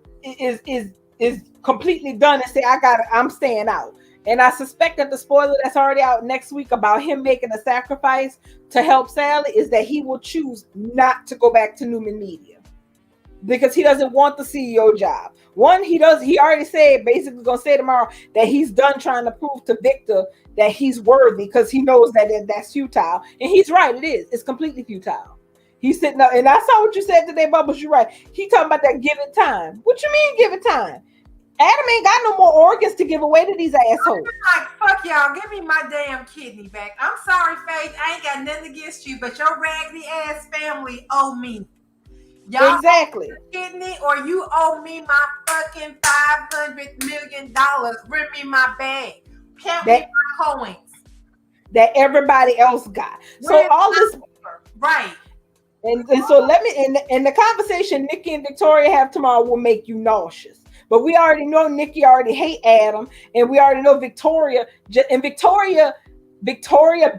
completely done and say, I'm staying out. And I suspect that the spoiler that's already out next week about him making a sacrifice to help Sally is that he will choose not to go back to Newman Media because he doesn't want the CEO job. One, he already said, basically gonna say tomorrow that he's done trying to prove to Victor that he's worthy because he knows that that's futile. And he's right, it is. It's completely futile. He's sitting up, and I saw what you said today, Bubbles. You're right. He talking about that give it time. What you mean give it time? Adam ain't got no more organs to give away to these assholes. I'm like, fuck y'all, give me my damn kidney back. I'm sorry, Faith. I ain't got nothing against you, but your raggedy ass family owe me. Y'all exactly. Kidney, or you owe me my fucking $500 million. Bring me my bag. Count me my coins that everybody else got. So all this, right? And so let me. And the conversation Nikki and Victoria have tomorrow will make you nauseous. But we already know Nikki already hate Adam, and we already know Victoria. And Victoria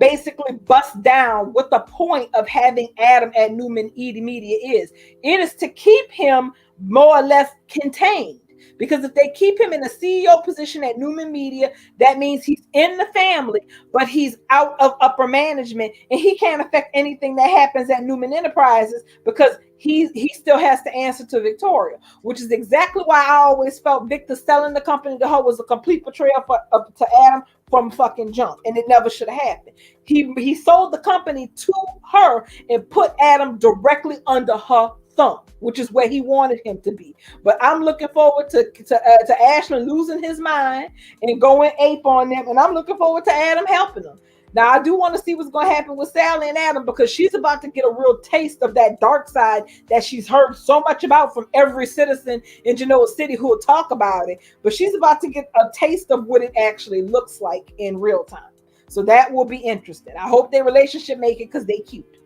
basically busts down what the point of having Adam at Newman Media is. It is to keep him more or less contained. Because if they keep him in a CEO position at Newman Media, that means he's in the family, but he's out of upper management, and he can't affect anything that happens at Newman Enterprises because he still has to answer to Victoria, which is exactly why I always felt Victor selling the company to her was a complete betrayal to Adam from fucking jump, and it never should have happened. He sold the company to her and put Adam directly under her thumb, which is where he wanted him to be. But I'm looking forward to Ashland losing his mind and going ape on them, and I'm looking forward to Adam helping them. Now, I do want to see what's going to happen with Sally and Adam because she's about to get a real taste of that dark side that she's heard so much about from every citizen in Genoa City who will talk about it. But she's about to get a taste of what it actually looks like in real time. So that will be interesting. I hope their relationship make it because they cute.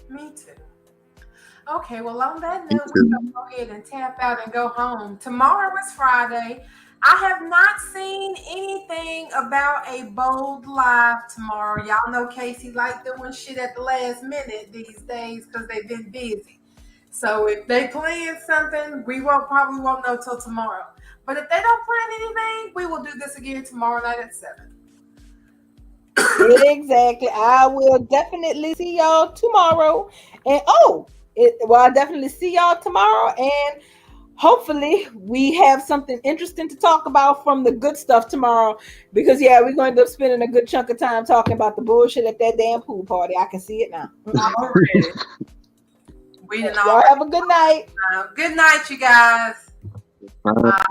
Me too. Okay, well, on that note, we're going to go ahead and tap out and go home. Tomorrow is Friday. I have not seen anything about a bold live tomorrow. Y'all know Casey like doing shit at the last minute these days because they've been busy. So if they plan something, we probably won't know till tomorrow. But if they don't plan anything, we will do this again tomorrow night at 7. Exactly. I will definitely see y'all tomorrow. And I'll definitely see y'all tomorrow. And hopefully we have something interesting to talk about from the good stuff tomorrow. Because we're going to end up spending a good chunk of time talking about the bullshit at that damn pool party. I can see it now. Already. Y'all have a good night. Good night, you guys. Bye.